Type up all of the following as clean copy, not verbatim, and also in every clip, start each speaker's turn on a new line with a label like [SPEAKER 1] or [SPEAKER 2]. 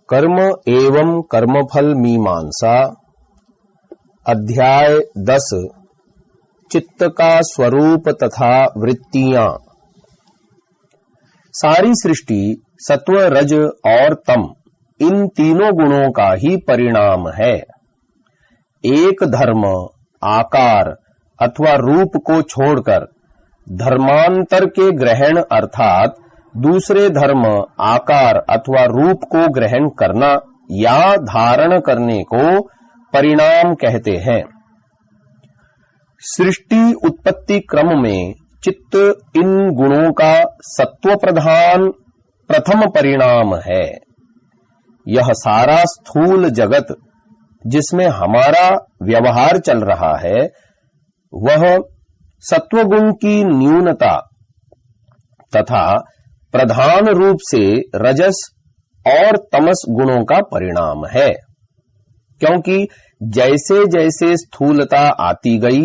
[SPEAKER 1] कर्म एवं कर्मफल मीमांसा अध्याय 10 चित्त का स्वरूप तथा वृत्तियां। सारी सृष्टि सत्व, रज और तम इन तीनों गुणों का ही परिणाम है। एक धर्म, आकार अथवा रूप को छोड़कर धर्मांतर के ग्रहण अर्थात दूसरे धर्म, आकार अथवा रूप को ग्रहण करना या धारण करने को परिणाम कहते हैं। सृष्टि उत्पत्ति क्रम में चित्त इन गुणों का सत्व प्रधान प्रथम परिणाम है। यह सारा स्थूल जगत जिसमें हमारा व्यवहार चल रहा है वह सत्वगुण की न्यूनता तथा प्रधान रूप से रजस और तमस गुणों का परिणाम है, क्योंकि जैसे जैसे स्थूलता आती गई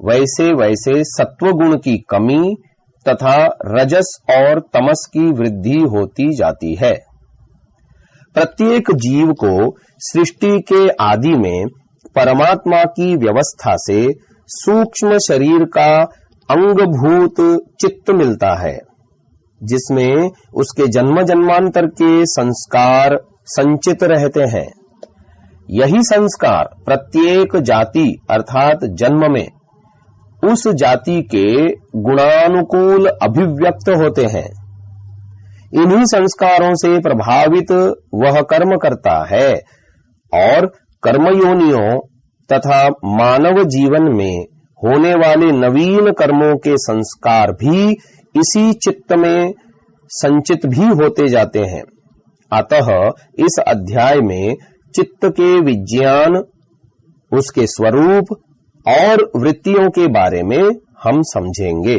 [SPEAKER 1] वैसे वैसे सत्वगुण की कमी तथा रजस और तमस की वृद्धि होती जाती है। प्रत्येक जीव को सृष्टि के आदि में परमात्मा की व्यवस्था से सूक्ष्म शरीर का अंगभूत चित्त मिलता है, जिसमें उसके जन्म जन्मांतर के संस्कार संचित रहते हैं। यही संस्कार प्रत्येक जाति अर्थात जन्म में उस जाति के गुणानुकूल अभिव्यक्त होते हैं। इन्हीं संस्कारों से प्रभावित वह कर्म करता है और कर्मयोनियों तथा मानव जीवन में होने वाले नवीन कर्मों के संस्कार भी इसी चित्त में संचित भी होते जाते हैं। अतः इस अध्याय में चित्त के विज्ञान, उसके स्वरूप और वृत्तियों के बारे में हम समझेंगे।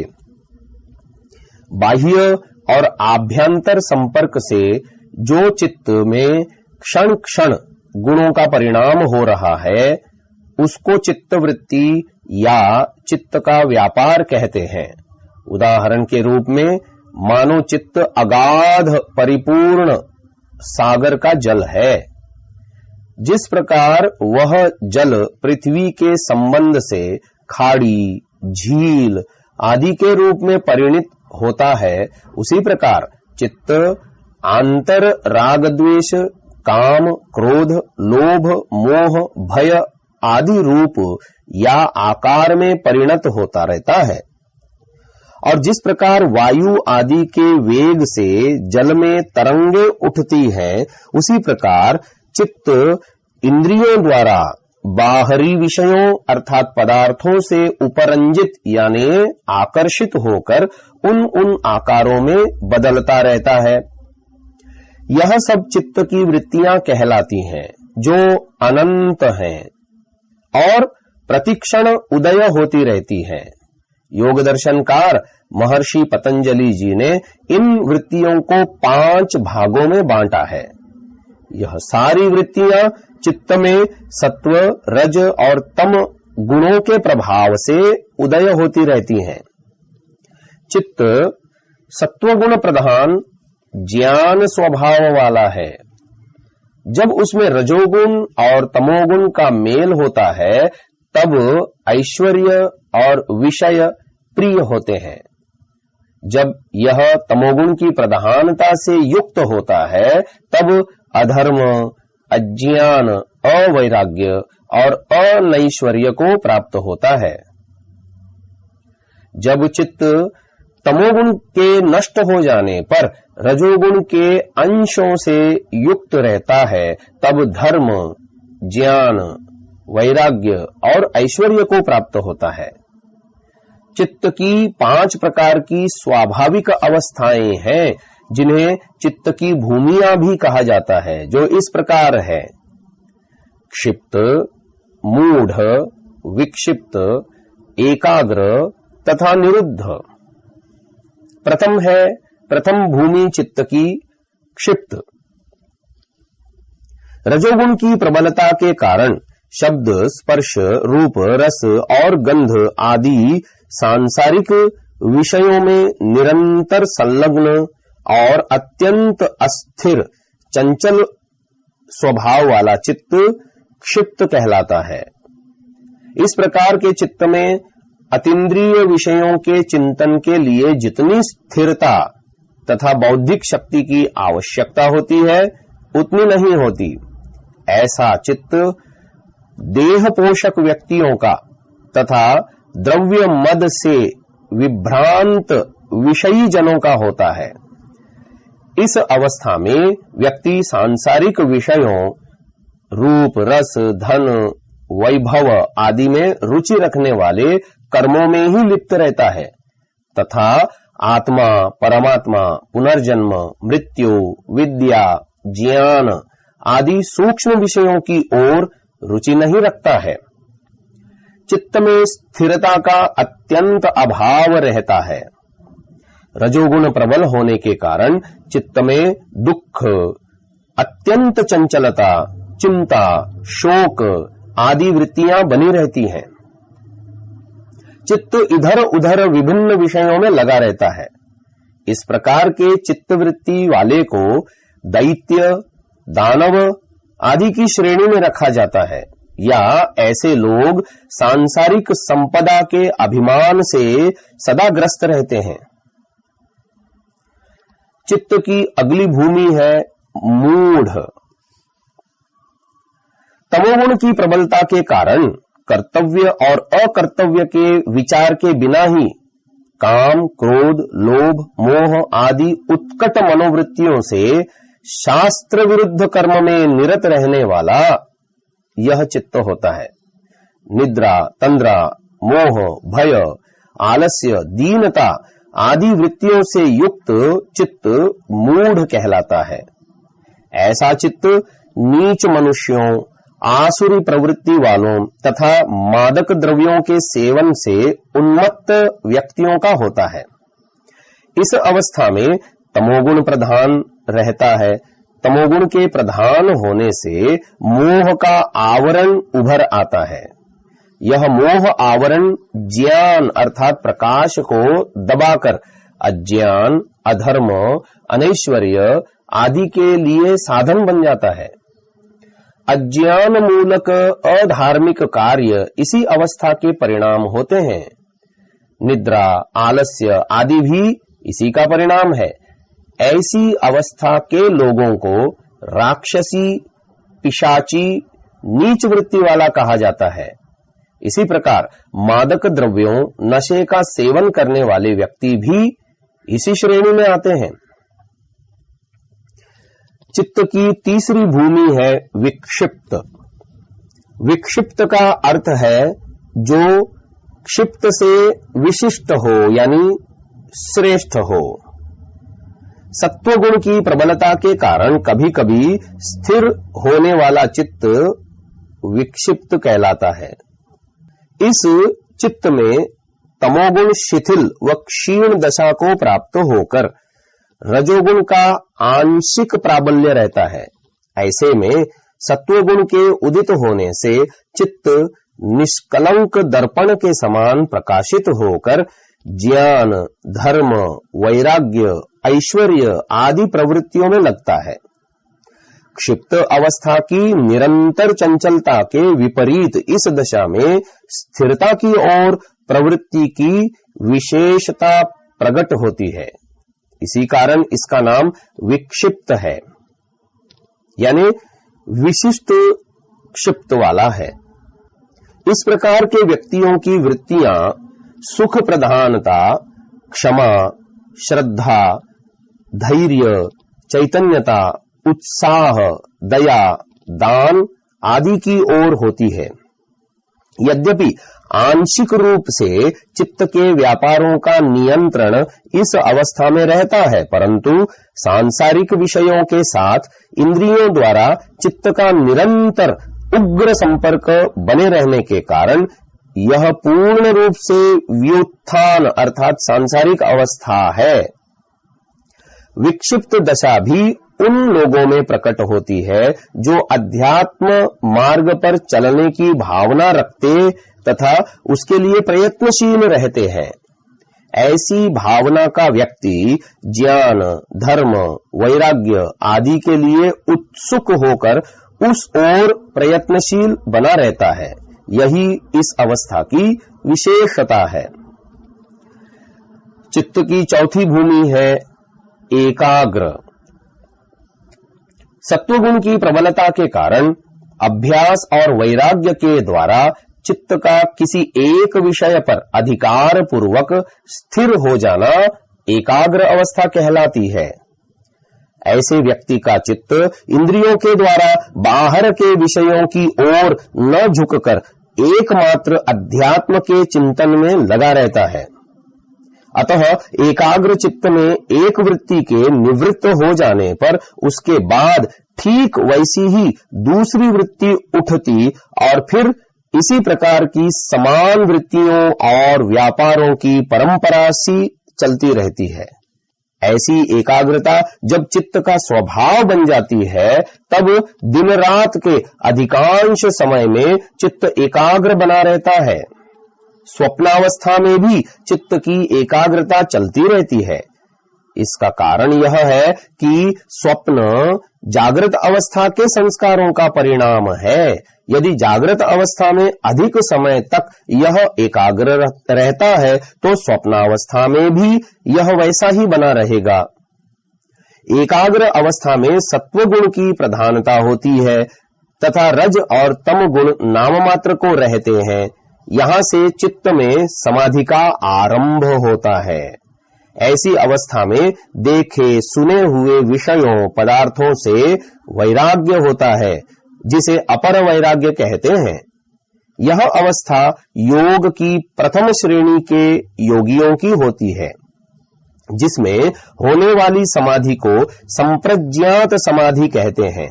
[SPEAKER 1] बाह्य और आभ्यंतर संपर्क से जो चित्त में क्षण क्षण गुणों का परिणाम हो रहा है उसको चित्तवृत्ति या चित्त का व्यापार कहते हैं। उदाहरण के रूप में मानो चित्त अगाध परिपूर्ण सागर का जल है। जिस प्रकार वह जल पृथ्वी के संबंध से खाड़ी, झील आदि के रूप में परिणित होता है, उसी प्रकार चित्त आंतर राग द्वेष, काम, क्रोध, लोभ, मोह, भय आदि रूप या आकार में परिणत होता रहता है। और जिस प्रकार वायु आदि के वेग से जल में तरंगे उठती हैं, उसी प्रकार चित्त इंद्रियों द्वारा बाहरी विषयों अर्थात पदार्थों से उपरंजित यानी आकर्षित होकर उन आकारों में बदलता रहता है। यह सब चित्त की वृत्तियां कहलाती हैं, जो अनंत हैं और प्रतिक्षण उदय होती रहती हैं। योग दर्शनकार महर्षि पतंजलि जी ने इन वृत्तियों को 5 भागों में बांटा है। यह सारी वृत्तियां चित्त में सत्व, रज और तम गुणों के प्रभाव से उदय होती रहती हैं। चित्त सत्वगुण प्रधान ज्ञान स्वभाव वाला है। जब उसमें रजोगुण और तमोगुण का मेल होता है तब ऐश्वर्य और विषय प्रिय होते हैं। जब यह तमोगुण की प्रधानता से युक्त होता है तब अधर्म, अज्ञान, अवैराग्य और अनैश्वर्य को प्राप्त होता है। जब चित्त तमोगुण के नष्ट हो जाने पर रजोगुण के अंशों से युक्त रहता है तब धर्म, ज्ञान, वैराग्य और ऐश्वर्य को प्राप्त होता है। चित्त की 5 प्रकार की स्वाभाविक अवस्थाएं हैं, जिन्हें चित्त की भूमियां भी कहा जाता है, जो इस प्रकार है: क्षिप्त, मूढ़, विक्षिप्त, एकाग्र तथा निरुद्ध। प्रथम भूमि चित्त की क्षिप्त। रजोगुण की प्रबलता के कारण शब्द, स्पर्श, रूप, रस और गंध आदि सांसारिक विषयों में निरंतर संलग्न और अत्यंत अस्थिर, चंचल स्वभाव वाला चित्त क्षिप्त कहलाता है। इस प्रकार के चित्त में अतीन्द्रिय विषयों के चिंतन के लिए जितनी स्थिरता तथा बौद्धिक शक्ति की आवश्यकता होती है उतनी नहीं होती। ऐसा चित्त देह पोषक व्यक्तियों का तथा द्रव्य मद से विभ्रांत विषयी जनों का होता है। इस अवस्था में व्यक्ति सांसारिक विषयों रूप, रस, धन, वैभव आदि में रुचि रखने वाले कर्मों में ही लिप्त रहता है तथा आत्मा, परमात्मा, पुनर्जन्म, मृत्यु, विद्या, ज्ञान आदि सूक्ष्म विषयों की ओर रुचि नहीं रखता है। चित्त में स्थिरता का अत्यंत अभाव रहता है। रजोगुण प्रबल होने के कारण चित्त में दुख, अत्यंत चंचलता, चिंता, शोक आदि वृत्तियां बनी रहती हैं। चित्त इधर उधर विभिन्न विषयों में लगा रहता है। इस प्रकार के चित्तवृत्ति वाले को दैत्य, दानव आदि की श्रेणी में रखा जाता है, या ऐसे लोग सांसारिक संपदा के अभिमान से सदा ग्रस्त रहते हैं। चित्त की अगली भूमि है मूढ़। तमोगुण की प्रबलता के कारण कर्तव्य और अकर्तव्य के विचार के बिना ही काम, क्रोध, लोभ, मोह आदि उत्कट मनोवृत्तियों से शास्त्र विरुद्ध कर्म में निरत रहने वाला यह चित्त होता है। निद्रा, तंद्रा, मोह, भय, आलस्य, दीनता आदि वृत्तियों से युक्त चित्त मूढ़ कहलाता है। ऐसा चित्त नीच मनुष्यों, आसुरी प्रवृत्ति वालों तथा मादक द्रव्यों के सेवन से उन्मत्त व्यक्तियों का होता है। इस अवस्था में तमोगुण प्रधान रहता है। तमोगुण के प्रधान होने से मोह का आवरण उभर आता है। यह मोह आवरण ज्ञान अर्थात प्रकाश को दबाकर अज्ञान, अधर्म, अनैश्वर्य आदि के लिए साधन बन जाता है। अज्ञान मूलक अधार्मिक कार्य इसी अवस्था के परिणाम होते हैं। निद्रा, आलस्य आदि भी इसी का परिणाम है। ऐसी अवस्था के लोगों को राक्षसी, पिशाची, नीच वृत्ति वाला कहा जाता है। इसी प्रकार मादक द्रव्यों, नशे का सेवन करने वाले व्यक्ति भी इसी श्रेणी में आते हैं। चित्त की तीसरी भूमि है विक्षिप्त। विक्षिप्त का अर्थ है जो क्षिप्त से विशिष्ट हो यानी श्रेष्ठ हो। सत्वगुण की प्रबलता के कारण कभी कभी स्थिर होने वाला चित्त विक्षिप्त कहलाता है। इस चित्त में तमोगुण शिथिल व क्षीण दशा को प्राप्त होकर रजोगुण का आंशिक प्राबल्य रहता है। ऐसे में सत्वगुण के उदित होने से चित्त निष्कलंक दर्पण के समान प्रकाशित होकर ज्ञान, धर्म, वैराग्य, ऐश्वर्य आदि प्रवृत्तियों में लगता है। क्षिप्त अवस्था की निरंतर चंचलता के विपरीत इस दशा में स्थिरता की ओर प्रवृत्ति की विशेषता प्रकट होती है। इसी कारण इसका नाम विक्षिप्त है, यानी विशिष्ट क्षिप्त वाला है। इस प्रकार के व्यक्तियों की वृत्तियां सुख प्रधानता, क्षमा, श्रद्धा, धैर्य, चैतन्यता, उत्साह, दया, दान आदि की ओर होती है। यद्यपि आंशिक रूप से चित्त के व्यापारों का नियंत्रण इस अवस्था में रहता है, परंतु सांसारिक विषयों के साथ इंद्रियों द्वारा चित्त का निरंतर उग्र संपर्क बने रहने के कारण यह पूर्ण रूप से व्युत्थान अर्थात सांसारिक अवस्था है। विक्षिप्त दशा भी उन लोगों में प्रकट होती है जो अध्यात्म मार्ग पर चलने की भावना रखते तथा उसके लिए प्रयत्नशील रहते हैं। ऐसी भावना का व्यक्ति ज्ञान, धर्म, वैराग्य आदि के लिए उत्सुक होकर उस ओर प्रयत्नशील बना रहता है। यही इस अवस्था की विशेषता है। चित्त की चौथी भूमि है एकाग्र। सत्वगुण की प्रबलता के कारण अभ्यास और वैराग्य के द्वारा चित्त का किसी एक विषय पर अधिकार पूर्वक स्थिर हो जाना एकाग्र अवस्था कहलाती है। ऐसे व्यक्ति का चित्त इंद्रियों के द्वारा बाहर के विषयों की ओर न झुककर एकमात्र अध्यात्म के चिंतन में लगा रहता है। अतः एकाग्र चित्त में एक वृत्ति के निवृत्त हो जाने पर उसके बाद ठीक वैसी ही दूसरी वृत्ति उठती और फिर इसी प्रकार की समान वृत्तियों और व्यापारों की परंपरा सी चलती रहती है। ऐसी एकाग्रता जब चित्त का स्वभाव बन जाती है तब दिन रात के अधिकांश समय में चित्त एकाग्र बना रहता है। स्वप्नावस्था में भी चित्त की एकाग्रता चलती रहती है। इसका कारण यह है कि स्वप्न जागृत अवस्था के संस्कारों का परिणाम है। यदि जागृत अवस्था में अधिक समय तक यह एकाग्र रहता है तो स्वप्नावस्था में भी यह वैसा ही बना रहेगा। एकाग्र अवस्था में सत्वगुण की प्रधानता होती है तथा रज और तम गुण नाम मात्र को रहते हैं। यहां से चित्त में समाधि का आरंभ होता है। ऐसी अवस्था में देखे सुने हुए विषयों पदार्थों से वैराग्य होता है, जिसे अपर वैराग्य कहते हैं। यह अवस्था योग की प्रथम श्रेणी के योगियों की होती है, जिसमें होने वाली समाधि को संप्रज्ञात समाधि कहते हैं।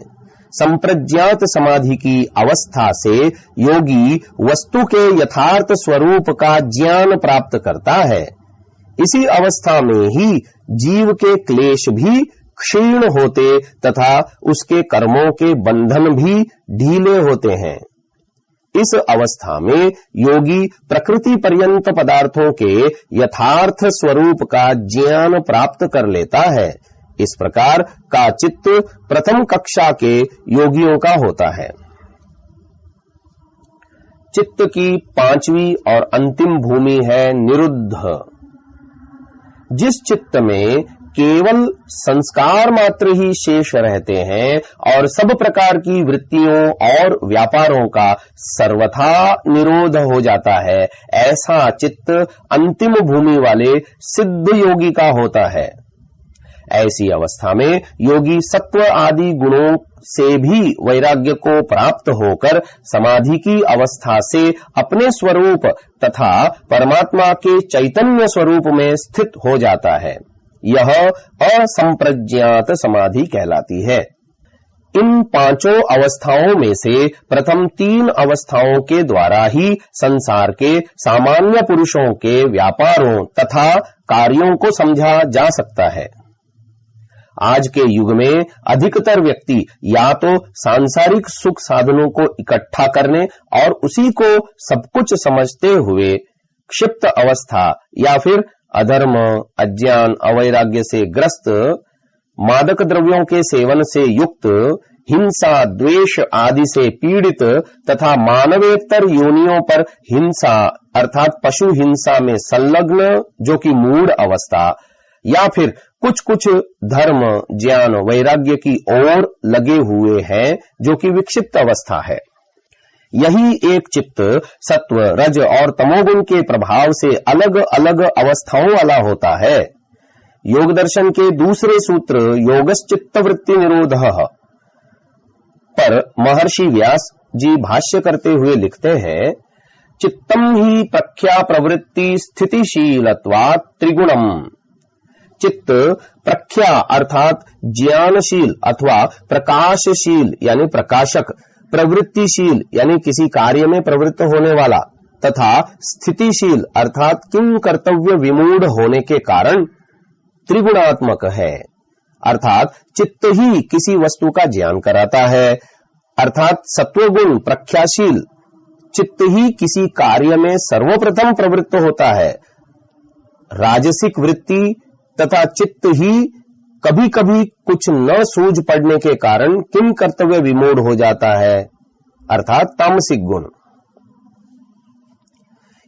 [SPEAKER 1] संप्रज्ञात समाधि की अवस्था से योगी वस्तु के यथार्थ स्वरूप का ज्ञान प्राप्त करता है। इसी अवस्था में ही जीव के क्लेश भी क्षीण होते तथा उसके कर्मों के बंधन भी ढीले होते हैं। इस अवस्था में योगी प्रकृति पर्यंत पदार्थों के यथार्थ स्वरूप का ज्ञान प्राप्त कर लेता है। इस प्रकार का चित्त प्रथम कक्षा के योगियों का होता है। चित्त की पांचवी और अंतिम भूमि है निरुद्ध। जिस चित्त में केवल संस्कार मात्र ही शेष रहते हैं और सब प्रकार की वृत्तियों और व्यापारों का सर्वथा निरोध हो जाता है, ऐसा चित्त अंतिम भूमि वाले सिद्ध योगी का होता है। ऐसी अवस्था में योगी सत्व आदि गुणों से भी वैराग्य को प्राप्त होकर समाधि की अवस्था से अपने स्वरूप तथा परमात्मा के चैतन्य स्वरूप में स्थित हो जाता है। यह असंप्रज्ञात समाधि कहलाती है। इन पांचों अवस्थाओं में से प्रथम तीन अवस्थाओं के द्वारा ही संसार के सामान्य पुरुषों के व्यापारों तथा कार्यों को समझा जा सकता है। आज के युग में अधिकतर व्यक्ति या तो सांसारिक सुख साधनों को इकट्ठा करने और उसी को सब कुछ समझते हुए क्षिप्त अवस्था या फिर अधर्म, अज्ञान, अवैराग्य से ग्रस्त, मादक द्रव्यों के सेवन से युक्त, हिंसा, द्वेष आदि से पीड़ित तथा मानवेतर योनियों पर हिंसा अर्थात पशु हिंसा में संलग्न जो कि मूढ़ अवस्था, या फिर कुछ कुछ धर्म, ज्ञान, वैराग्य की ओर लगे हुए हैं जो कि विक्षिप्त अवस्था है। यही एक चित्त सत्व, रज और तमोगुण के प्रभाव से अलग अलग अवस्थाओं वाला होता है। योग दर्शन के दूसरे सूत्र योगश्चित्त वृत्ति निरोधः पर महर्षि व्यास जी भाष्य करते हुए लिखते हैं, चित्तम ही प्रख्या प्रवृत्ति स्थितिशीलत्वात् त्रिगुणम। चित्त प्रख्या अर्थात ज्ञानशील अथवा प्रकाशशील यानी प्रकाशक, प्रवृत्तिशील यानी किसी कार्य में प्रवृत्त होने वाला तथा स्थितिशील अर्थात किम कर्तव्य विमूढ़ होने के कारण त्रिगुणात्मक है। अर्थात चित्त ही किसी वस्तु का ज्ञान कराता है, अर्थात सत्वगुण प्रख्याशील चित्त ही किसी कार्य में सर्वप्रथम प्रवृत्त होता है। राजसिक वृत्ति तथा चित्त ही कभी कभी कुछ न सूझ पड़ने के कारण किम कर्तव्य विमूढ़ हो जाता है, अर्थात तामसिक गुण।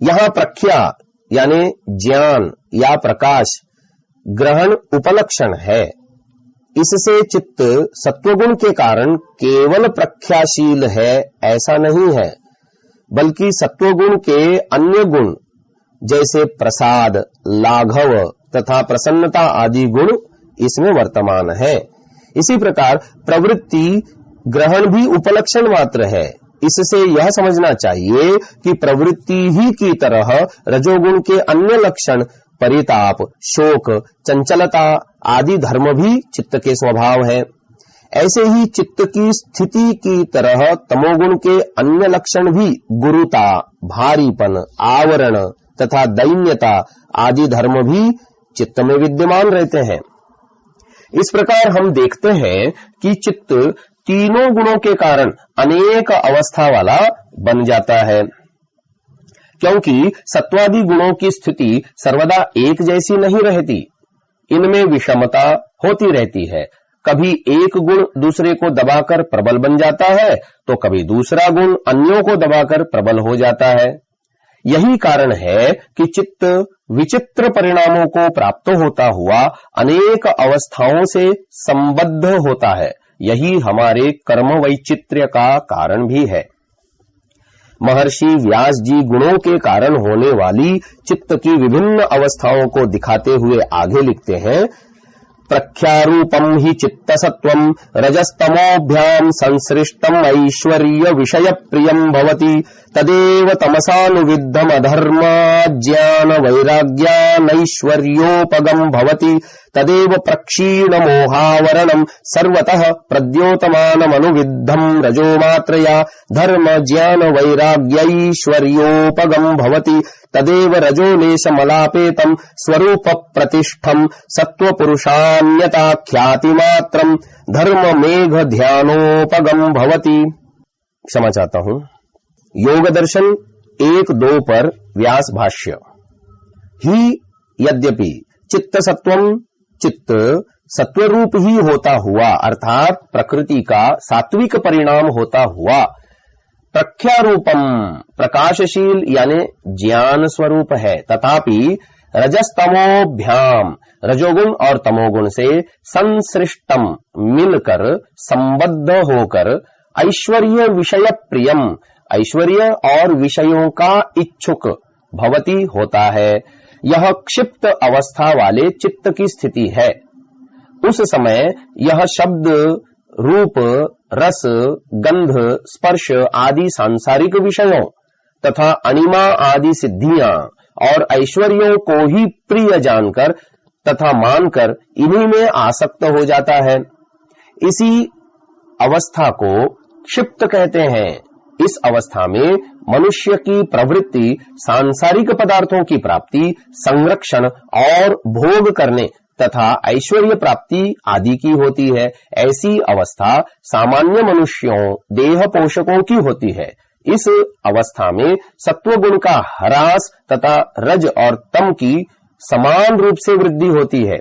[SPEAKER 1] यहां प्रख्या यानी ज्ञान या प्रकाश ग्रहण उपलक्षण है। इससे चित्त सत्वगुण के कारण केवल प्रख्याशील है ऐसा नहीं है, बल्कि सत्वगुण के अन्य गुण जैसे प्रसाद, लाघव तथा प्रसन्नता आदि गुण इसमें वर्तमान है। इसी प्रकार प्रवृत्ति ग्रहण भी उपलक्षण मात्र है। इससे यह समझना चाहिए कि प्रवृत्ति ही की तरह रजोगुण के अन्य लक्षण परिताप, शोक, चंचलता आदि धर्म भी चित्त के स्वभाव है। ऐसे ही चित्त की स्थिति की तरह तमोगुण के अन्य लक्षण भी गुरुता, भारीपन, आवरण तथा दैन्यता आदि धर्म भी चित्त में विद्यमान रहते हैं। इस प्रकार हम देखते हैं कि चित्त तीनों गुणों के कारण अनेक अवस्था वाला बन जाता है, क्योंकि सत्वादि गुणों की स्थिति सर्वदा एक जैसी नहीं रहती। इनमें विषमता होती रहती है। कभी एक गुण दूसरे को दबाकर प्रबल बन जाता है, तो कभी दूसरा गुण अन्यों को दबाकर प्रबल हो जाता है। यही कारण है कि चित्त विचित्र परिणामों को प्राप्त होता हुआ अनेक अवस्थाओं से संबद्ध होता है। यही हमारे कर्म वैचित्र्य का कारण भी है। महर्षि व्यास जी गुणों के कारण होने वाली चित्त की विभिन्न अवस्थाओं को दिखाते हुए आगे लिखते हैं, प्रख्यारूपम ही चित्तसत्वम रजस्तमोभ्याम संसृष्टम ऐश्वर्य विषय प्रियम भवति तदेव तमसानुविद्धम अधर्म ज्ञान वैराग्यानैश्वर्योपगम भवति तदेव प्रक्षीण मोहावरणम सर्वतः प्रद्योतमानमनुविद्धम रजोमात्रया धर्म ज्ञान वैराग्यैश्वर्योपगम भवति तदेव रजोलेशमलापेतम स्वरूप प्रतिष्ठम सत्वपुरुषान्यता ख्यातिमात्रम धर्म मेघ ध्यानोपगम भवति। क्षमा चाहता हूं। योग दर्शन 1-2 पर व्यास भाष्य। ही यद्यपि चित्त सत्वम, चित्त सत्वरूप ही होता हुआ अर्थात प्रकृति का सात्विक परिणाम होता हुआ, प्रख्यारूपम प्रकाशशील यानी ज्ञान स्वरूप है, तथापि रजस्तमोभ्याम रजोगुण और तमोगुण से संसृष्टम मिलकर संबद्ध होकर ऐश्वर्य विषय प्रियम ऐश्वर्य और विषयों का इच्छुक भवति होता है। यह क्षिप्त अवस्था वाले चित्त की स्थिति है। उस समय यह शब्द, रूप, रस, गंध, स्पर्श आदि सांसारिक विषयों तथा अणिमा आदि सिद्धियां और ऐश्वर्यों को ही प्रिय जानकर तथा मानकर इन्हीं में आसक्त हो जाता है। इसी अवस्था को क्षिप्त कहते हैं। इस अवस्था में मनुष्य की प्रवृत्ति सांसारिक पदार्थों की प्राप्ति, संरक्षण और भोग करने तथा ऐश्वर्य प्राप्ति आदि की होती है। ऐसी अवस्था सामान्य मनुष्यों, देह पोषकों की होती है। इस अवस्था में सत्वगुण का ह्रास तथा रज और तम की समान रूप से वृद्धि होती है।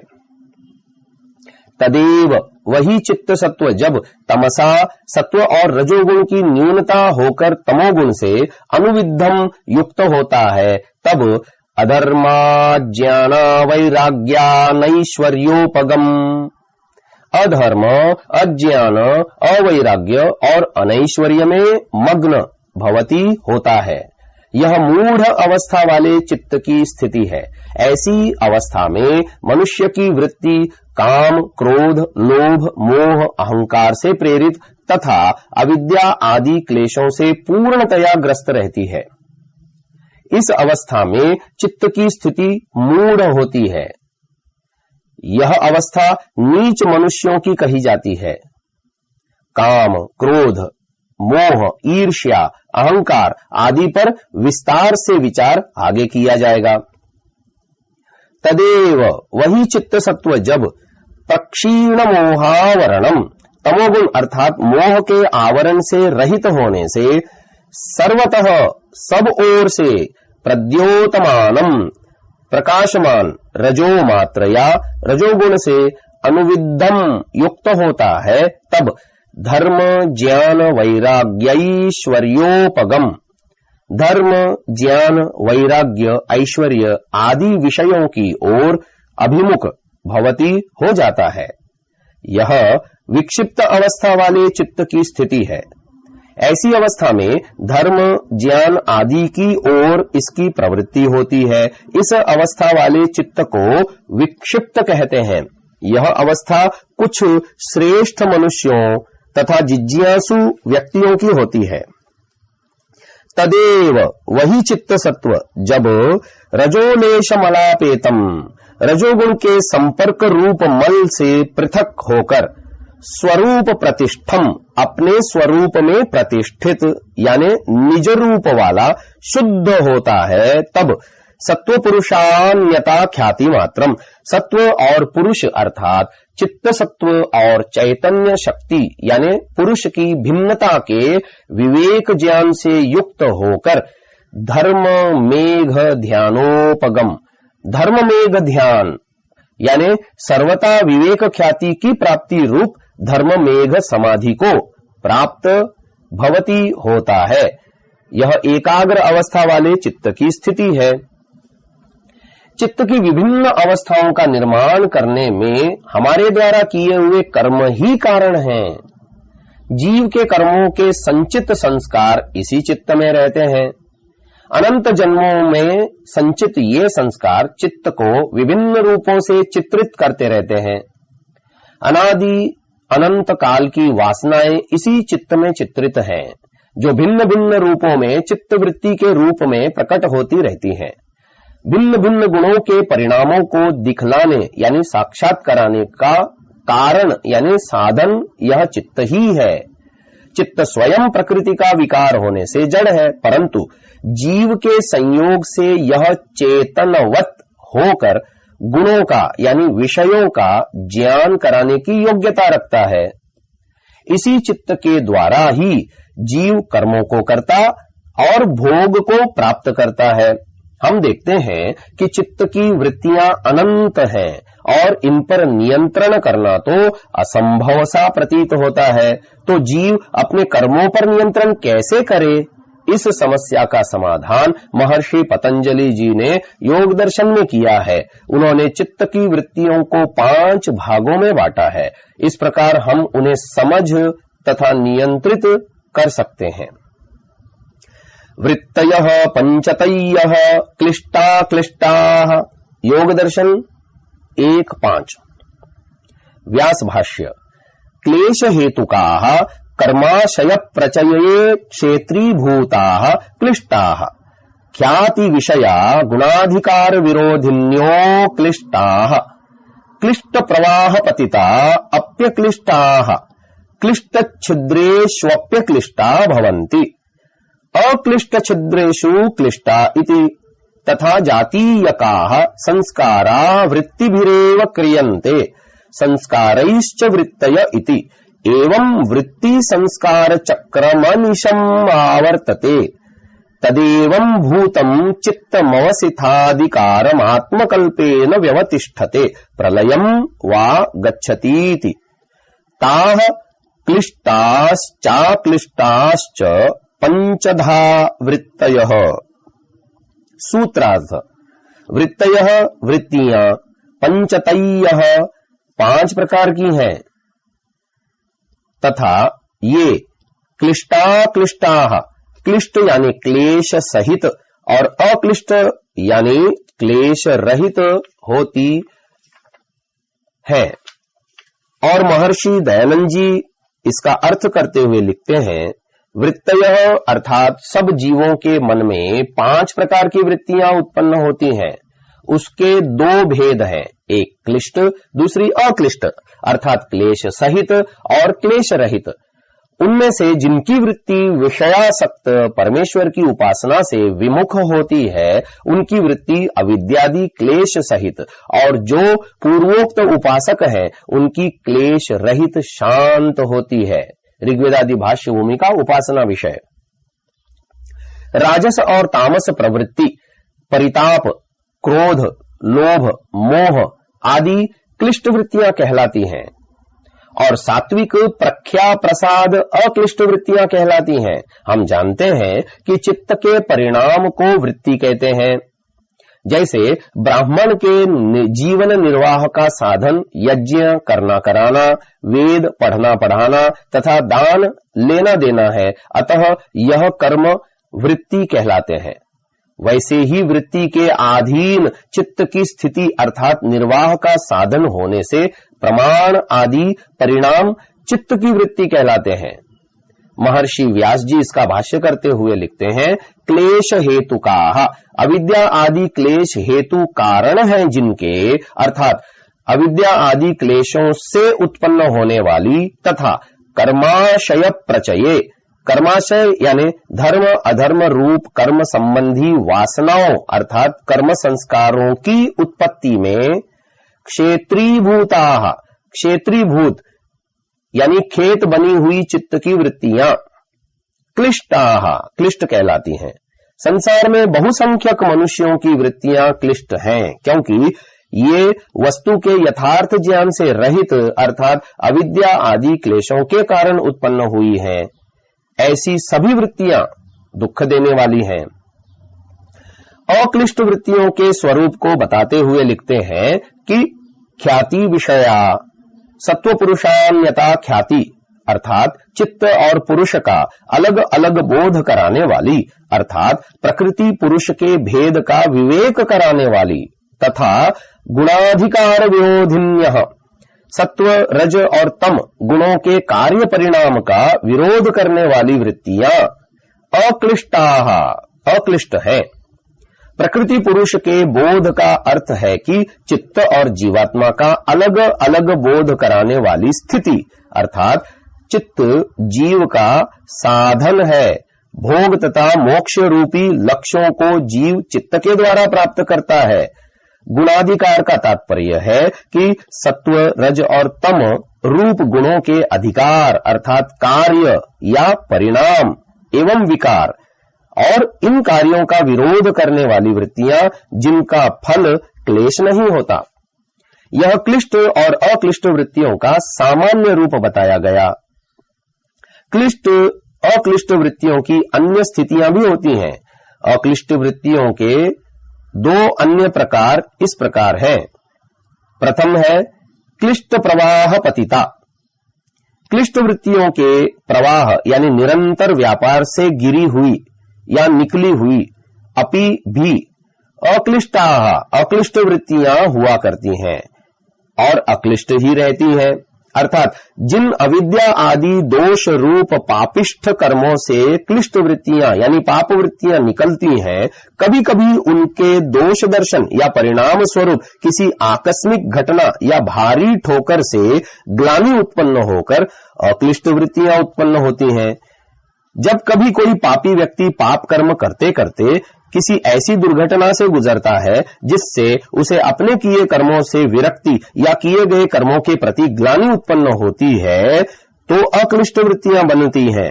[SPEAKER 1] तदेव वही चित्त सत्व जब तमसा सत्व और रजोगुण की न्यूनता होकर तमोगुण से अनुविद्धम युक्त होता है, तब अधर्मा ज्ञान वैराग्यानैश्वर्योपगम, अधर्म, अज्ञान, अवैराग्य और अनैश्वर्य में मग्न भवती होता है। यह मूढ़ अवस्था वाले चित्त की स्थिति है। ऐसी अवस्था में मनुष्य की वृत्ति काम, क्रोध, लोभ, मोह, अहंकार से प्रेरित तथा अविद्या आदि क्लेशों से पूर्णतया ग्रस्त रहती है। इस अवस्था में चित्त की स्थिति मूढ़ होती है। यह अवस्था नीच मनुष्यों की कही जाती है। काम, क्रोध, मोह, ईर्ष्या, अहंकार आदि पर विस्तार से विचार आगे किया जाएगा। तदेव वही चित्त सत्व जब प्रक्षीण मोहावरणम, तमोगुण अर्थात मोह के आवरण से रहित होने से सर्वतः सब ओर से प्रद्योतमानम प्रकाशमान रजो मात्रया रजोगुण से अनुविद्धम युक्त होता है तब धर्म ज्ञान वैराग्यैश्वर्योपगम, धर्म ज्ञान वैराग्य ऐश्वर्य आदि विषयों की ओर अभिमुख भवती हो जाता है। यह विक्षिप्त अवस्था वाले चित्त की स्थिति है। ऐसी अवस्था में धर्म ज्ञान आदि की ओर इसकी प्रवृत्ति होती है। इस अवस्था वाले चित्त को विक्षिप्त कहते हैं। यह अवस्था कुछ श्रेष्ठ मनुष्यों तथा जिज्ञासु व्यक्तियों की होती है। तदेव वही चित्त सत्व जब रजोलेशमलापेतम, रजोगुण के संपर्क रूप मल से पृथक होकर स्वरूप प्रतिष्ठम, अपने स्वरूप में प्रतिष्ठित यानी निज रूप वाला शुद्ध होता है, तब सत्व पुरुषान्यता ख्याति मात्रम, सत्व और पुरुष अर्थात चित्त सत्व और चैतन्य शक्ति यानी पुरुष की भिन्नता के विवेक ज्ञान से युक्त होकर धर्म मेघ ध्यानोपगम, धर्म मेघ ध्यान यानी सर्वता विवेक ख्याति की प्राप्ति रूप धर्म मेघ समाधि को प्राप्त भवती होता है। यह एकाग्र अवस्था वाले चित्त की स्थिति है। चित्त की विभिन्न अवस्थाओं का निर्माण करने में हमारे द्वारा किए हुए कर्म ही कारण हैं। जीव के कर्मों के संचित संस्कार इसी चित्त में रहते हैं। अनंत जन्मों में संचित ये संस्कार चित्त को विभिन्न रूपों से चित्रित करते रहते हैं। अनादि अनंत काल की वासनाएं इसी चित्त में चित्रित हैं, जो भिन्न भिन्न रूपों में चित्तवृत्ति के रूप में प्रकट होती रहती हैं। भिन्न भिन्न गुणों के परिणामों को दिखलाने यानी साक्षात कराने का कारण यानी साधन यह चित्त ही है। चित्त स्वयं प्रकृति का विकार होने से जड़ है, परंतु जीव के संयोग से यह चेतनवत होकर गुणों का यानी विषयों का ज्ञान कराने की योग्यता रखता है। इसी चित्त के द्वारा ही जीव कर्मों को करता और भोग को प्राप्त करता है। हम देखते हैं कि चित्त की वृत्तियां अनंत हैं और इन पर नियंत्रण करना तो असंभव सा प्रतीत होता है। तो जीव अपने कर्मों पर नियंत्रण कैसे करे? इस समस्या का समाधान महर्षि पतंजलि जी ने योग दर्शन में किया है। उन्होंने चित्त की वृत्तियों को 5 भागों में बांटा है। इस प्रकार हम उन्हें समझ तथा नियंत्रित कर सकते हैं। वृत्तयः पंचतयः क्लिष्टा क्लिष्टाः, योग दर्शन 1:5। व्यास भाष्य। क्लेश हेतुकाः कर्माशय प्रचये क्षेत्रीभूताः क्लिष्टाः, ख्याति विषया गुणाधिकार विरोधिन्यो क्लिष्टाः, क्लिष्ट प्रवाह पतिता अप्यक्लिष्टाः, क्लिष्ट छिद्रेष्वप्यक्लिष्टा भवन्ति, अक्लिष्ट छिद्रेषु क्लिष्टा इति। तथा जातीयकाः संस्कारा वृत्तिभिरेव क्रियन्ते, संस्कारैश्च वृत्तय इति। एवं वृत्ति संस्कार चक्रमनिशम् आवर्तते, तदेवं भूतं चित्तमवसिताधिकारमात्मकल्पेन व्यवतिष्ठते, प्रलयं वा गच्छतीति। ताः क्लिष्टाश्चाक्लिष्टाश्च पंचधा वृत्तयः। सूत्रार्थ। वृत्तयः वृत्तियां, पंचतयः 5 प्रकार की हैं, तथा ये क्लिष्टा क्लिष्टाः, क्लिष्ट यानी क्लेश सहित और अक्लिष्ट यानी क्लेश रहित होती है। और महर्षि दयानंद जी इसका अर्थ करते हुए लिखते हैं, वृत्तयः अर्थात सब जीवों के मन में 5 प्रकार की वृत्तियां उत्पन्न होती हैं। उसके 2 भेद हैं, एक क्लिष्ट दूसरी अक्लिष्ट अर्थात क्लेश सहित और क्लेश रहित। उनमें से जिनकी वृत्ति विषयासक्त परमेश्वर की उपासना से विमुख होती है, उनकी वृत्ति अविद्यादि क्लेश सहित, और जो पूर्वोक्त उपासक हैं उनकी क्लेश रहित शांत होती है। ऋग्वेदादि भाष्य भूमि का उपासना विषय। राजस और तामस प्रवृत्ति परिताप, क्रोध, लोभ, मोह आदि क्लिष्ट वृत्तियां कहलाती हैं और सात्विक प्रख्या प्रसाद अक्लिष्ट वृत्तियां कहलाती हैं। हम जानते हैं कि चित्त के परिणाम को वृत्ति कहते हैं। जैसे ब्राह्मण के जीवन निर्वाह का साधन यज्ञ करना कराना, वेद पढ़ना पढ़ाना तथा दान लेना देना है, अतः यह कर्म वृत्ति कहलाते हैं। वैसे ही वृत्ति के अधीन चित्त की स्थिति अर्थात निर्वाह का साधन होने से प्रमाण आदि परिणाम चित्त की वृत्ति कहलाते हैं। महर्षि व्यास जी इसका भाष्य करते हुए लिखते हैं, क्लेश हेतुकाः, अविद्या आदि क्लेश हेतु कारण हैं जिनके, अर्थात अविद्या आदि क्लेशों से उत्पन्न होने वाली तथा कर्माशय प्रचये, कर्माशय यानी धर्म अधर्म रूप कर्म संबंधी वासनाओं अर्थात कर्म संस्कारों की उत्पत्ति में क्षेत्रीभूताः, क्षेत्रीभूत यानी खेत बनी हुई चित्त की वृत्तियां क्लिष्टाः, क्लिष्ट कहलाती हैं। संसार में बहुसंख्यक मनुष्यों की वृत्तियां क्लिष्ट हैं, क्योंकि ये वस्तु के यथार्थ ज्ञान से रहित अर्थात अविद्या आदि क्लेशों के कारण उत्पन्न हुई हैं। ऐसी सभी वृत्तियां दुख देने वाली हैं। अक्लिष्ट वृत्तियों के स्वरूप को बताते हुए लिखते हैं कि ख्याति विषया सत्व पुरुषान्यता ख्याति, अर्थात चित्त और पुरुष का अलग अलग बोध कराने वाली अर्थात प्रकृति पुरुष के भेद का विवेक कराने वाली तथा गुणाधिकार विरोधिन्यः, सत्व रज और तम गुणों के कार्य परिणाम का विरोध करने वाली वृत्तियां अक्लिष्टाः, अक्लिष्ट है। प्रकृति पुरुष के बोध का अर्थ है कि चित्त और जीवात्मा का अलग अलग बोध कराने वाली स्थिति, अर्थात चित्त जीव का साधन है। भोग तथा मोक्ष रूपी लक्ष्यों को जीव चित्त के द्वारा प्राप्त करता है। गुणाधिकार का तात्पर्य है कि सत्व रज और तम रूप गुणों के अधिकार अर्थात कार्य या परिणाम एवं विकार और इन कार्यों का विरोध करने वाली वृत्तियां जिनका फल क्लेश नहीं होता। यह क्लिष्ट और अक्लिष्ट वृत्तियों का सामान्य रूप बताया गया। क्लिष्ट अक्लिष्ट वृत्तियों की अन्य स्थितियां भी होती हैं। अक्लिष्ट वृत्तियों के दो अन्य प्रकार इस प्रकार हैं। प्रथम है क्लिष्ट प्रवाह पतिता। क्लिष्ट वृत्तियों के प्रवाह यानी निरंतर व्यापार से गिरी हुई या निकली हुई अपि भी अक्लिष्टाः, अक्लिष्ट वृत्तियां हुआ करती हैं और अक्लिष्ट ही रहती हैं, अर्थात जिन अविद्या आदि दोष रूप पापिष्ठ कर्मों से क्लिष्ट वृत्तियां यानी पाप वृत्तियां निकलती हैं, कभी कभी उनके दोष दर्शन या परिणाम स्वरूप किसी आकस्मिक घटना या भारी ठोकर से ग्लानि उत्पन्न होकर अक्लिष्ट वृत्तियां उत्पन्न होती हैं। जब कभी कोई पापी व्यक्ति पाप कर्म करते करते किसी ऐसी दुर्घटना से गुजरता है जिससे उसे अपने किए कर्मों से विरक्ति या किए गए कर्मों के प्रति ग्लानि उत्पन्न होती है तो अक्लिष्ट वृत्तियां बनती हैं।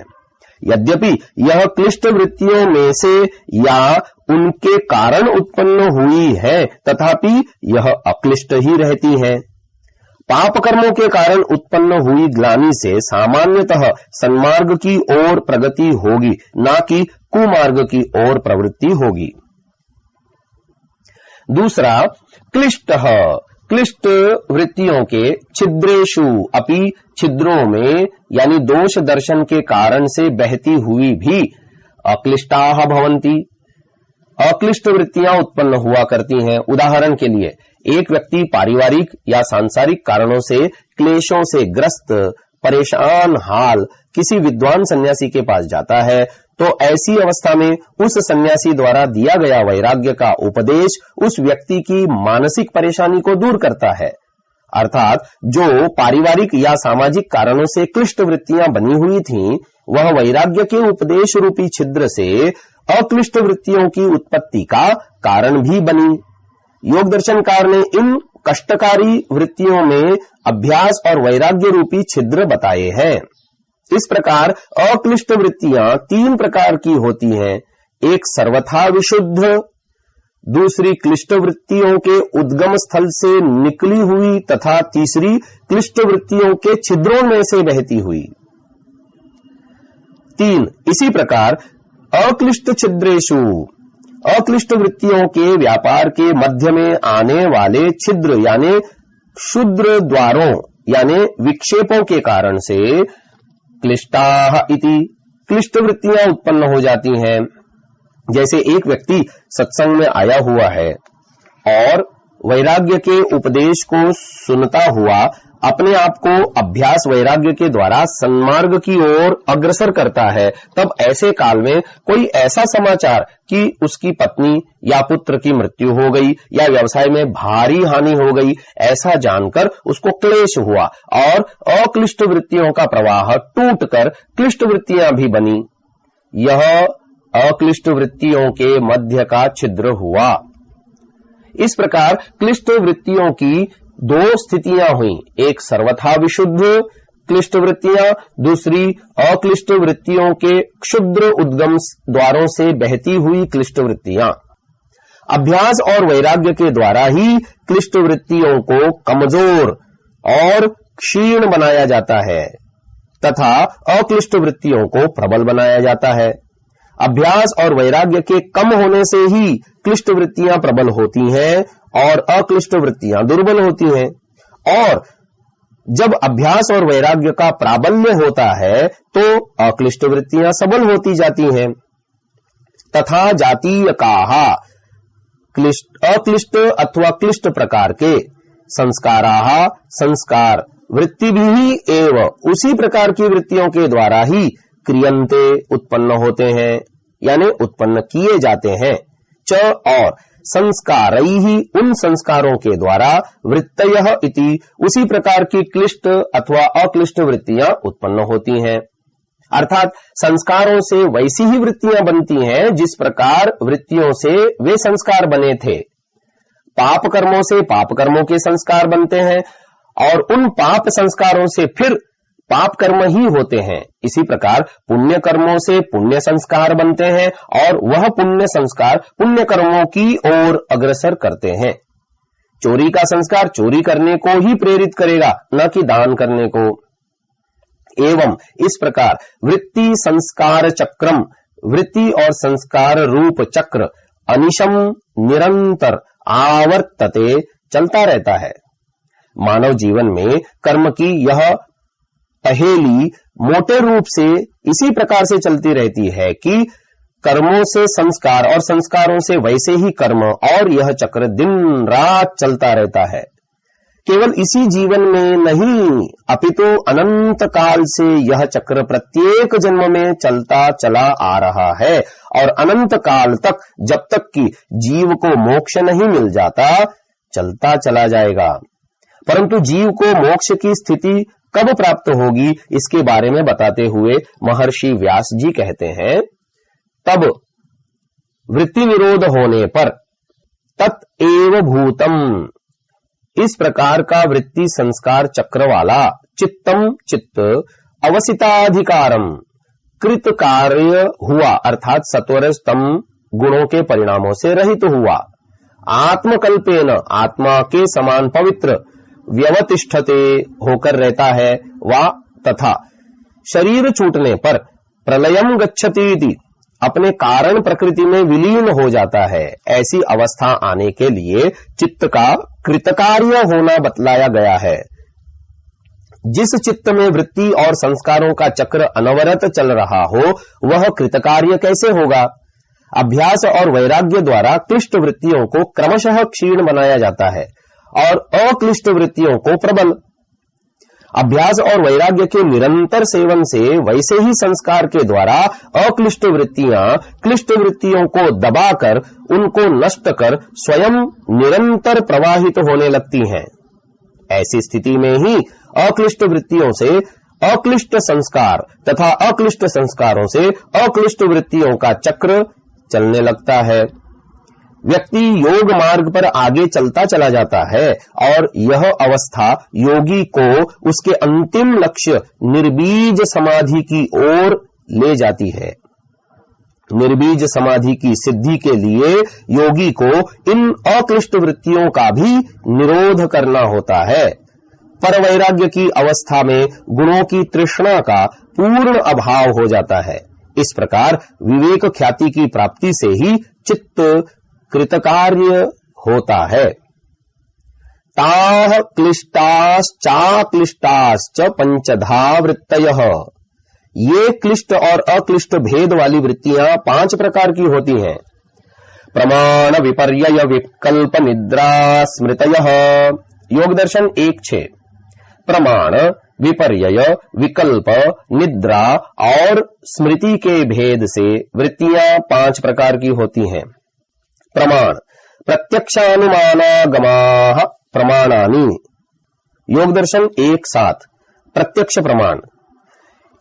[SPEAKER 1] यद्यपि यह क्लिष्ट वृत्तियों में से या उनके कारण उत्पन्न हुई है, तथापि यह अक्लिष्ट ही रहती है। पाप कर्मों के कारण उत्पन्न हुई ग्लानि से सामान्यतः सन्मार्ग की ओर प्रगति होगी, ना कि कुमार्ग की ओर प्रवृत्ति होगी। दूसरा क्लिष्टः, क्लिष्ट वृत्तियों के छिद्रेषु अपि, छिद्रों में यानी दोष दर्शन के कारण से बहती हुई भी अक्लिष्टाः भवन्ति, अक्लिष्ट वृत्तियां उत्पन्न हुआ करती हैं। उदाहरण के लिए एक व्यक्ति पारिवारिक या सांसारिक कारणों से क्लेशों से ग्रस्त परेशान हाल किसी विद्वान सन्यासी के पास जाता है तो ऐसी अवस्था में उस सन्यासी द्वारा दिया गया वैराग्य का उपदेश उस व्यक्ति की मानसिक परेशानी को दूर करता है। अर्थात जो पारिवारिक या सामाजिक कारणों से क्लिष्ट वृत्तियां बनी हुई थीं, वह वैराग्य के उपदेश रूपी छिद्र से अक्लिष्ट वृत्तियों की उत्पत्ति का कारण भी बनी। योग दर्शनकार ने इन कष्टकारी वृत्तियों में अभ्यास और वैराग्य रूपी छिद्र बताए हैं। इस प्रकार अक्लिष्ट वृत्तियां तीन प्रकार की होती हैं। एक सर्वथा विशुद्ध, दूसरी क्लिष्ट वृत्तियों के उद्गम स्थल से निकली हुई तथा तीसरी क्लिष्ट वृत्तियों के छिद्रों में से बहती हुई। 3. इसी प्रकार अक्लिष्ट छिद्रेषु, अक्लिष्ट वृत्तियों के व्यापार के मध्य में आने वाले छिद्र यानी क्षुद्र द्वारों यानी विक्षेपों के कारण से क्लिष्टाः इति क्लिष्ट वृत्तियां उत्पन्न हो जाती हैं। जैसे एक व्यक्ति सत्संग में आया हुआ है और वैराग्य के उपदेश को सुनता हुआ अपने आप को अभ्यास वैराग्य के द्वारा सन्मार्ग की ओर अग्रसर करता है, तब ऐसे काल में कोई ऐसा समाचार कि उसकी पत्नी या पुत्र की मृत्यु हो गई या व्यवसाय में भारी हानि हो गई, ऐसा जानकर उसको क्लेश हुआ और अक्लिष्ट वृत्तियों का प्रवाह टूटकर क्लिष्ट वृत्तियां भी बनी। यह अक्लिष्ट वृत्तियों के मध्य का छिद्र हुआ। इस प्रकार क्लिष्ट वृत्तियों की 2 स्थितियां हुई, एक सर्वथा विशुद्ध क्लिष्ट वृत्तियां, दूसरी अक्लिष्ट वृत्तियों के क्षुद्र उद्गम द्वारों से बहती हुई क्लिष्ट वृत्तियां। अभ्यास और वैराग्य के द्वारा ही क्लिष्ट वृत्तियों को कमजोर और क्षीण बनाया जाता है तथा अक्लिष्ट वृत्तियों को प्रबल बनाया जाता है। अभ्यास और वैराग्य के कम होने से ही क्लिष्ट वृत्तियां प्रबल होती हैं और अक्लिष्ट वृत्तियां दुर्बल होती हैं, और जब अभ्यास और वैराग्य का प्राबल्य होता है तो अक्लिष्ट वृत्तियां सबल होती जाती हैं। तथा जातीयकाः अक्लिष्ट अथवा क्लिष्ट प्रकार के संस्काराः संस्कार वृत्तिभिः एव उसी प्रकार की वृत्तियों के द्वारा ही क्रियन्ते उत्पन्न होते हैं यानी उत्पन्न किए जाते हैं। च और संस्कारैः उन संस्कारों के द्वारा वृत्तयः इति उसी प्रकार की क्लिष्ट अथवा अक्लिष्ट वृत्तियां उत्पन्न होती हैं। अर्थात संस्कारों से वैसी ही वृत्तियां बनती हैं जिस प्रकार वृत्तियों से वे संस्कार बने थे। पाप कर्मों से पाप कर्मों के संस्कार बनते हैं और उन पाप संस्कारों से फिर पाप कर्म ही होते हैं। इसी प्रकार पुण्य कर्मों से पुण्य संस्कार बनते हैं और वह पुण्य संस्कार पुण्य कर्मों की ओर अग्रसर करते हैं। चोरी का संस्कार चोरी करने को ही प्रेरित करेगा, न कि दान करने को। एवं इस प्रकार वृत्ति संस्कार चक्रम, वृत्ति और संस्कार रूप चक्र अनिशम निरंतर आवर्तते चलता रहता है। मानव जीवन में कर्म की यह पहेली मोटे रूप से इसी प्रकार से चलती रहती है कि कर्मों से संस्कार और संस्कारों से वैसे ही कर्म, और यह चक्र दिन रात चलता रहता है। केवल इसी जीवन में नहीं अपितु अनंत काल से यह चक्र प्रत्येक जन्म में चलता चला आ रहा है और अनंत काल तक, जब तक कि जीव को मोक्ष नहीं मिल जाता, चलता चला जाएगा। परंतु जीव को मोक्ष की स्थिति कब प्राप्त होगी, इसके बारे में बताते हुए महर्षि व्यास जी कहते हैं, तब वृत्ति निरोध होने पर तत् एव भूतम, इस प्रकार का वृत्ति संस्कार चक्र वाला चित्तम चित्त अवसिताधिकारम कृत कार्य हुआ, अर्थात सत्वर स्तम गुणों के परिणामों से रहित हुआ। आत्मकल्पेन आत्मा के समान पवित्र व्यवतिष्ठते होकर रहता है। वा तथा शरीर छूटने पर प्रलयम गच्छति इति अपने कारण प्रकृति में विलीन हो जाता है। ऐसी अवस्था आने के लिए चित्त का कृतकार्य होना बतलाया गया है। जिस चित्त में वृत्ति और संस्कारों का चक्र अनवरत चल रहा हो, वह कृतकार्य कैसे होगा? अभ्यास और वैराग्य द्वारा क्लिष्ट वृत्तियों को क्रमशः क्षीण बनाया जाता है और अक्लिष्ट वृत्तियों को प्रबल। अभ्यास और वैराग्य के निरंतर सेवन से वैसे ही संस्कार के द्वारा अक्लिष्ट वृत्तियां क्लिष्ट वृत्तियों को दबाकर उनको नष्ट कर स्वयं निरंतर प्रवाहित होने लगती हैं। ऐसी स्थिति में ही अक्लिष्ट वृत्तियों से अक्लिष्ट संस्कार तथा अक्लिष्ट संस्कारों से अक्लिष्ट वृत्तियों का चक्र चलने लगता है। व्यक्ति योग मार्ग पर आगे चलता चला जाता है और यह अवस्था योगी को उसके अंतिम लक्ष्य निर्बीज समाधि की ओर ले जाती है। निर्बीज समाधि की सिद्धि के लिए योगी को इन अक्लिष्ट वृत्तियों का भी निरोध करना होता है। पर वैराग्य की अवस्था में गुणों की तृष्णा का पूर्ण अभाव हो जाता है। इस प्रकार विवेक ख्याति की प्राप्ति से ही चित्त कृतकार्य होता है। ताः क्लिष्टाश्चाक्लिष्टाश्च पंचधा वृत्तयः, ये क्लिष्ट और अक्लिष्ट भेद वाली वृत्तियां 5 प्रकार की होती हैं। प्रमाण विपर्यय विकल्प निद्रा स्मृतयः, योग दर्शन 1:6। प्रमाण, विपर्यय, विकल्प, निद्रा और स्मृति के भेद से वृत्तियां 5 प्रकार की होती हैं। प्रमाण, प्रत्यक्षानुमानागमाः प्रमाणानि, योग दर्शन 1:7। प्रत्यक्ष प्रमाण,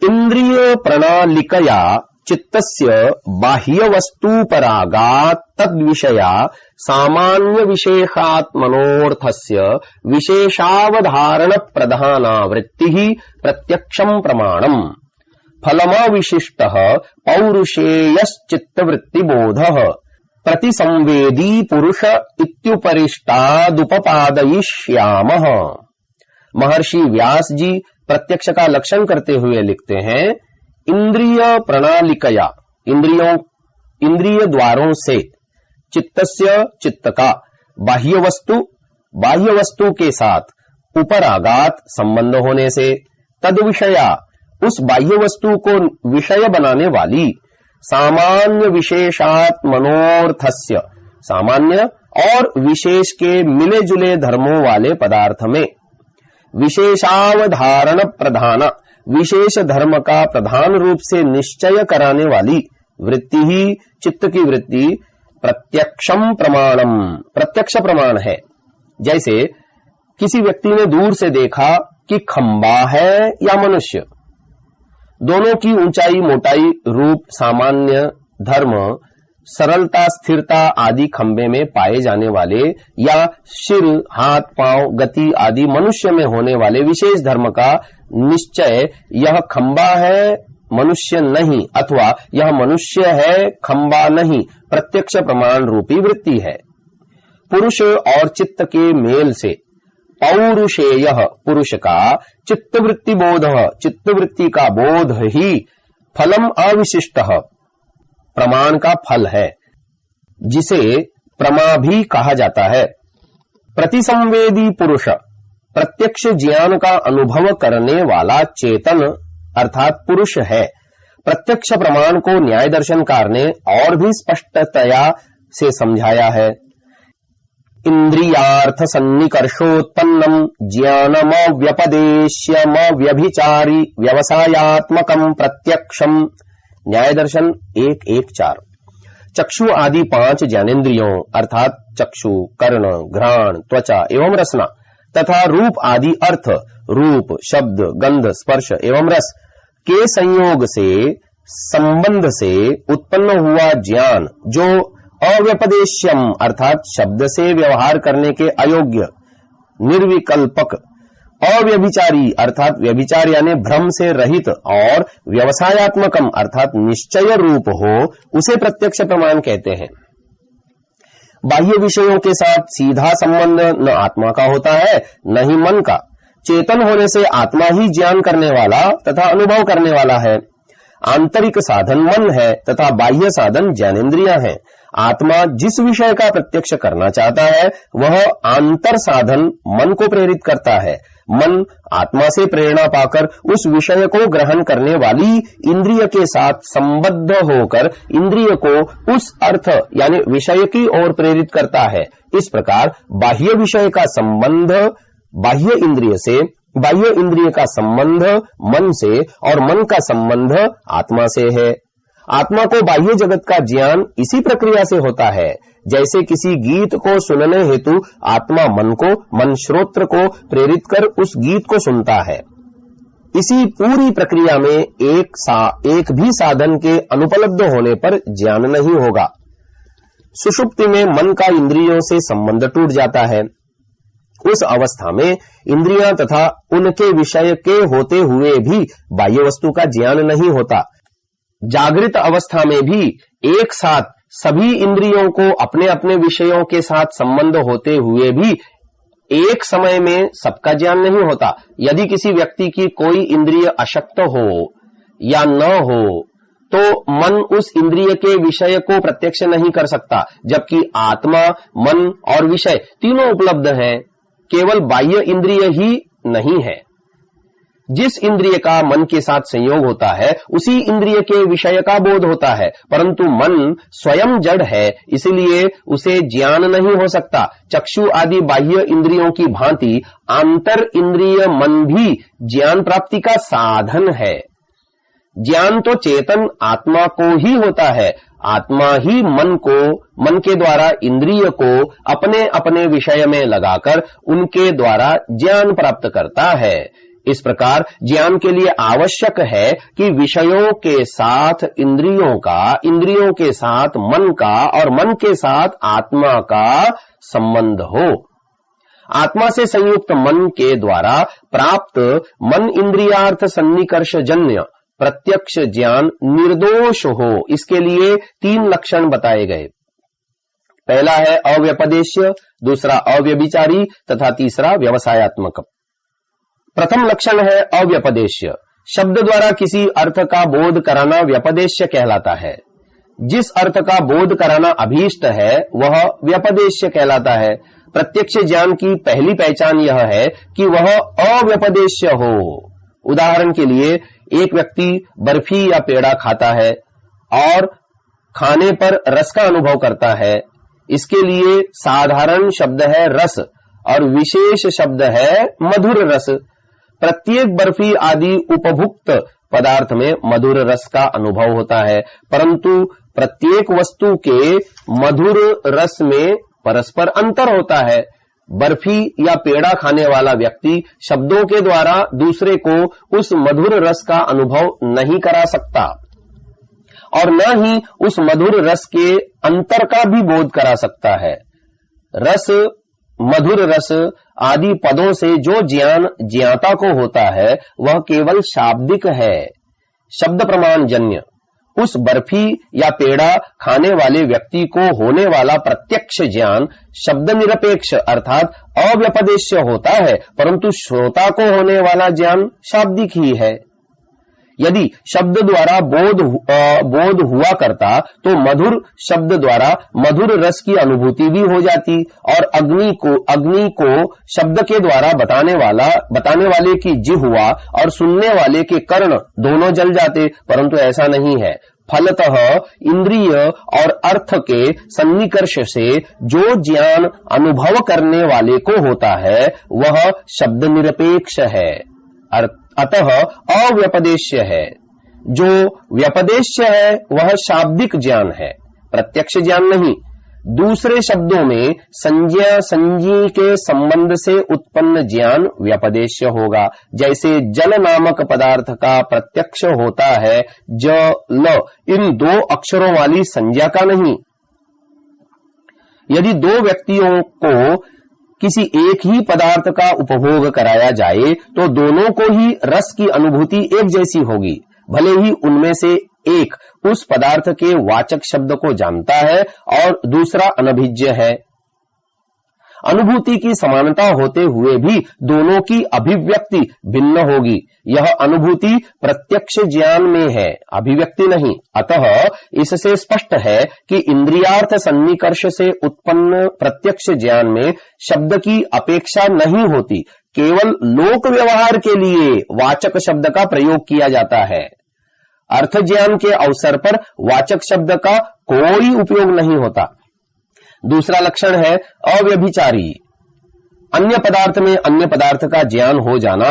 [SPEAKER 1] इंद्रिय प्रणालिकया चित्तस्य बाह्य वस्तुपरागात् तद्विषया सामान्य विशेषात्मनोर्थस्य विशेषावधारण प्रधाना वृत्तिः प्रत्यक्षं प्रमाणम्। फलमविशिष्टः पौरुषेयश्चित्तवृत्तिबोधः प्रतिसंवेदी पुरुष इत्युपरिष्टादुपपादयिष्यामः। महर्षि व्यास जी प्रत्यक्ष का लक्षण करते हुए लिखते हैं, इंद्रिय प्रणालिकया, इंद्रिय द्वारों से, चित्तस्य चित्त का, बाह्य वस्तु के साथ, उपरागात संबंध होने से, तद्विषया उस बाह्य वस्तु को विषय बनाने वाली, सामान्य विशेषात्मनोर्थस्य, सामान्य और विशेष के मिले जुले धर्मों वाले पदार्थ में, विशेषावधारण प्रधान, विशेष धर्म का प्रधान रूप से निश्चय कराने वाली वृत्ति ही चित्त की वृत्ति प्रत्यक्षम प्रमाणम, प्रत्यक्ष प्रमाण है। जैसे किसी व्यक्ति ने दूर से देखा कि खंबा है या मनुष्य, दोनों की ऊंचाई, मोटाई, रूप, सामान्य धर्म, सरलता, स्थिरता आदि खंबे में पाए जाने वाले या सिर, हाथ, पांव, गति आदि मनुष्य में होने वाले विशेष धर्म का निश्चय, यह खंबा है मनुष्य नहीं, अथवा यह मनुष्य है खंबा नहीं, प्रत्यक्ष प्रमाण रूपी वृत्ति है। पुरुष और चित्त के मेल से पौरुषेय, पुरुष का, चित्तवृत्ति बोध, चित्तवृत्ति का बोध ही फलम अविशिष्ट, प्रमाण का फल है, जिसे प्रमा भी कहा जाता है। प्रतिसंवेदी पुरुष, प्रत्यक्ष ज्ञान का अनुभव करने वाला चेतन अर्थात पुरुष है। प्रत्यक्ष प्रमाण को न्याय दर्शनकार ने और भी स्पष्टतया से समझाया है। इंद्रियार्थ सन्निकर्षोत्पन्नम ज्ञानमव्यपदेश्यमव्यभिचारी व्यवसायात्मकम प्रत्यक्षम, न्याय दर्शन 1:1-4। चक्षु आदि 5 ज्ञानेन्द्रियों अर्थात चक्षु, कर्ण, घ्राण, त्वचा एवं रसना तथा रूप आदि अर्थ, रूप, शब्द, गंध, स्पर्श एवं रस के संयोग से, संबंध से उत्पन्न हुआ ज्ञान जो अव्यपदेश्यम अर्थात शब्द से व्यवहार करने के अयोग्य, निर्विकल्पक, अव्यभिचारी अर्थात व्यभिचार यानी भ्रम से रहित और व्यवसायात्मकम अर्थात निश्चय रूप हो, उसे प्रत्यक्ष प्रमाण कहते हैं। बाह्य विषयों के साथ सीधा संबंध न आत्मा का होता है न ही मन का। चेतन होने से आत्मा ही ज्ञान करने वाला तथा अनुभव करने वाला है। आंतरिक साधन मन है तथा बाह्य साधन ज्ञानेन्द्रियां हैं। आत्मा जिस विषय का प्रत्यक्ष करना चाहता है वह आंतर साधन मन को प्रेरित करता है। मन आत्मा से प्रेरणा पाकर उस विषय को ग्रहण करने वाली इंद्रिय के साथ संबद्ध होकर इंद्रिय को उस अर्थ यानी विषय की ओर प्रेरित करता है। इस प्रकार बाह्य विषय का संबंध बाह्य इंद्रिय से, बाह्य इंद्रिय का संबंध मन से और मन का संबंध आत्मा से है। आत्मा को बाह्य जगत का ज्ञान इसी प्रक्रिया से होता है, जैसे किसी गीत को सुनने हेतु आत्मा मन श्रोत्र को प्रेरित कर उस गीत को सुनता है। इसी पूरी प्रक्रिया में एक भी साधन के अनुपलब्ध होने पर ज्ञान नहीं होगा। सुषुप्ति में मन का इंद्रियों से संबंध टूट जाता है। उस अवस्था में इंद्रियां तथा उनके विषय के होते हुए भी बाह्य वस्तु का ज्ञान नहीं होता। जागृत अवस्था में भी एक साथ सभी इंद्रियों को अपने अपने विषयों के साथ संबंध होते हुए भी एक समय में सबका ज्ञान नहीं होता। यदि किसी व्यक्ति की कोई इंद्रिय अशक्त हो या न हो तो मन उस इंद्रिय के विषय को प्रत्यक्ष नहीं कर सकता, जबकि आत्मा, मन और विषय तीनों उपलब्ध हैं, केवल बाह्य इंद्रिय ही नहीं है। जिस इंद्रिय का मन के साथ संयोग होता है उसी इंद्रिय के विषय का बोध होता है, परंतु मन स्वयं जड़ है, इसलिए उसे ज्ञान नहीं हो सकता। चक्षु आदि बाह्य इंद्रियों की भांति आंतर इंद्रिय मन भी ज्ञान प्राप्ति का साधन है। ज्ञान तो चेतन आत्मा को ही होता है। आत्मा ही मन के द्वारा इंद्रिय को अपने अपने विषय में लगाकर उनके द्वारा ज्ञान प्राप्त करता है। इस प्रकार ज्ञान के लिए आवश्यक है कि विषयों के साथ इंद्रियों का, इंद्रियों के साथ मन का और मन के साथ आत्मा का संबंध हो। आत्मा से संयुक्त मन के द्वारा प्राप्त मन इंद्रियार्थ सन्निकर्ष जन्य प्रत्यक्ष ज्ञान निर्दोष हो, इसके लिए 3 लक्षण बताए गए। पहला है अव्यपदेश्य, दूसरा अव्यभिचारी तथा तीसरा व्यवसायत्मक। प्रथम लक्षण है अव्यपदेश्य। शब्द द्वारा किसी अर्थ का बोध कराना व्यपदेश्य कहलाता है। जिस अर्थ का बोध कराना अभीष्ट है वह व्यपदेश्य कहलाता है। प्रत्यक्ष ज्ञान की पहली पहचान यह है कि वह अव्यपदेश्य हो। उदाहरण के लिए एक व्यक्ति बर्फी या पेड़ा खाता है और खाने पर रस का अनुभव करता है। इसके लिए साधारण शब्द है रस और विशेष शब्द है मधुर रस। प्रत्येक बर्फी आदि उपभुक्त पदार्थ में मधुर रस का अनुभव होता है, परंतु प्रत्येक वस्तु के मधुर रस में परस्पर अंतर होता है। बर्फी या पेड़ा खाने वाला व्यक्ति शब्दों के द्वारा दूसरे को उस मधुर रस का अनुभव नहीं करा सकता और न ही उस मधुर रस के अंतर का भी बोध करा सकता है। रस, मधुर रस आदि पदों से जो ज्ञान ज्ञाता को होता है वह केवल शाब्दिक है, शब्द प्रमाण जन्य। उस बर्फी या पेड़ा खाने वाले व्यक्ति को होने वाला प्रत्यक्ष ज्ञान शब्द निरपेक्ष अर्थात अव्यपदेश्य होता है, परंतु श्रोता को होने वाला ज्ञान शाब्दिक ही है। यदि शब्द द्वारा बोध हुआ करता तो मधुर शब्द द्वारा मधुर रस की अनुभूति भी हो जाती और अग्नि को शब्द के द्वारा बताने वाले की जिह्वा और सुनने वाले के कर्ण दोनों जल जाते, परंतु ऐसा नहीं है। फलतः इंद्रिय और अर्थ के सन्निकर्ष से जो ज्ञान अनुभव करने वाले को होता है वह शब्द निरपेक्ष है, अतः अव्यपदेश्य है। जो व्यपदेश्य है वह शाब्दिक ज्ञान है, प्रत्यक्ष ज्ञान नहीं। दूसरे शब्दों में संज्ञा संज्ञी के संबंध से उत्पन्न ज्ञान व्यपदेश्य होगा। जैसे जल नामक पदार्थ का प्रत्यक्ष होता है ज ल, इन 2 अक्षरों वाली संज्ञा का नहीं। यदि 2 व्यक्तियों को किसी एक ही पदार्थ का उपभोग कराया जाए तो दोनों को ही रस की अनुभूति एक जैसी होगी, भले ही उनमें से एक उस पदार्थ के वाचक शब्द को जानता है और दूसरा अनभिज्ञ है। अनुभूति की समानता होते हुए भी दोनों की अभिव्यक्ति भिन्न होगी। यह अनुभूति प्रत्यक्ष ज्ञान में है, अभिव्यक्ति नहीं। अतः इससे स्पष्ट है कि इंद्रियार्थ सन्निकर्ष से उत्पन्न प्रत्यक्ष ज्ञान में शब्द की अपेक्षा नहीं होती, केवल लोक व्यवहार के लिए वाचक शब्द का प्रयोग किया जाता है। अर्थ ज्ञान के अवसर पर वाचक शब्द का कोई उपयोग नहीं होता। दूसरा लक्षण है अव्यभिचारी। अन्य पदार्थ में अन्य पदार्थ का ज्ञान हो जाना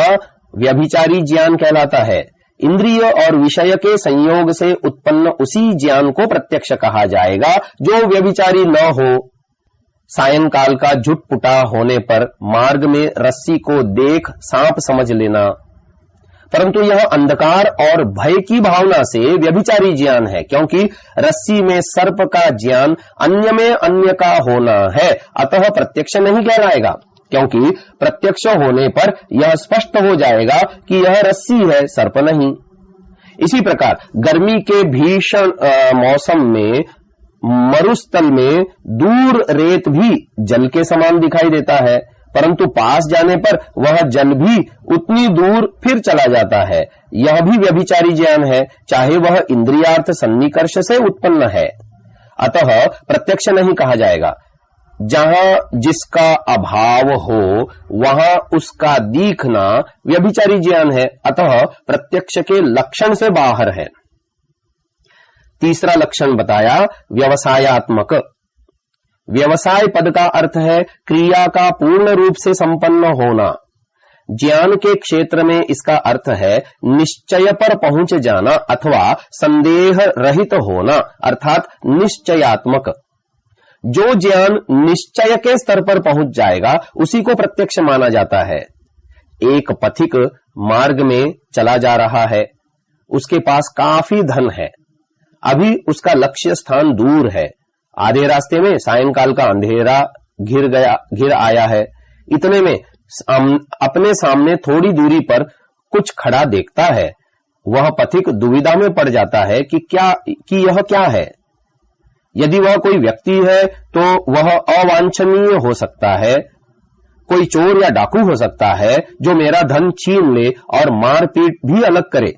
[SPEAKER 1] व्यभिचारी ज्ञान कहलाता है। इंद्रिय और विषय के संयोग से उत्पन्न उसी ज्ञान को प्रत्यक्ष कहा जाएगा जो व्यभिचारी न हो। सायंकाल का झुटपुटा होने पर मार्ग में रस्सी को देख सांप समझ लेना, परंतु यह अंधकार और भय की भावना से व्यभिचारी ज्ञान है, क्योंकि रस्सी में सर्प का ज्ञान अन्य में अन्य का होना है, अतः प्रत्यक्ष नहीं कहलाएगा। क्योंकि प्रत्यक्ष होने पर यह स्पष्ट हो जाएगा कि यह रस्सी है, सर्प नहीं। इसी प्रकार गर्मी के भीषण मौसम में मरुस्थल में दूर रेत भी जल के समान दिखाई देता है, परंतु पास जाने पर वह जल भी उतनी दूर फिर चला जाता है। यह भी व्यभिचारी ज्ञान है, चाहे वह इंद्रियार्थ सन्निकर्ष से उत्पन्न है। अतः प्रत्यक्ष नहीं कहा जाएगा। जहां जिसका अभाव हो वहां उसका दिखना व्यभिचारी ज्ञान है, अतः प्रत्यक्ष के लक्षण से बाहर है। तीसरा लक्षण बताया व्यवसायात्मक। व्यवसाय पद का अर्थ है क्रिया का पूर्ण रूप से संपन्न होना। ज्ञान के क्षेत्र में इसका अर्थ है निश्चय पर पहुंच जाना अथवा संदेह रहित होना, अर्थात निश्चयात्मक। जो ज्ञान निश्चय के स्तर पर पहुंच जाएगा उसी को प्रत्यक्ष माना जाता है। एक पथिक मार्ग में चला जा रहा है, उसके पास काफी धन है, अभी उसका लक्ष्य स्थान दूर है। आधे रास्ते में सायंकाल का अंधेरा घिर आया है। इतने में अपने सामने थोड़ी दूरी पर कुछ खड़ा देखता है। वह पथिक दुविधा में पड़ जाता है कि यह क्या है। यदि वह कोई व्यक्ति है तो वह अवांछनीय हो सकता है, कोई चोर या डाकू हो सकता है जो मेरा धन छीन ले और मारपीट भी अलग करे।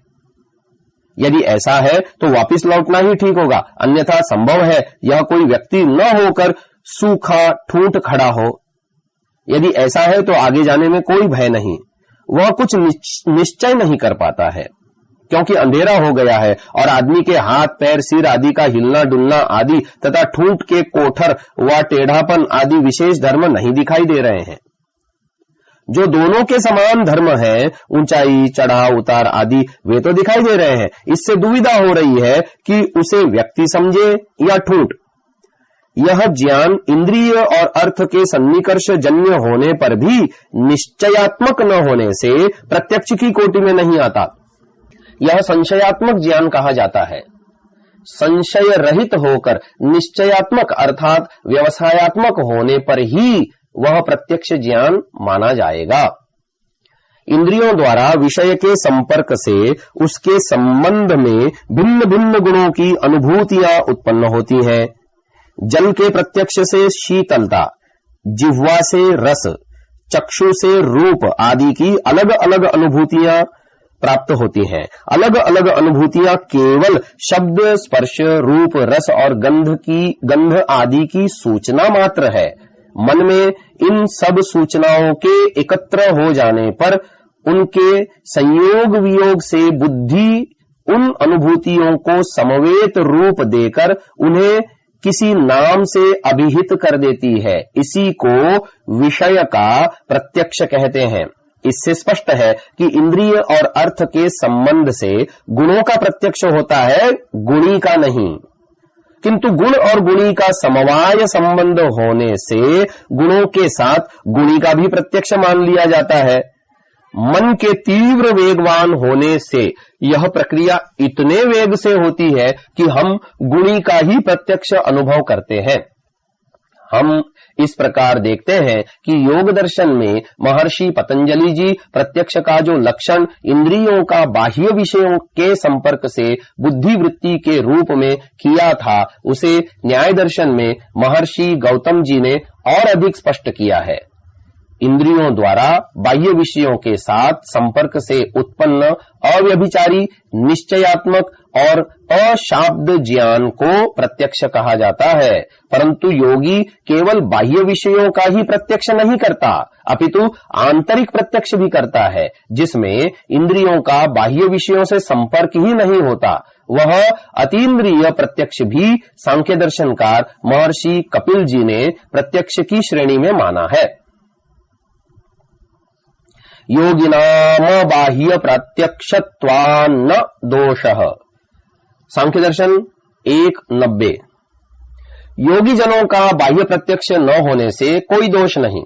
[SPEAKER 1] यदि ऐसा है तो वापस लौटना ही ठीक होगा, अन्यथा संभव है यह कोई व्यक्ति न होकर सूखा ठूंठ खड़ा हो। यदि ऐसा है तो आगे जाने में कोई भय नहीं। वह कुछ निश्चय नहीं कर पाता है क्योंकि अंधेरा हो गया है और आदमी के हाथ पैर सिर आदि का हिलना डुलना आदि तथा ठूंठ के कोठर व टेढ़ापन आदि विशेष धर्म नहीं दिखाई दे रहे हैं। जो दोनों के समान धर्म है, ऊंचाई चढ़ाव उतार आदि, वे तो दिखाई दे रहे हैं। इससे दुविधा हो रही है कि उसे व्यक्ति समझे या ठूंठ। यह ज्ञान इंद्रिय और अर्थ के सन्निकर्ष जन्य होने पर भी निश्चयात्मक न होने से प्रत्यक्ष की कोटि में नहीं आता। यह संशयात्मक ज्ञान कहा जाता है। संशय रहित होकर निश्चयात्मक अर्थात व्यवसायात्मक होने पर ही वह प्रत्यक्ष ज्ञान माना जाएगा। इंद्रियों द्वारा विषय के संपर्क से उसके संबंध में भिन्न भिन्न गुणों की अनुभूतियां उत्पन्न होती हैं। जल के प्रत्यक्ष से शीतलता, जिह्वा से रस, चक्षु से रूप आदि की अलग अलग अनुभूतियां प्राप्त होती हैं। अलग अलग अनुभूतियां केवल शब्द स्पर्श रूप रस और गंध आदि की सूचना मात्र है। मन में इन सब सूचनाओं के एकत्र हो जाने पर उनके संयोग वियोग से बुद्धि उन अनुभूतियों को समवेत रूप देकर उन्हें किसी नाम से अभिहित कर देती है। इसी को विषय का प्रत्यक्ष कहते हैं। इससे स्पष्ट है कि इंद्रिय और अर्थ के संबंध से गुणों का प्रत्यक्ष होता है, गुणी का नहीं। किंतु गुण और गुणी का समवाय संबंध होने से गुणों के साथ गुणी का भी प्रत्यक्ष मान लिया जाता है। मन के तीव्र वेगवान होने से यह प्रक्रिया इतने वेग से होती है कि हम गुणी का ही प्रत्यक्ष अनुभव करते हैं। हम इस प्रकार देखते हैं कि योग दर्शन में महर्षि पतंजलि जी प्रत्यक्ष का जो लक्षण इंद्रियों का बाह्य विषयों के संपर्क से बुद्धि वृत्ति के रूप में किया था, उसे न्याय दर्शन में महर्षि गौतम जी ने और अधिक स्पष्ट किया है। इंद्रियों द्वारा बाह्य विषयों के साथ संपर्क से उत्पन्न अव्यभिचारी निश्चयात्मक और अशाब्द ज्ञान को प्रत्यक्ष कहा जाता है। परंतु योगी केवल बाह्य विषयों का ही प्रत्यक्ष नहीं करता, अपितु आंतरिक प्रत्यक्ष भी करता है, जिसमें इंद्रियों का बाह्य विषयों से संपर्क ही नहीं होता। वह अतीन्द्रिय प्रत्यक्ष भी सांख्य दर्शनकार महर्षि कपिल जी ने प्रत्यक्ष की श्रेणी में माना है। योगिनाम बाह्य प्रत्यक्षत्वान्न दोषः। सांख्य दर्शन 1:90। योगी जनों का बाह्य प्रत्यक्ष न होने से कोई दोष नहीं।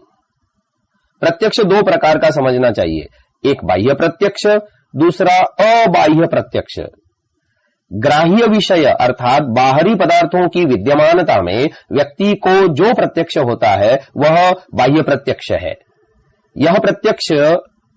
[SPEAKER 1] प्रत्यक्ष दो प्रकार का समझना चाहिए, एक बाह्य प्रत्यक्ष, दूसरा अबाह्य प्रत्यक्ष। ग्राह्य विषय अर्थात बाहरी पदार्थों की विद्यमानता में व्यक्ति को जो प्रत्यक्ष होता है वह बाह्य प्रत्यक्ष है।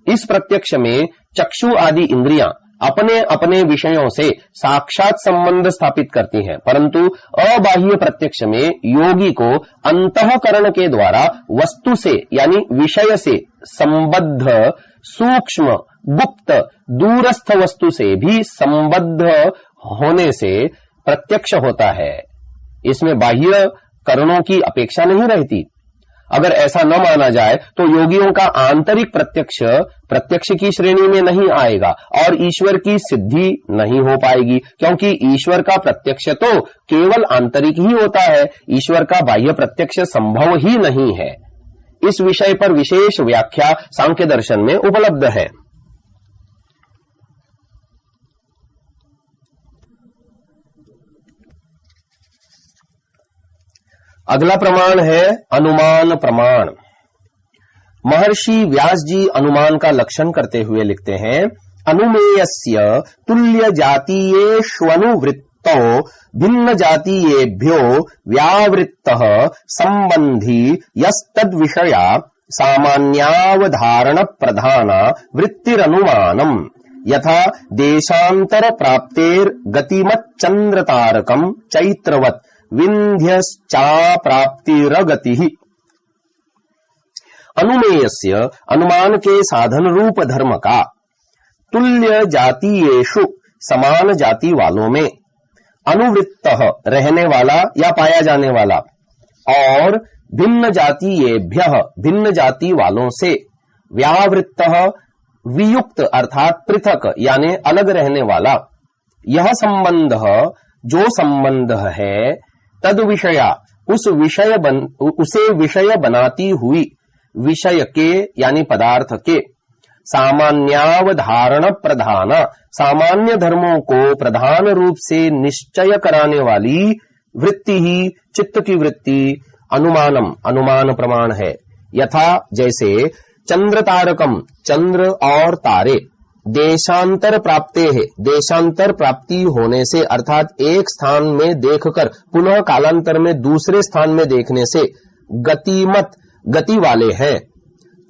[SPEAKER 1] इस प्रत्यक्ष में चक्षु आदि इंद्रियां अपने अपने विषयों से साक्षात संबंध स्थापित करती हैं, परंतु अबाह्य प्रत्यक्ष में योगी को अंतःकरण के द्वारा वस्तु से यानी विषय से संबद्ध सूक्ष्म गुप्त दूरस्थ वस्तु से भी संबद्ध होने से प्रत्यक्ष होता है। इसमें बाह्य करणों की अपेक्षा नहीं रहती। अगर ऐसा न माना जाए तो योगियों का आंतरिक प्रत्यक्ष की श्रेणी में नहीं आएगा और ईश्वर की सिद्धि नहीं हो पाएगी, क्योंकि ईश्वर का प्रत्यक्ष तो केवल आंतरिक ही होता है, ईश्वर का बाह्य प्रत्यक्ष संभव ही नहीं है। इस विषय पर विशेष व्याख्या सांख्य दर्शन में उपलब्ध है। अगला प्रमाण है अनुमान प्रमाण। महर्षि व्यास जी अनुमान का लक्षण करते हुए लिखते हैं, अनुमेयस्य तुल्य जातीयेष्वनुवृत्तो भिन्न जातीयेभ्यो व्यावृत्तः संबंधी यस्तद्विषया सामान्यावधारण प्रधाना वृत्तिरनुमानम् यथा देशांतर प्राप्तेर गतिमच्चंद्रतारकम चैत्रवत् विंध्यश्चाप्राप्तिरगतिः। अनुमेयस्य अनुमान के साधन रूप धर्म का, तुल्य जातीयेषु समान जाति वालों में, अनुवृत्तः रहने वाला या पाया जाने वाला, और भिन्न जातीयेभ्यः भिन्न जाति वालों से, व्यावृत्तः वियुक्त अर्थात पृथक यानी अलग रहने वाला, यह संबंध जो संबंध है, तद विषया उसे विषय बनाती हुई विषय के यानी पदार्थ के, सामान्यावधारण प्रधाना सामान्य धर्मों को प्रधान रूप से निश्चय कराने वाली वृत्ति ही चित्त की वृत्ति अनुमानम अनुमान प्रमाण है। यथा जैसे चंद्र तारकम चंद्र और तारे, देशांतर प्राप्ते है देशांतर प्राप्ति होने से अर्थात एक स्थान में देखकर पुनः कालांतर में दूसरे स्थान में देखने से गतिमत गति वाले हैं।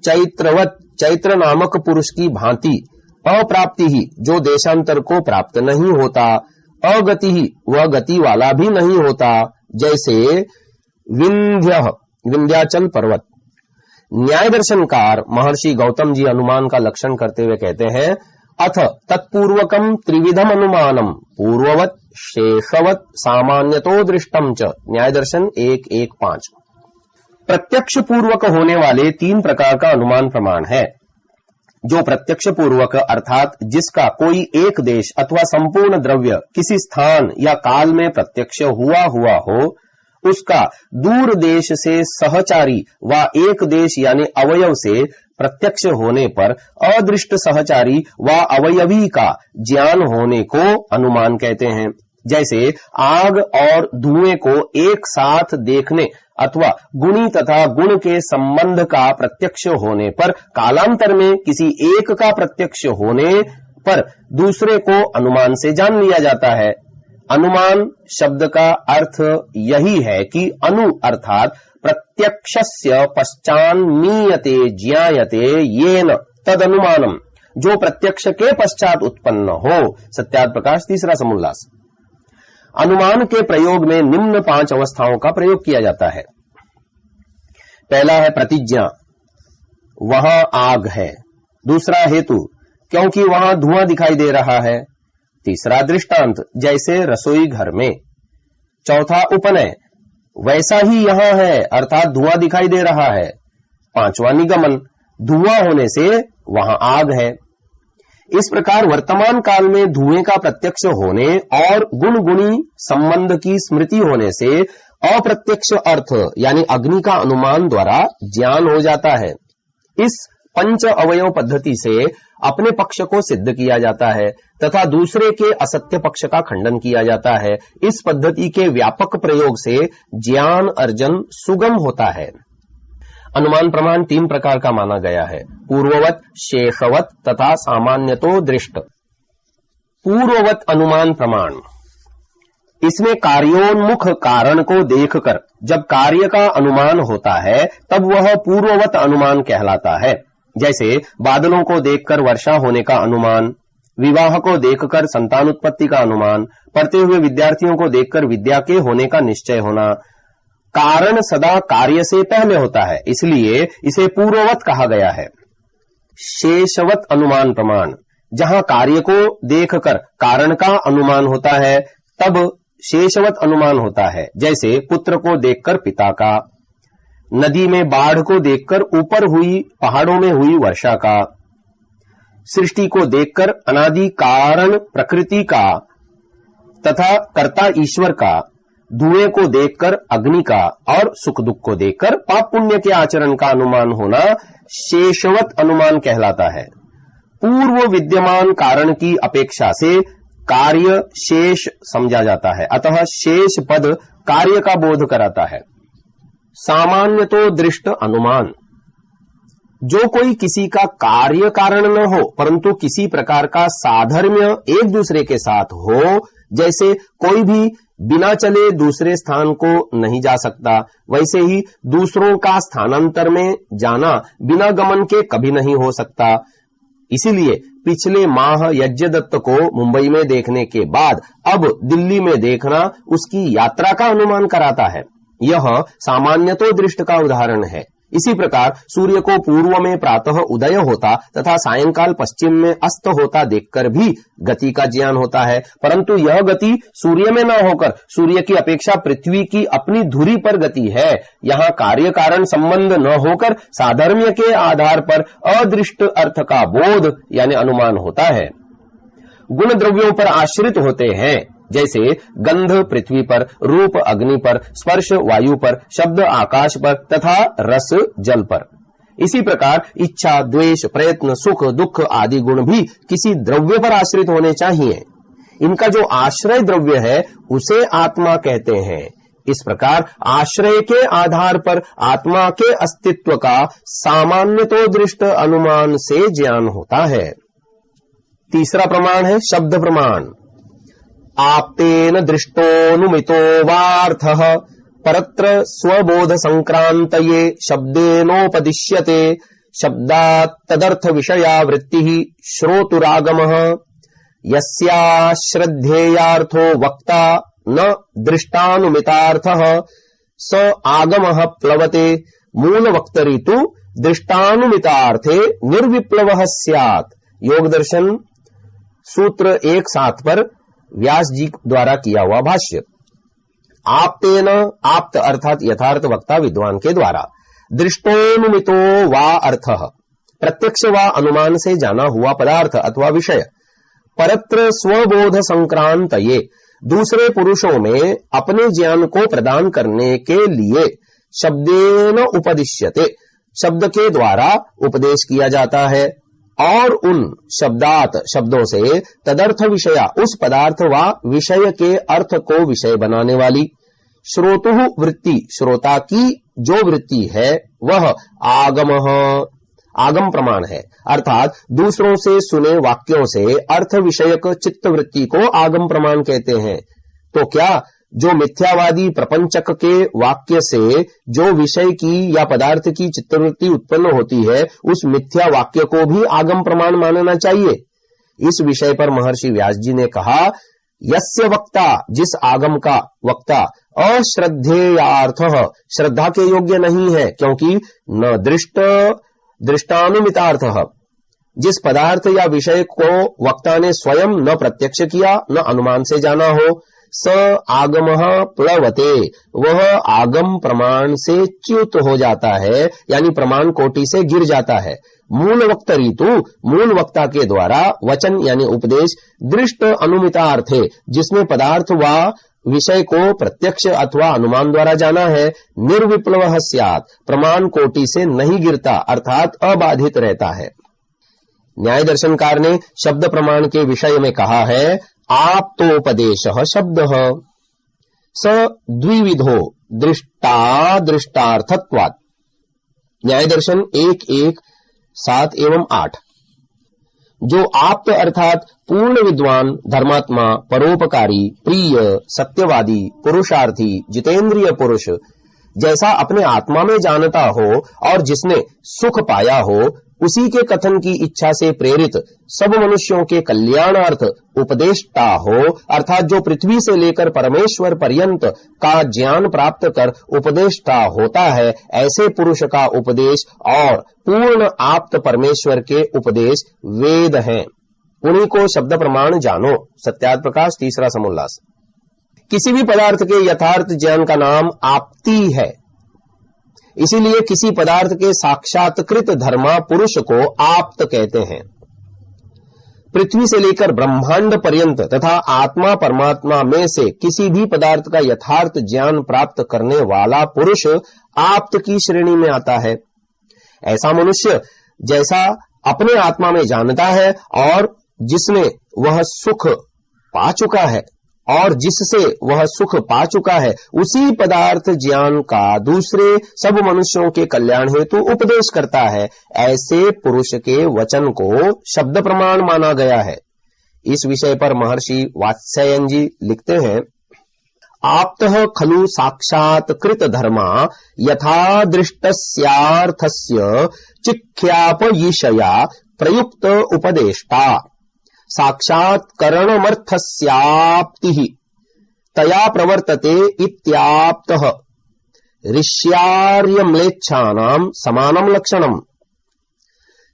[SPEAKER 1] चैत्रवत चैत्र नामक पुरुष की भांति, अप्राप्ति ही जो देशांतर को प्राप्त नहीं होता, अगति ही वह गति वाला भी नहीं होता, जैसे विंध्याचल पर्वत। न्याय दर्शनकार महर्षि गौतम जी अनुमान का लक्षण करते हुए कहते हैं, अथ तत्पूर्वकम त्रिविधम अनुमानम पूर्ववत शेषवत सामान्यतो दृष्टम च। न्याय दर्शन 1:1-5। प्रत्यक्ष पूर्वक होने वाले 3 प्रकार का अनुमान प्रमाण है। जो प्रत्यक्ष पूर्वक अर्थात जिसका कोई एक देश अथवा संपूर्ण द्रव्य किसी स्थान या काल में प्रत्यक्ष हुआ हो, उसका दूर देश से सहचारी व एक देश यानी अवयव से प्रत्यक्ष होने पर अदृष्ट सहचारी व अवयवी का ज्ञान होने को अनुमान कहते हैं। जैसे आग और धुएं को एक साथ देखने अथवा गुणी तथा गुण के संबंध का प्रत्यक्ष होने पर कालांतर में किसी एक का प्रत्यक्ष होने पर दूसरे को अनुमान से जान लिया जाता है। अनुमान शब्द का अर्थ यही है कि अनु अर्थात प्रत्यक्षस्य पश्चान्मीयते ज्ञायते येन तद अनुमानम, जो प्रत्यक्ष के पश्चात उत्पन्न हो। सत्यार्थ प्रकाश 3रा समोल्लास। अनुमान के प्रयोग में निम्न 5 अवस्थाओं का प्रयोग किया जाता है। पहला है प्रतिज्ञा, वहां आग है। दूसरा हेतु, क्योंकि वहां धुआं दिखाई दे रहा है। तीसरा दृष्टांत, जैसे रसोई घर में। चौथा उपनय, वैसा ही यहां है अर्थात धुआं दिखाई दे रहा है। 5वां निगमन, धुआं होने से वहां आग है। इस प्रकार वर्तमान काल में धुएं का प्रत्यक्ष होने और गुण गुणी संबंध की स्मृति होने से अप्रत्यक्ष अर्थ यानी अग्नि का अनुमान द्वारा ज्ञान हो जाता है। इस पंच अवयव पद्धति से अपने पक्ष को सिद्ध किया जाता है तथा दूसरे के असत्य पक्ष का खंडन किया जाता है। इस पद्धति के व्यापक प्रयोग से ज्ञान अर्जन सुगम होता है। अनुमान प्रमाण 3 प्रकार का माना गया है, पूर्ववत, शेषवत तथा सामान्यतो दृष्ट। पूर्ववत अनुमान प्रमाण, इसमें कार्योन्मुख कारण को देखकर जब कार्य का अनुमान होता है तब वह पूर्ववत अनुमान कहलाता है। जैसे बादलों को देखकर वर्षा होने का अनुमान, विवाह को देखकर संतान उत्पत्ति का अनुमान, पढ़ते हुए विद्यार्थियों को देखकर विद्या के होने का निश्चय होना। कारण सदा कार्य से पहले होता है, इसलिए इसे पूर्ववत कहा गया है। शेषवत अनुमान प्रमाण, जहां कार्य को देखकर कारण का अनुमान होता है तब शेषवत अनुमान होता है। जैसे पुत्र को देखकर पिता का, नदी में बाढ़ को देखकर ऊपर हुई पहाड़ों में हुई वर्षा का, सृष्टि को देखकर अनादि कारण प्रकृति का तथा कर्ता ईश्वर का, धुएं को देखकर अग्नि का और सुख दुख को देखकर पाप पुण्य के आचरण का अनुमान होना शेषवत अनुमान कहलाता है। पूर्व विद्यमान कारण की अपेक्षा से कार्य शेष समझा जाता है, अतः शेष पद कार्य का बोध कराता है। सामान्य तो दृष्ट अनुमान, जो कोई किसी का कार्य कारण न हो परंतु किसी प्रकार का साधर्म्य एक दूसरे के साथ हो, जैसे कोई भी बिना चले दूसरे स्थान को नहीं जा सकता, वैसे ही दूसरों का स्थानांतर में जाना बिना गमन के कभी नहीं हो सकता। इसीलिए पिछले माह यज्ञदत्त को मुंबई में देखने के बाद अब दिल्ली में देखना उसकी यात्रा का अनुमान कराता है। यह सामान्यतो दृष्ट का उदाहरण है। इसी प्रकार सूर्य को पूर्व में प्रातः उदय होता तथा सायंकाल पश्चिम में अस्त होता देखकर भी गति का ज्ञान होता है, परंतु यह गति सूर्य में न होकर सूर्य की अपेक्षा पृथ्वी की अपनी धुरी पर गति है। यहाँ कार्य कारण संबंध न होकर साधर्म्य के आधार पर अदृष्ट अर्थ का बोध यानी अनुमान होता है। गुण द्रव्यों पर आश्रित होते हैं, जैसे गंध पृथ्वी पर, रूप अग्नि पर, स्पर्श वायु पर, शब्द आकाश पर तथा रस जल पर। इसी प्रकार इच्छा, द्वेष, प्रयत्न, सुख, दुख आदि गुण भी किसी द्रव्य पर आश्रित होने चाहिए। इनका जो आश्रय द्रव्य है उसे आत्मा कहते हैं। इस प्रकार आश्रय के आधार पर आत्मा के अस्तित्व का सामान्यतो दृष्ट अनुमान से ज्ञान होता है। तीसरा प्रमाण है शब्द प्रमाण। आप्तेन दृष्टोनुमितो वार्थः परत्र स्वबोध संक्रांतये शब्देनोपदिश्यते शब्दात् तदर्थ विषया वृत्तिः श्रोतुरागमः यस्याश्रद्धेयार्थो वक्ता न दृष्टानुमितार्थः स आगमः प्लवते मूलवक्तरि तु दृष्टानुमितार्थे निर्विप्लवः स्यात्। योग दर्शन सूत्र 1.7 पर व्यास जी द्वारा किया हुआ भाष्य। आप्तेन, आप्त अर्थात यथार्थ वक्ता विद्वान के द्वारा, दृष्टोनुमितो वा अर्थः प्रत्यक्ष व अनुमान से जाना हुआ पदार्थ अथवा विषय, परत्र स्वबोध संक्रांत ये दूसरे पुरुषों में अपने ज्ञान को प्रदान करने के लिए शब्देन उपदिश्यते शब्द के द्वारा उपदेश किया जाता है और उन शब्दात शब्दों से तदर्थ विषया उस पदार्थ व विषय के अर्थ को विषय बनाने वाली श्रोतुः वृत्ति श्रोता की जो वृत्ति है वह आगम प्रमाण है, अर्थात दूसरों से सुने वाक्यों से अर्थ विषयक चित्त वृत्ति को आगम प्रमाण कहते हैं। तो क्या जो मिथ्यावादी प्रपंचक के वाक्य से जो विषय की या पदार्थ की चित्तवृत्ति उत्पन्न होती है उस मिथ्या वाक्य को भी आगम प्रमाण मानना चाहिए? इस विषय पर महर्षि व्यास जी ने कहा, यस्य वक्ता जिस आगम का वक्ता अश्रद्धेयार्थः श्रद्धा के योग्य नहीं है, क्योंकि न दृष्टानुमितार्थः जिस पदार्थ या विषय को वक्ता ने स्वयं न प्रत्यक्ष किया न अनुमान से जाना हो, स आगमः प्लवते वह आगम प्रमाण से च्युत हो जाता है यानी प्रमाण कोटि से गिर जाता है। मूल वक्त ऋतु मूल वक्ता के द्वारा वचन यानी उपदेश दृष्ट अनुमितार्थे जिसमें पदार्थ व विषय को प्रत्यक्ष अथवा अनुमान द्वारा जाना है, निर्विप्लवः स्यात् प्रमाण कोटि से नहीं गिरता अर्थात अबाधित रहता है। न्याय दर्शनकार ने शब्द प्रमाण के विषय में कहा है, आप्तोपदेशः शब्दः स द्विविधो दृष्टा दृष्टार्थत्वात्। न्याय दर्शन 1:1, 7 एवं 8। जो आप्त अर्थात पूर्ण विद्वान, धर्मात्मा, परोपकारी, प्रिय, सत्यवादी, पुरुषार्थी, जितेंद्रिय पुरुष जैसा अपने आत्मा में जानता हो और जिसने सुख पाया हो उसी के कथन की इच्छा से प्रेरित सब मनुष्यों के कल्याणार्थ उपदेष्टा हो, अर्थात जो पृथ्वी से लेकर परमेश्वर पर्यंत का ज्ञान प्राप्त कर उपदेष्टा होता है, ऐसे पुरुष का उपदेश और पूर्ण आप्त परमेश्वर के उपदेश वेद हैं। उन्हीं को शब्द प्रमाण जानो। सत्यार्थ प्रकाश, तीसरा समोल्लास। किसी भी पदार्थ के यथार्थ ज्ञान का नाम आप्ति है। इसीलिए किसी पदार्थ के साक्षात्कृत धर्मा पुरुष को आप्त कहते हैं। पृथ्वी से लेकर ब्रह्मांड पर्यंत तथा आत्मा परमात्मा में से किसी भी पदार्थ का यथार्थ ज्ञान प्राप्त करने वाला पुरुष आप्त की श्रेणी में आता है। ऐसा मनुष्य जैसा अपने आत्मा में जानता है और जिसने वह सुख पा चुका है और जिससे वह सुख पा चुका है, उसी पदार्थ ज्ञान का दूसरे सब मनुष्यों के कल्याण हेतु उपदेश करता है। ऐसे पुरुष के वचन को शब्द प्रमाण माना गया है। इस विषय पर महर्षि वात्स्यायन जी लिखते हैं, आप्तः खलु साक्षात्कृत धर्मा यथा दृष्टस्यार्थस्य चिख्यापयिषया प्रयुक्त उपदेष्टा साक्षात्करणमर्थस्याप्तिः तया प्रवर्तते इत्याप्तः ऋष्यार्यम्लेच्छानां समानम लक्षणम।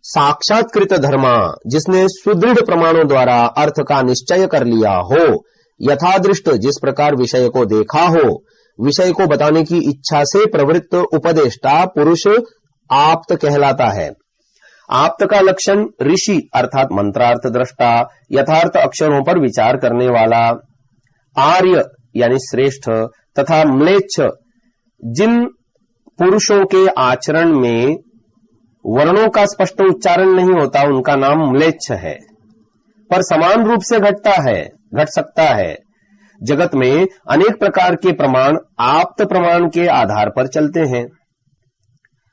[SPEAKER 1] साक्षात्कृत धर्मा, जिसने सुदृढ़ प्रमाणों द्वारा अर्थ का निश्चय कर लिया हो, यथादृष्ट, जिस प्रकार विषय को देखा हो, विषय को बताने की इच्छा से प्रवृत्त उपदेष्टा पुरुष आप्त कहलाता है। आप्त का लक्षण ऋषि अर्थात मंत्रार्थ दृष्टा, यथार्थ अक्षरों पर विचार करने वाला, आर्य यानी श्रेष्ठ, तथा म्लेच्छ, जिन पुरुषों के आचरण में वर्णों का स्पष्ट उच्चारण नहीं होता, उनका नाम म्लेच्छ है, पर समान रूप से घट सकता है। जगत में अनेक प्रकार के प्रमाण आप्त प्रमाण के आधार पर चलते हैं।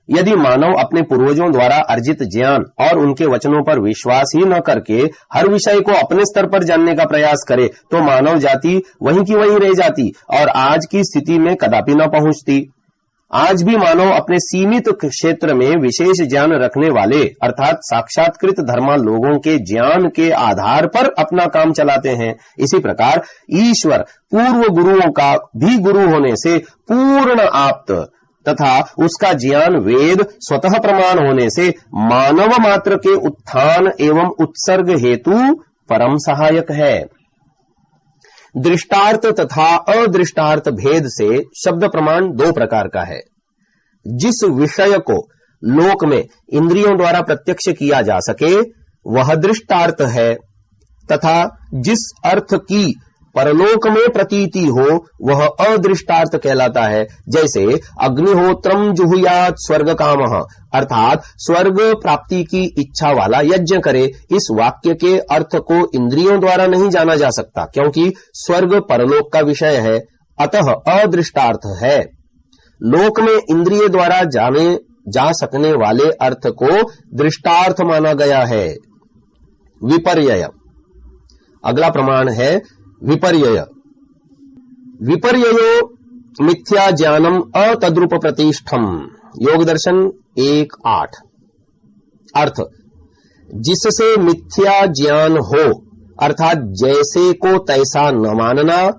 [SPEAKER 1] यदि मानव अपने पूर्वजों द्वारा अर्जित ज्ञान और उनके वचनों पर विश्वास ही न करके हर विषय को अपने स्तर पर जानने का प्रयास करे, तो मानव जाति वहीं की वहीं रह जाती और आज की स्थिति में कदापि न पहुंचती। आज भी मानव अपने सीमित क्षेत्र में विशेष ज्ञान रखने वाले अर्थात साक्षात्कृत धर्मा लोगों के ज्ञान के आधार पर अपना काम चलाते हैं। इसी प्रकार ईश्वर पूर्व गुरुओं का भी गुरु होने से पूर्ण आप्त तथा उसका ज्ञान वेद स्वतः प्रमाण होने से मानव मात्र के उत्थान एवं उत्सर्ग हेतु परम सहायक है। दृष्टार्थ तथा अदृष्टार्थ भेद से शब्द प्रमाण दो प्रकार का है। जिस विषय को लोक में इंद्रियों द्वारा प्रत्यक्ष किया जा सके वह दृष्टार्थ है, तथा जिस अर्थ की परलोक में प्रतीति हो वह अदृष्टार्थ कहलाता है। जैसे अग्निहोत्रम जुहुयात स्वर्ग कामः, अर्थात स्वर्ग प्राप्ति की इच्छा वाला यज्ञ करे। इस वाक्य के अर्थ को इंद्रियों द्वारा नहीं जाना जा सकता, क्योंकि स्वर्ग परलोक का विषय है, अतः अदृष्टार्थ है। लोक में इंद्रिय द्वारा जाने जा सकने वाले अर्थ को दृष्टार्थ माना गया है। विपर्यय, अगला प्रमाण है विपर्यय। विपर्ययो मिथ्या ज्ञानम अतद्रूप प्रतिष्ठम, योग दर्शन 1:8। अर्थ, जिससे मिथ्या ज्ञान हो अर्थात जैसे को तैसा न मानना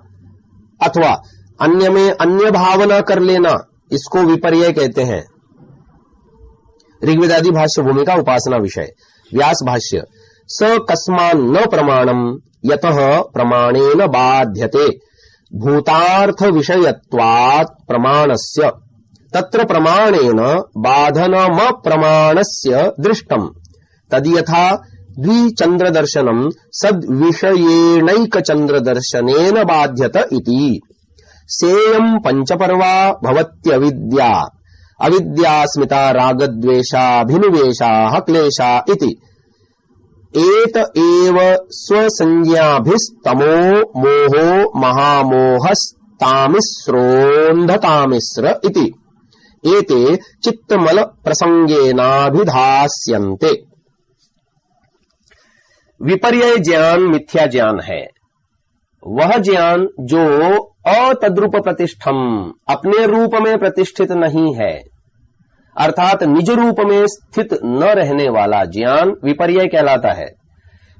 [SPEAKER 1] अथवा अन्य में अन्य भावना कर लेना, इसको विपर्यय कहते हैं। ऋग्वेदादि भाष्य भूमिका उपासना विषय। व्यास भाष्य, स कस्मान न प्रमाणम यतः प्रमाणेन बाध्यते भूतार्थ विषयत्वात् प्रमाणस्य तत्र प्रमाणेन बाधनम प्रमाणस्य दृष्टम तद्यथा द्विचंद्रदर्शनम सद्विषयेणैकचंद्रदर्शनेन बाध्यत इति। सेयं पंचपर्वा भवत्यविद्या अविद्यास्मिता रागद्वेषाभिनिवेशाः क्लेशा इति। एत एव स्वसंज्ञाभिस्तमो मोहो महामोहस्तामिस्रोन्धतामिस्र इति। एते चित्तमल प्रसंगेनाभिधास्यन्ते। विपर्यय ज्ञान मिथ्या ज्ञान है। वह ज्ञान जो अतद्रूप प्रतिष्ठम, अपने रूप में प्रतिष्ठित नहीं है, अर्थात निज रूप में स्थित न रहने वाला ज्ञान विपर्यय कहलाता है।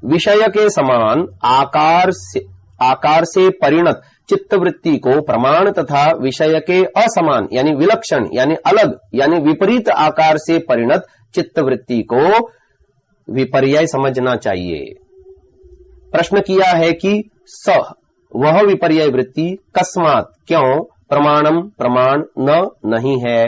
[SPEAKER 1] विषय के समान आकार से परिणत चित्तवृत्ति को प्रमाण तथा विषय के असमान यानी विलक्षण यानी अलग यानी विपरीत आकार से परिणत चित्तवृत्ति को विपर्यय समझना चाहिए। प्रश्न किया है कि वह विपर्यय वृत्ति कस्मात् क्यों प्रमाणम प्रमाण नहीं है।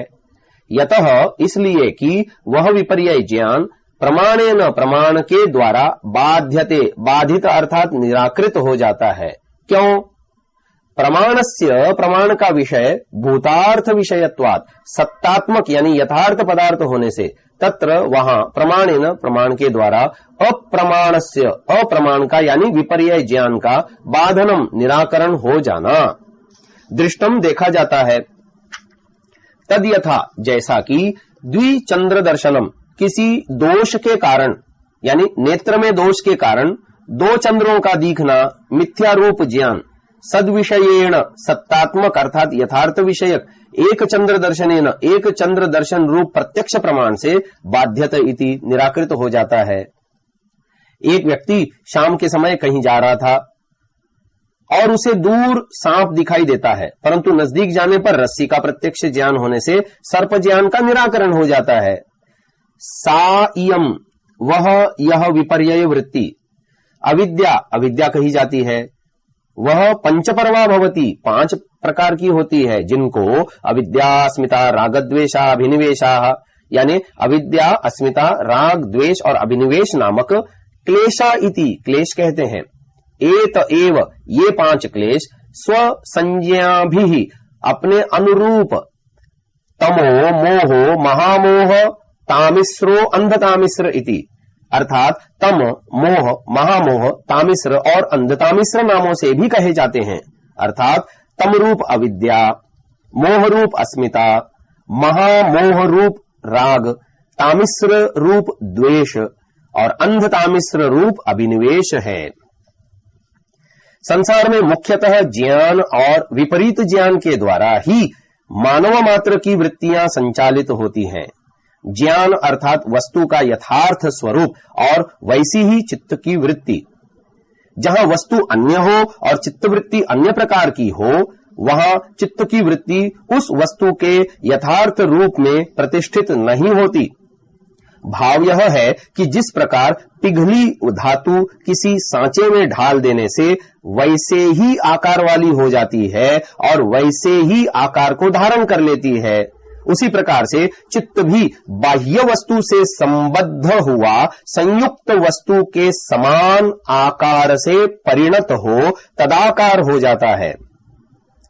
[SPEAKER 1] यतः इसलिए कि वह विपर्यय ज्ञान प्रमाणेन प्रमाण के द्वारा बाध्यते बाधित अर्थात निराकृत हो जाता है। क्यों? प्रमाणस्य प्रमाण का विषय भूतार्थ विषयत्वात् सत्तात्मक यानी यथार्थ पदार्थ होने से तत्र वहां प्रमाणेन प्रमाण के द्वारा अप्रमाणस्य अप्रमाण का यानी विपर्यय ज्ञान का बाधनम निराकरण हो जाना। दृष्टम देखा जाता है। तद यथा जैसा कि द्विचंद्र दर्शनम किसी दोष के कारण यानी नेत्र में दोष के कारण दो चंद्रों का दिखना मिथ्या रूप ज्ञान सद्विषयेण सत्तात्मक अर्थात यथार्थ विषयक एक चंद्र दर्शनेन एक चंद्र दर्शन रूप प्रत्यक्ष प्रमाण से बाध्यत इति निराकृत हो जाता है। एक व्यक्ति शाम के समय कहीं जा रहा था और उसे दूर सांप दिखाई देता है, परंतु नजदीक जाने पर रस्सी का प्रत्यक्ष ज्ञान होने से सर्प ज्ञान का निराकरण हो जाता है। सा इयम वह यह विपर्यय वृत्ति अविद्या कही जाती है। वह पंचपर्वा भवती 5 प्रकार की होती है, जिनको अविद्या अस्मिता राग द्वेषा अभिनिवेशा यानी अविद्या अस्मिता राग द्वेष और अभिनिवेश नामक क्लेशा इति क्लेश कहते हैं। एत एव ये 5 क्लेश स्व संज्ञाभिः अपने अनुरूप तमो मोहो महामोह तामिश्रो अंधतामिश्र इति अर्थात तम मोह महामोह तामिश्र और अंधतामिश्र नामों से भी कहे जाते हैं। अर्थात तम रूप अविद्या, मोह रूप अस्मिता, महामोह रूप राग, तामिश्र रूप द्वेष और अंधतामिश्र रूप अभिनिवेश है। संसार में मुख्यतः ज्ञान और विपरीत ज्ञान के द्वारा ही मानव मात्र की वृत्तियां संचालित होती हैं। ज्ञान अर्थात वस्तु का यथार्थ स्वरूप और वैसी ही चित्त की वृत्ति। जहां वस्तु अन्य हो और चित्तवृत्ति अन्य प्रकार की हो, वहां चित्त की वृत्ति उस वस्तु के यथार्थ रूप में प्रतिष्ठित नहीं होती। भाव यह है कि जिस प्रकार पिघली धातु किसी सांचे में ढाल देने से वैसे ही आकार वाली हो जाती है और वैसे ही आकार को धारण कर लेती है, उसी प्रकार से चित्त भी बाह्य वस्तु से संबद्ध हुआ संयुक्त वस्तु के समान आकार से परिणत हो तदाकार हो जाता है।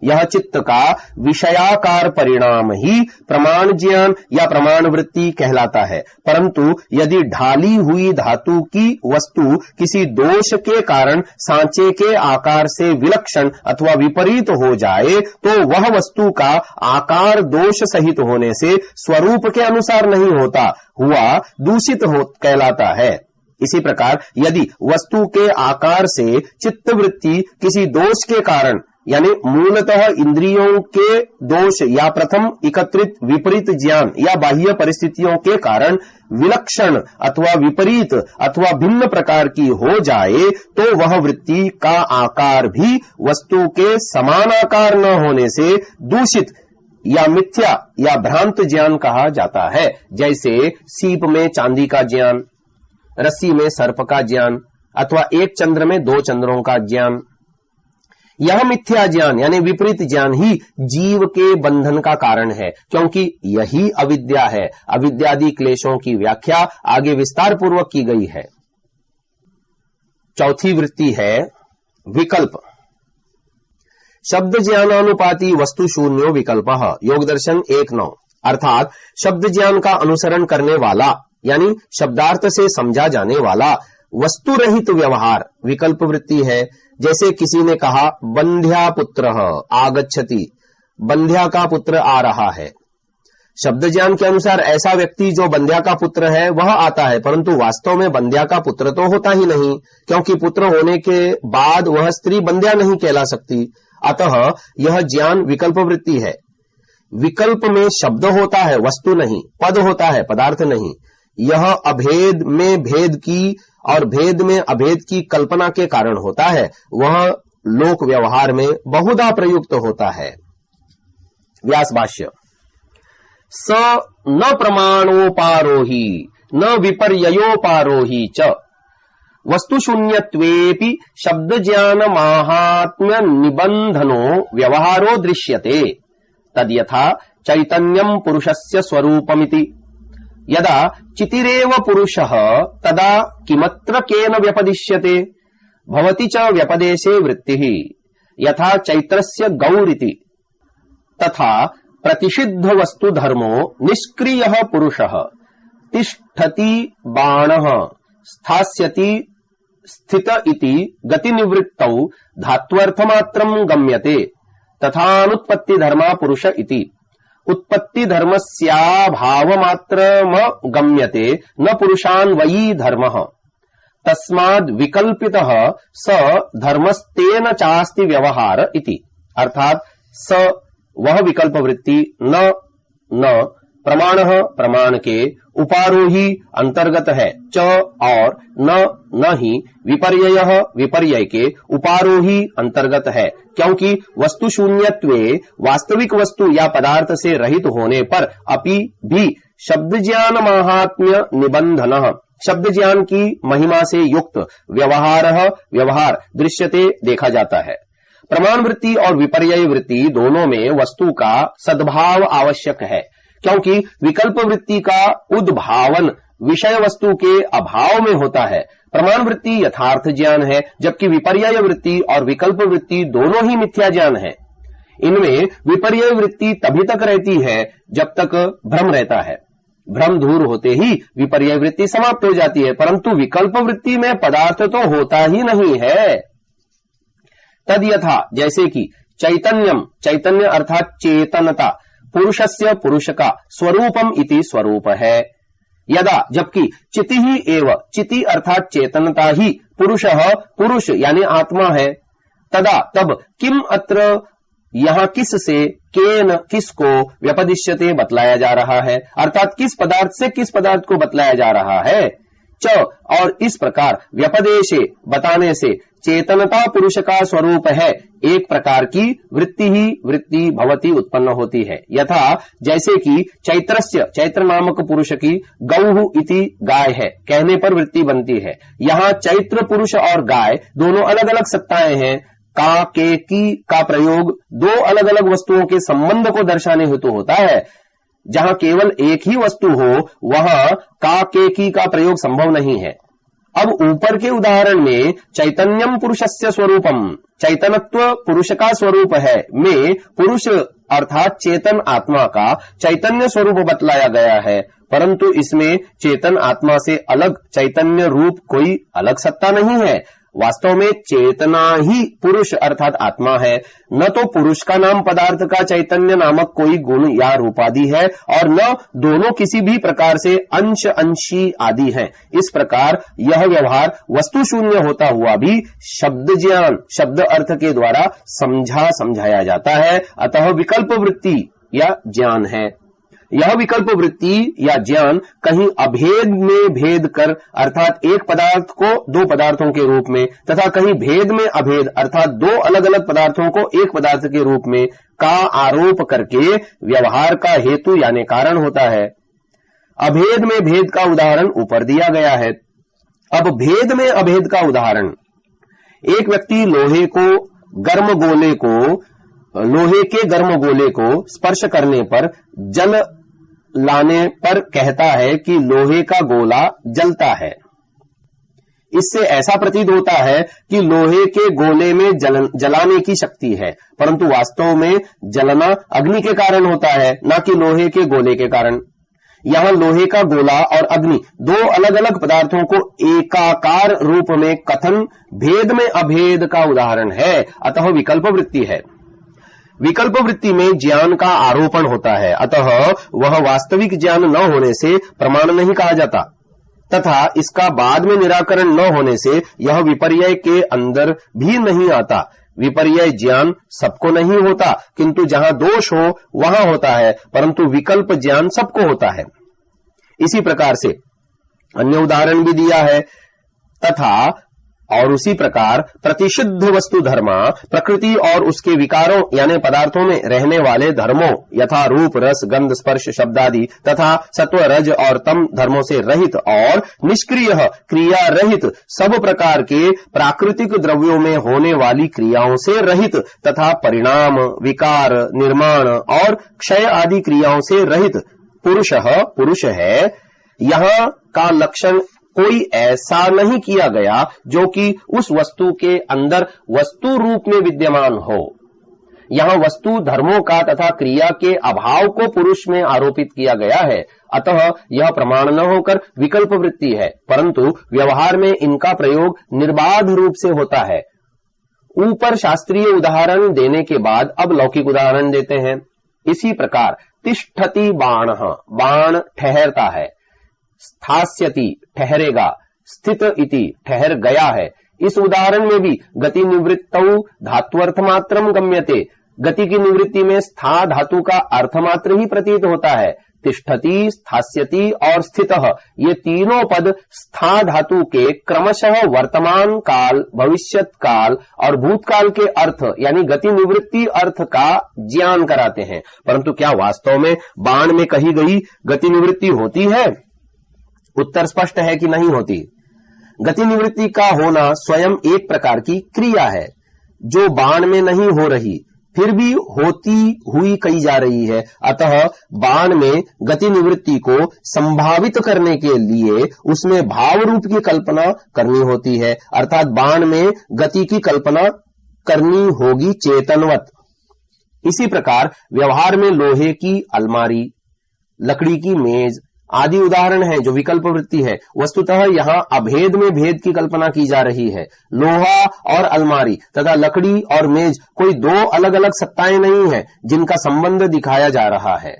[SPEAKER 1] यह चित्त का विषयाकार परिणाम ही प्रमाण ज्ञान या प्रमाण वृत्ति कहलाता है। परंतु यदि ढाली हुई धातु की वस्तु किसी दोष के कारण सांचे के आकार से विलक्षण अथवा विपरीत हो जाए तो वह वस्तु का आकार दोष सहित होने से स्वरूप के अनुसार नहीं होता हुआ दूषित कहलाता है। इसी प्रकार यदि वस्तु के आकार से चित्तवृत्ति किसी दोष के कारण यानी मूलतः इंद्रियों के दोष या प्रथम एकत्रित विपरीत ज्ञान या बाह्य परिस्थितियों के कारण विलक्षण अथवा विपरीत अथवा भिन्न प्रकार की हो जाए तो वह वृत्ति का आकार भी वस्तु के समान आकार न होने से दूषित या मिथ्या या भ्रांत ज्ञान कहा जाता है। जैसे सीप में चांदी का ज्ञान, रस्सी में सर्प का ज्ञान अथवा एक चंद्र में 2 चंद्रों का ज्ञान। यह मिथ्या ज्ञान यानी विपरीत ज्ञान ही जीव के बंधन का कारण है, क्योंकि यही अविद्या है। अविद्यादि क्लेशों की व्याख्या आगे विस्तार पूर्वक की गई है। चौथी वृत्ति है विकल्प। शब्द ज्ञानानुपाति वस्तु शून्यो विकल्पः योग दर्शन 1.9 अर्थात शब्द ज्ञान का अनुसरण करने वाला यानी शब्दार्थ से समझा जाने वाला वस्तु रहित व्यवहार विकल्प वृत्ति है। जैसे किसी ने कहा बंध्या पुत्र आगच्छति, बंध्या का पुत्र आ रहा है। शब्द ज्ञान के अनुसार ऐसा व्यक्ति जो बंध्या का पुत्र है वह आता है, परंतु वास्तव में बंध्या का पुत्र तो होता ही नहीं, क्योंकि पुत्र होने के बाद वह स्त्री बंध्या नहीं कहला सकती। अतः यह ज्ञान विकल्प वृत्ति है। विकल्प में शब्द होता है, वस्तु नहीं, पद होता है, पदार्थ नहीं। यह अभेद में भेद की और भेद में अभेद की कल्पना के कारण होता है, वह लोक व्यवहार में बहुधा प्रयुक्त होता है। व्यास भाष्य। स न प्रमाणोपारोही न विपर्ययोपारोही च वस्तुशून्यत्वेपि शब्दज्ञान माहात्म्य निबंधनो व्यवहारो दृश्यते तद्यथा चैतन्यं पुरुषस्य स्वरूपमिति। यदा चितिरेव पुरुषः तदा किमत्र केन व्यपदिश्यते भवति च व्यपदेशे वृत्तिः यथा चैत्रस्य गौरिति। तथा प्रतिषिद्ध वस्तु धर्मो निष्क्रियः पुरुषः तिष्ठति बाणः स्थास्यति स्थित इति गतिनिवृत्तौ धात्वर्थमात्रं गम्यते तथानुत्पत्ति धर्मा पुरुष इति। उत्पत्ति धर्मस्याभावमात्रम गम्यते न पुरुषान्वयी धर्मः तस्माद् विकल्पितः स धर्मस्तेन चास्ति व्यवहार इति। अर्थात स वह विकल्प वृत्ति न प्रमाणः प्रमाण के उपारोही अंतर्गत है, च और न ही विपर्ययः विपर्यय के उपारोही अंतर्गत है, क्योंकि वस्तु शून्यत्वे वास्तविक वस्तु या पदार्थ से रहित होने पर अपि भी शब्द ज्ञान माहात्म्य निबंधन शब्द ज्ञान की महिमा से युक्त व्यवहार दृश्यते देखा जाता है। प्रमाण वृत्ति और विपर्यय वृत्ति दोनों में वस्तु का सद्भाव आवश्यक है, क्योंकि विकल्प वृत्ति का उद्भावन विषय वस्तु के अभाव में होता है। प्रमाण वृत्ति यथार्थ ज्ञान है, जबकि विपर्यय वृत्ति और विकल्प वृत्ति दोनों ही मिथ्या ज्ञान है। इनमें विपर्यय वृत्ति तभी तक रहती है जब तक भ्रम रहता है। भ्रम दूर होते ही विपर्यय वृत्ति समाप्त हो जाती है, परंतु विकल्प वृत्ति में पदार्थ तो होता ही नहीं है। तद यथा जैसे कि चैतन्य अर्थात चेतनता पुरुषस्य पुरुष का स्वरूपम इति स्वरूप है। यदा जबकि चिति ही एव चिति अर्थात चेतनता ही पुरुष यानी आत्मा है। तदा तब किम अत्र यहाँ किस से केन किसको व्यपदिश्यते बतलाया जा रहा है, अर्थात किस पदार्थ से किस पदार्थ को बतलाया जा रहा है। च और इस प्रकार व्यपदेशे बताने से चेतनता पुरुष का स्वरूप है, एक प्रकार की वृत्ति ही वृत्ति भवती उत्पन्न होती है। यथा जैसे कि चैत्र नामक पुरुष की गौहु इति गाय है कहने पर वृत्ति बनती है। यहाँ चैत्र पुरुष और गाय दोनों अलग अलग सत्ताएं हैं। का के की का प्रयोग दो अलग अलग वस्तुओं के संबंध को दर्शाने हेतु होता है। जहां केवल एक ही वस्तु हो वहां का के की का प्रयोग संभव नहीं है। अब ऊपर के उदाहरण में चैतन्यम पुरुषस्य स्वरूपम चैतनत्व पुरुष का स्वरूप है में पुरुष अर्थात चेतन आत्मा का चैतन्य स्वरूप बतलाया गया है, परंतु इसमें चेतन आत्मा से अलग चैतन्य रूप कोई अलग सत्ता नहीं है। वास्तव में चेतना ही पुरुष अर्थात आत्मा है, न तो पुरुष का नाम पदार्थ का चैतन्य नामक कोई गुण या रूपादि है और न दोनों किसी भी प्रकार से अंशी आदि हैं। इस प्रकार यह व्यवहार वस्तु शून्य होता हुआ भी शब्द ज्ञान शब्द अर्थ के द्वारा समझाया जाता है, अतः विकल्प वृत्ति या ज्ञान है। यह विकल्प वृत्ति या ज्ञान कहीं अभेद में भेद कर अर्थात एक पदार्थ को दो पदार्थों के रूप में तथा कहीं भेद में अभेद अर्थात दो अलग अलग पदार्थों को एक पदार्थ के रूप में का आरोप करके व्यवहार का हेतु यानी कारण होता है। अभेद में भेद का उदाहरण ऊपर दिया गया है। अब भेद में अभेद का उदाहरण, एक व्यक्ति लोहे के गर्म गोले को स्पर्श करने पर जल लाने पर कहता है कि लोहे का गोला जलता है। इससे ऐसा प्रतीत होता है कि लोहे के गोले में जलाने की शक्ति है, परंतु वास्तव में जलना अग्नि के कारण होता है, न कि लोहे के गोले के कारण। यहाँ लोहे का गोला और अग्नि दो अलग अलग पदार्थों को एकाकार रूप में कथन भेद में अभेद का उदाहरण है, अतः विकल्प वृत्ति है। विकल्प वृत्ति में ज्ञान का आरोपण होता है, अतः वह वास्तविक ज्ञान न होने से प्रमाण नहीं कहा जाता तथा इसका बाद में निराकरण न होने से यह विपर्यय के अंदर भी नहीं आता। विपर्यय ज्ञान सबको नहीं होता, किंतु जहां दोष हो वहां होता है, परंतु विकल्प ज्ञान सबको होता है। इसी प्रकार से अन्य उदाहरण भी दिया है। तथा और उसी प्रकार प्रतिषिद्ध वस्तु धर्मा प्रकृति और उसके विकारों यानी पदार्थों में रहने वाले धर्मों यथा रूप रस गंध स्पर्श शब्द आदि तथा सत्व रज और तम धर्मों से रहित और निष्क्रिय क्रिया रहित सब प्रकार के प्राकृतिक द्रव्यों में होने वाली क्रियाओं से रहित तथा परिणाम विकार निर्माण और क्षय आदि क्रियाओं से रहित पुरुष है। यहाँ का लक्षण कोई ऐसा नहीं किया गया जो कि उस वस्तु के अंदर वस्तु रूप में विद्यमान हो। यहाँ वस्तु धर्मों का तथा क्रिया के अभाव को पुरुष में आरोपित किया गया है, अतः यह प्रमाण न होकर विकल्प वृत्ति है, परंतु व्यवहार में इनका प्रयोग निर्बाध रूप से होता है। ऊपर शास्त्रीय उदाहरण देने के बाद अब लौकिक उदाहरण देते हैं। इसी प्रकार तिष्ठति बाण, बाण ठहरता है, स्थास्यति ठहरेगा, स्थित इति ठहर गया है। इस उदाहरण में भी गति निवृत्तौ धात्वर्थ मात्रम गम्यते, गति की निवृत्ति में स्था धातु का अर्थ मात्र ही प्रतीत होता है। तिष्ठति स्थास्यति और स्थितः ये तीनों पद स्था धातु के क्रमशः वर्तमान काल भविष्यत काल और भूतकाल के अर्थ यानी गति निवृत्ति अर्थ का ज्ञान कराते हैं, परंतु क्या वास्तव में बाण में कही गई गति निवृत्ति होती है? उत्तर स्पष्ट है कि नहीं होती। गति निवृत्ति का होना स्वयं एक प्रकार की क्रिया है जो बाण में नहीं हो रही, फिर भी होती हुई कही जा रही है। अतः बाण में गति निवृत्ति को संभावित करने के लिए उसमें भाव रूप की कल्पना करनी होती है, अर्थात बाण में गति की कल्पना करनी होगी चेतनवत। इसी प्रकार व्यवहार में लोहे की अलमारी, लकड़ी की मेज आदि उदाहरण है जो विकल्प वृत्ति है। वस्तुतः यहाँ अभेद में भेद की कल्पना की जा रही है। लोहा और अलमारी तथा लकड़ी और मेज कोई दो अलग अलग सत्ताएं नहीं है जिनका संबंध दिखाया जा रहा है।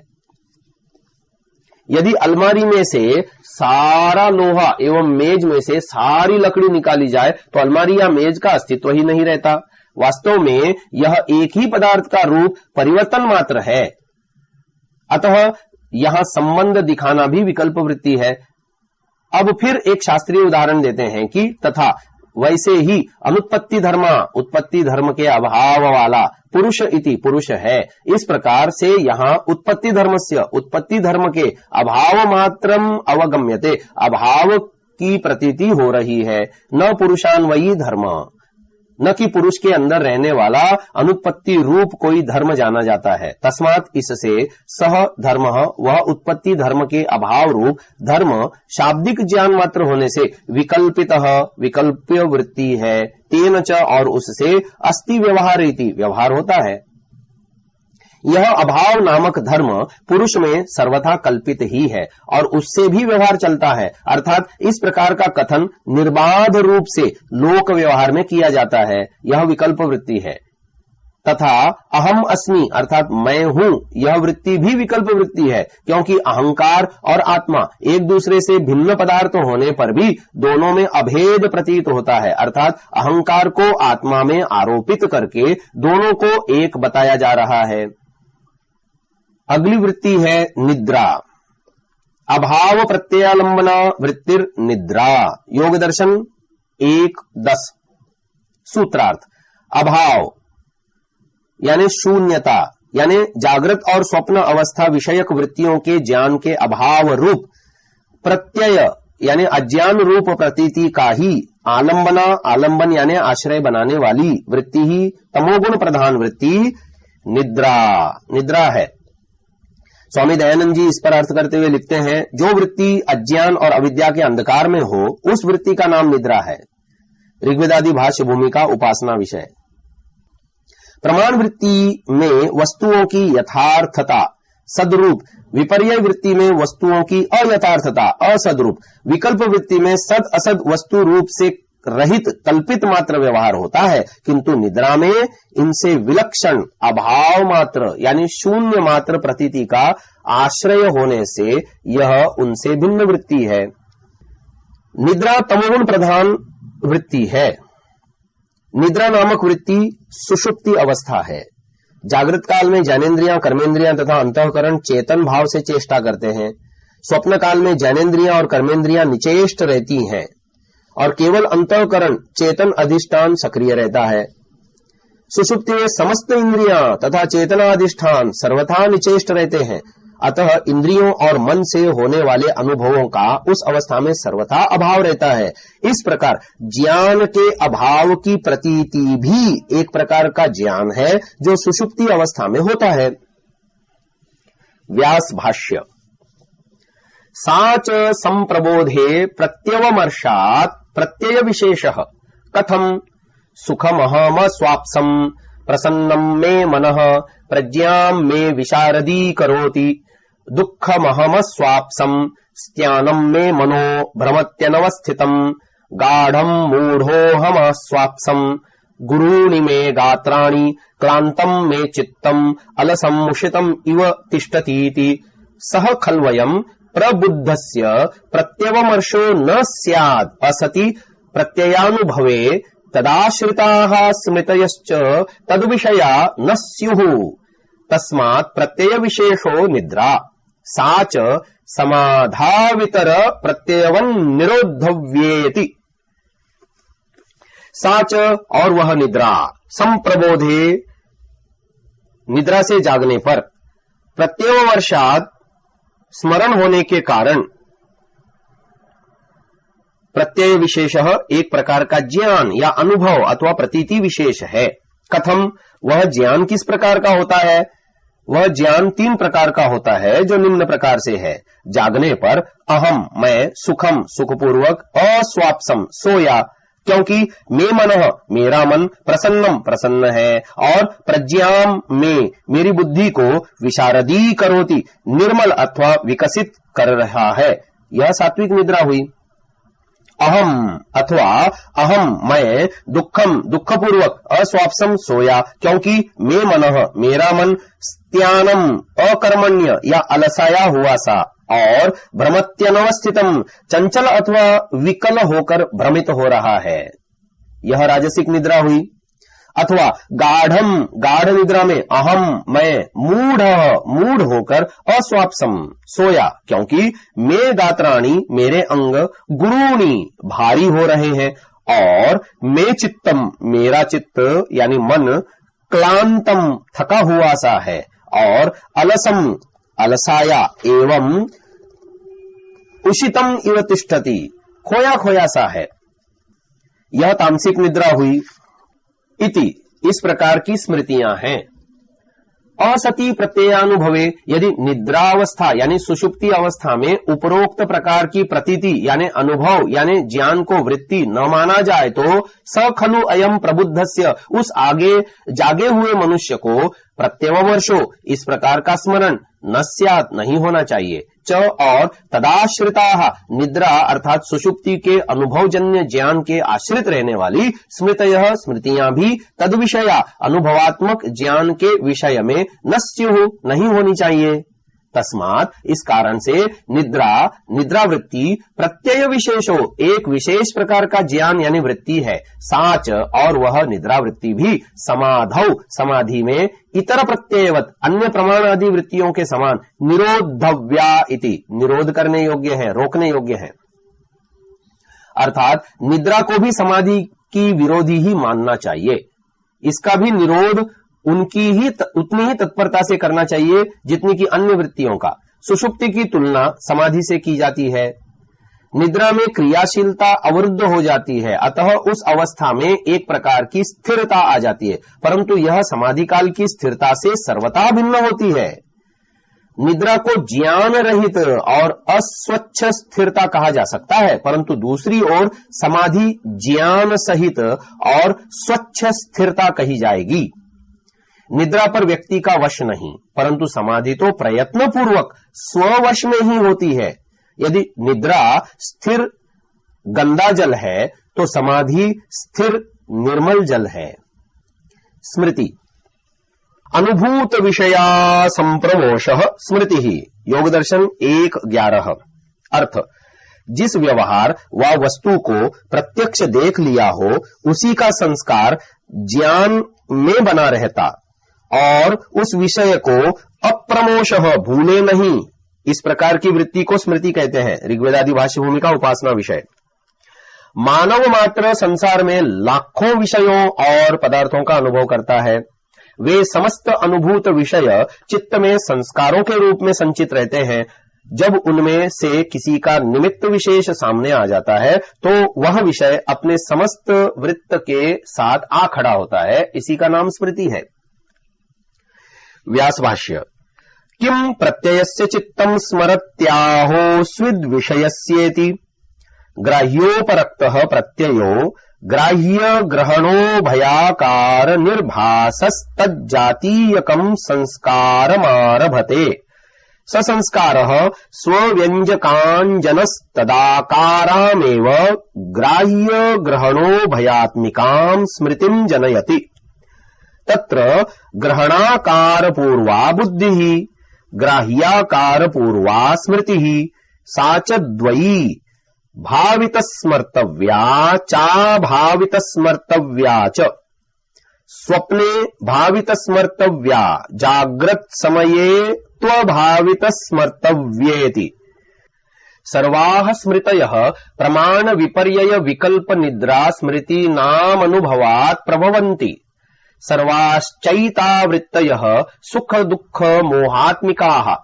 [SPEAKER 1] यदि अलमारी में से सारा लोहा एवं मेज में से सारी लकड़ी निकाली जाए तो अलमारी या मेज का अस्तित्व ही नहीं रहता। वास्तव में यह एक ही पदार्थ का रूप परिवर्तन मात्र है, अतः यहां संबंध दिखाना भी विकल्प वृत्ति है। अब फिर एक शास्त्रीय उदाहरण देते हैं कि तथा वैसे ही अनुत्पत्ति धर्म, उत्पत्ति धर्म के अभाव वाला पुरुष इति पुरुष है। इस प्रकार से यहाँ उत्पत्ति धर्मस्य उत्पत्ति धर्म के अभाव मात्रम अवगम्यते, अभाव की प्रतीति हो रही है, न पुरुषान्वयी धर्म, न कि पुरुष के अंदर रहने वाला अनुत्पत्ति रूप कोई धर्म जाना जाता है। तस्मात् इससे सह धर्म वह उत्पत्ति धर्म के अभाव रूप धर्म शाब्दिक ज्ञान मात्र होने से विकल्पितः विकल्प्य वृत्ति है। तेन च और उससे अस्ति व्यवहार इति व्यवहार होता है। यह अभाव नामक धर्म पुरुष में सर्वथा कल्पित ही है और उससे भी व्यवहार चलता है, अर्थात इस प्रकार का कथन निर्बाध रूप से लोक व्यवहार में किया जाता है। यह विकल्प वृत्ति है। तथा अहम अस्मि अर्थात मैं हूं, यह वृत्ति भी विकल्प वृत्ति है, क्योंकि अहंकार और आत्मा एक दूसरे से भिन्न पदार्थ होने पर भी दोनों में अभेद प्रतीत होता है, अर्थात अहंकार को आत्मा में आरोपित करके दोनों को एक बताया जा रहा है। अगली वृत्ति है निद्रा। अभाव प्रत्ययालंबना वृत्तिर निद्रा। योग दर्शन 1:10। सूत्रार्थ अभाव यानी शून्यता यानी जागृत और स्वप्न अवस्था विषयक वृत्तियों के ज्ञान के अभाव रूप प्रत्यय यानी अज्ञान रूप प्रतीति का ही आलंबना, आलंबन यानी आश्रय बनाने वाली वृत्ति ही तमोगुण प्रधान वृत्ति निद्रा है। स्वामी दयानंद जी इस पर अर्थ करते हुए लिखते हैं, जो वृत्ति अज्ञान और अविद्या के अंधकार में हो उस वृत्ति का नाम निद्रा है। ऋग्वेदादि भाष्य भूमि का उपासना विषय। प्रमाण वृत्ति में वस्तुओं की यथार्थता सदरूप, विपर्यय वृत्ति में वस्तुओं की अयथार्थता असदरूप, विकल्प वृत्ति में सद असद वस्तु रूप से रहित कल्पित मात्र व्यवहार होता है, किंतु निद्रा में इनसे विलक्षण अभाव मात्र यानी शून्य मात्र प्रतीति का आश्रय होने से यह उनसे भिन्न वृत्ति है। निद्रा तमोगुण प्रधान वृत्ति है। निद्रा नामक वृत्ति सुषुप्ति अवस्था है। जागृत काल में ज्ञानेंद्रियां, कर्मेंद्रियां तथा अंतःकरण चेतन भाव से चेष्टा करते हैं। स्वप्न काल में ज्ञानेंद्रियां और कर्मेंद्रियां निचेष्ट रहती हैं और केवल अंतःकरण चेतन अधिष्ठान सक्रिय रहता है। सुषुप्ति में समस्त इंद्रियां तथा चेतना अधिष्ठान सर्वथा निचेष्ट रहते हैं, अतः इंद्रियों और मन से होने वाले अनुभवों का उस अवस्था में सर्वथा अभाव रहता है। इस प्रकार ज्ञान के अभाव की प्रतीति भी एक प्रकार का ज्ञान है जो सुषुप्ति अवस्था में होता है। व्यास भाष्य। साच संप्रबोधे प्रत्यवमर्षात् प्रत्यय विशेषः कथम सुखमहम स्वाप्सम प्रसन्नम मे मनः प्रज्ञां मे विशारदी करोति दुःखमहम स्वाप्सम स्त्यानं मे मनो भ्रमत्यनवस्थितं गाढं मूढोऽहम स्वाप्सम गुरूणि मे गात्राणि क्लान्तं मे चित्तम् अलसं मुषितम् इव तिष्ठतीति सह खल्वयम् प्रबुद्धस्य प्रत्यवमर्शो न स्यात् असति प्रत्ययानुभवे तदाश्रिताः स्मृतयश्च तद्विषया न स्युः तस्मात् प्रत्यय विशेषो निद्रा सा च समाधावितर प्रत्ययवन् निरोधव्येति। सा च और वह निद्रा संप्रबोधे निद्रा से जागने पर प्रत्यववर्षात् स्मरण होने के कारण प्रत्यय विशेष एक प्रकार का ज्ञान या अनुभव अथवा प्रतीति विशेष है। कथम वह ज्ञान किस प्रकार का होता है? वह ज्ञान 3 प्रकार का होता है जो निम्न प्रकार से है। जागने पर अहम मैं सुखम सुखपूर्वक अस्वाप्सम सोया क्योंकि मे मनः मेरा मन प्रसन्नम प्रसन्न है और प्रज्ञाम में मेरी बुद्धि को विशारदी करोति निर्मल अथवा विकसित कर रहा है। यह सात्विक निद्रा हुई। अहम अथवा अहम मैं दुखम दुखपूर्वक अस्वाप्सम सोया क्योंकि मे मनः मेरा मन स्त्यानम अकर्मण्य या अलसाया हुआ सा और भ्रमत्यनवस्थितम चंचल अथवा विकल होकर भ्रमित हो रहा है। यह राजसिक निद्रा हुई। अथवा गाढ़म गाढ़ निद्रा में अहम मैं मूढ़ होकर अस्वाप्सम सोया क्योंकि मे गात्राणि मेरे अंग गुरूणी भारी हो रहे हैं और मे चित्तम मेरा चित्त यानी मन क्लांतम थका हुआ सा है और अलसम अलसाया एवं उषितम इव तिष्ठति खोया खोया सा है। यह तामसिक निद्रा हुई। इति इस प्रकार की स्मृतियां हैं। असति प्रत्ययानुभवे यदि निद्रावस्था यानी सुषुप्ति अवस्था में उपरोक्त प्रकार की प्रतीति यानी अनुभव यानी ज्ञान को वृत्ति न माना जाए तो स खलु अयम प्रबुद्धस्य उस आगे जागे हुए मनुष्य को प्रत्यववर्षो इस प्रकार का स्मरण न स्यात् नहीं होना चाहिए। च और तदाश्रिताः निद्रा अर्थात सुषुप्ति के अनुभवजन्य ज्ञान के आश्रित रहने वाली स्मृतयः स्मृतियां भी तद्विषया अनुभवात्मक ज्ञान के विषय में न स्युः नहीं होनी चाहिए। तस्मात् इस कारण से निद्रावृत्ति प्रत्यय विशेषो एक विशेष प्रकार का ज्ञान यानी वृत्ति है। साच और वह निद्रावृत्ति भी समाधौ समाधि में इतर प्रत्ययवत अन्य प्रमाण आदि वृत्तियों के समान निरोधव्या इति निरोध करने योग्य है, रोकने योग्य है। अर्थात निद्रा को भी समाधि की विरोधी ही मानना चाहिए। इसका भी निरोध उतनी ही तत्परता से करना चाहिए जितनी की अन्य वृत्तियों का। सुषुप्ति की तुलना समाधि से की जाती है। निद्रा में क्रियाशीलता अवरुद्ध हो जाती है, अतः उस अवस्था में एक प्रकार की स्थिरता आ जाती है, परंतु यह समाधि काल की स्थिरता से सर्वथा भिन्न होती है। निद्रा को ज्ञान रहित और अस्वच्छ स्थिरता कहा जा सकता है, परंतु दूसरी ओर समाधि ज्ञान सहित और स्वच्छ स्थिरता कही जाएगी। निद्रा पर व्यक्ति का वश नहीं, परंतु समाधि तो प्रयत्न पूर्वक स्ववश में ही होती है। यदि निद्रा स्थिर गंदा जल है तो समाधि स्थिर निर्मल जल है। स्मृति अनुभूत विषया संप्रमोष स्मृति ही योग दर्शन 1:11। अर्थ जिस व्यवहार व वस्तु को प्रत्यक्ष देख लिया हो उसी का संस्कार ज्ञान में बना रहता और उस विषय को अप्रमोषः भूले नहीं। इस प्रकार की वृत्ति को स्मृति कहते हैं। ऋग्वेदादि भाष्य भूमिका उपासना विषय। मानव मात्र संसार में लाखों विषयों और पदार्थों का अनुभव करता है। वे समस्त अनुभूत विषय चित्त में संस्कारों के रूप में संचित रहते हैं। जब उनमें से किसी का निमित्त विशेष सामने आ जाता है तो वह विषय अपने समस्त वृत्त के साथ आ खड़ा होता है। इसी का नाम स्मृति है। व्यास भाष्य। किम प्रत्ययस्य चित्तम स्मरत्याहो स्विद विषयस्येति ग्राह्योपरक्तः प्रत्ययो ग्राह्य ग्रहणो भयाकार निर्भासस्तज्जातीयकं संस्कारमारभते। स संस्कारः स्वव्यञ्जकाञ्जनस्तदाकारामेव ग्राह्य ग्रहणो भयात्मिकां स्मृतिं जनयति। तत्र ग्रहणाकार पूर्वा बुद्धिः ग्राह्याकार पूर्वा स्मृतिः सा च द्वयी भावितस्मर्तव्या चाभावितस्मर्तव्या च। स्वप्ने भावितस्मर्तव्या जाग्रत् समये त्वभावितस्मर्तव्येति। सर्वाः स्मृतयः प्रमाण विपर्यय विकल्प निद्रा स्मृतीनामनुभवात् प्रभवन्ति। सर्वाश्चैतावृत्तयः सुख दुःख मोहात्मिकाः।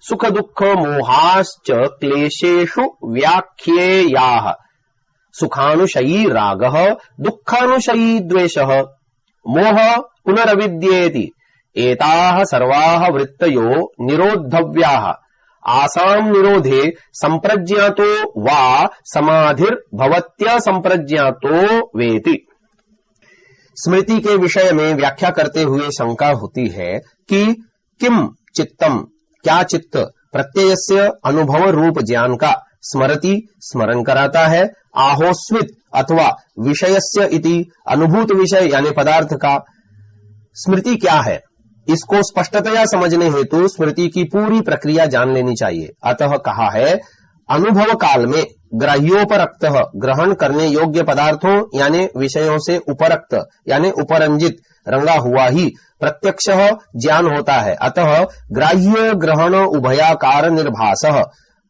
[SPEAKER 1] सुख दुःख मोहाश्च क्लेशेषु व्याख्येयाः। सुखानुशयी रागः दुःखानुशयी द्वेषः मोह पुनरविद्येति। एताः सर्वाः वृत्तयो निरोद्धव्याः। आसां निरोधे संप्रज्ञातो वा समाधिर्भवत्यसंप्रज्ञातो वेति। स्मृति के विषय में व्याख्या करते हुए शंका होती है कि किम चित्तम क्या चित्त प्रत्ययस्य अनुभव रूप ज्ञान का स्मरति स्मरण कराता है। आहोस्वित अथवा विषयस्य इति अनुभूत विषय यानी पदार्थ का। स्मृति क्या है इसको स्पष्टतया समझने हेतु स्मृति की पूरी प्रक्रिया जान लेनी चाहिए। अतः कहा है अनुभव काल में ग्राह्योपरक्त ग्रहण करने योग्य पदार्थों यानी विषयों से उपरक्त यानी उपरंजित रंगा हुआ ही प्रत्यक्ष ज्ञान होता है। अतः ग्राह्य ग्रहण उभयाकार निर्भासः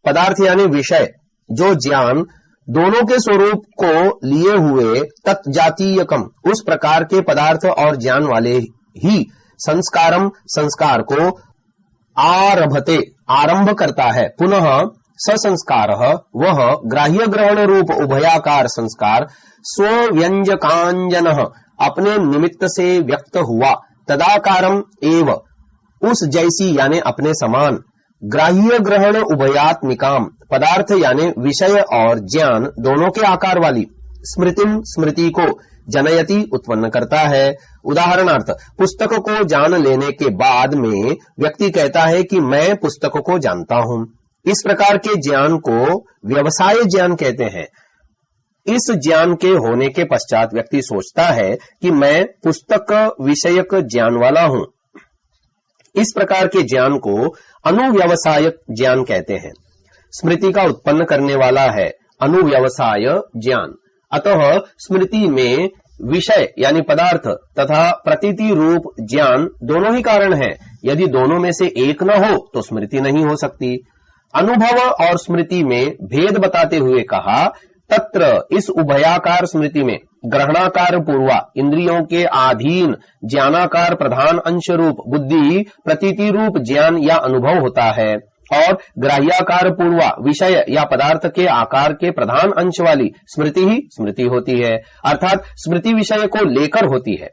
[SPEAKER 1] पदार्थ यानी विषय जो ज्ञान दोनों के स्वरूप को लिए हुए तत्जातीयकम उस प्रकार के पदार्थ और ज्ञान वाले ही संस्कारम संस्कार को आरभते आरंभ करता है। पुनः ससंस्कारः वह ग्राह्य ग्रहण रूप उभयाकार संस्कार स्वव्यंजकांजनः अपने निमित्त से व्यक्त हुआ तदाकारम एव उस जैसी यानी अपने समान ग्राह्य ग्रहण उभयात्मिकाम पदार्थ यानी विषय और ज्ञान दोनों के आकार वाली स्मृतिम स्मृति को जनयति उत्पन्न करता है। उदाहरणार्थ पुस्तक को जान लेने के बाद में व्यक्ति कहता है कि मैं पुस्तक को जानता हूं। इस प्रकार के ज्ञान को व्यवसाय ज्ञान कहते हैं। इस ज्ञान के होने के पश्चात व्यक्ति सोचता है कि मैं पुस्तक विषयक ज्ञान वाला हूं। इस प्रकार के ज्ञान को अनुव्यवसायक ज्ञान कहते हैं। स्मृति का उत्पन्न करने वाला है अनुव्यवसाय ज्ञान। अतः स्मृति में विषय यानी पदार्थ तथा प्रतीति रूप ज्ञान दोनों ही कारण हैं। यदि दोनों में से एक न हो तो स्मृति नहीं हो सकती। अनुभव और स्मृति में भेद बताते हुए कहा तत्र इस उभयाकार स्मृति में ग्रहणाकार पूर्वा इंद्रियों के अधीन ज्ञानाकार प्रधान अंश रूप बुद्धि प्रतीति रूप ज्ञान या अनुभव होता है और ग्राह्याकार पूर्वा विषय या पदार्थ के आकार के प्रधान अंश वाली स्मृति ही स्मृति होती है। अर्थात स्मृति विषय को लेकर होती है।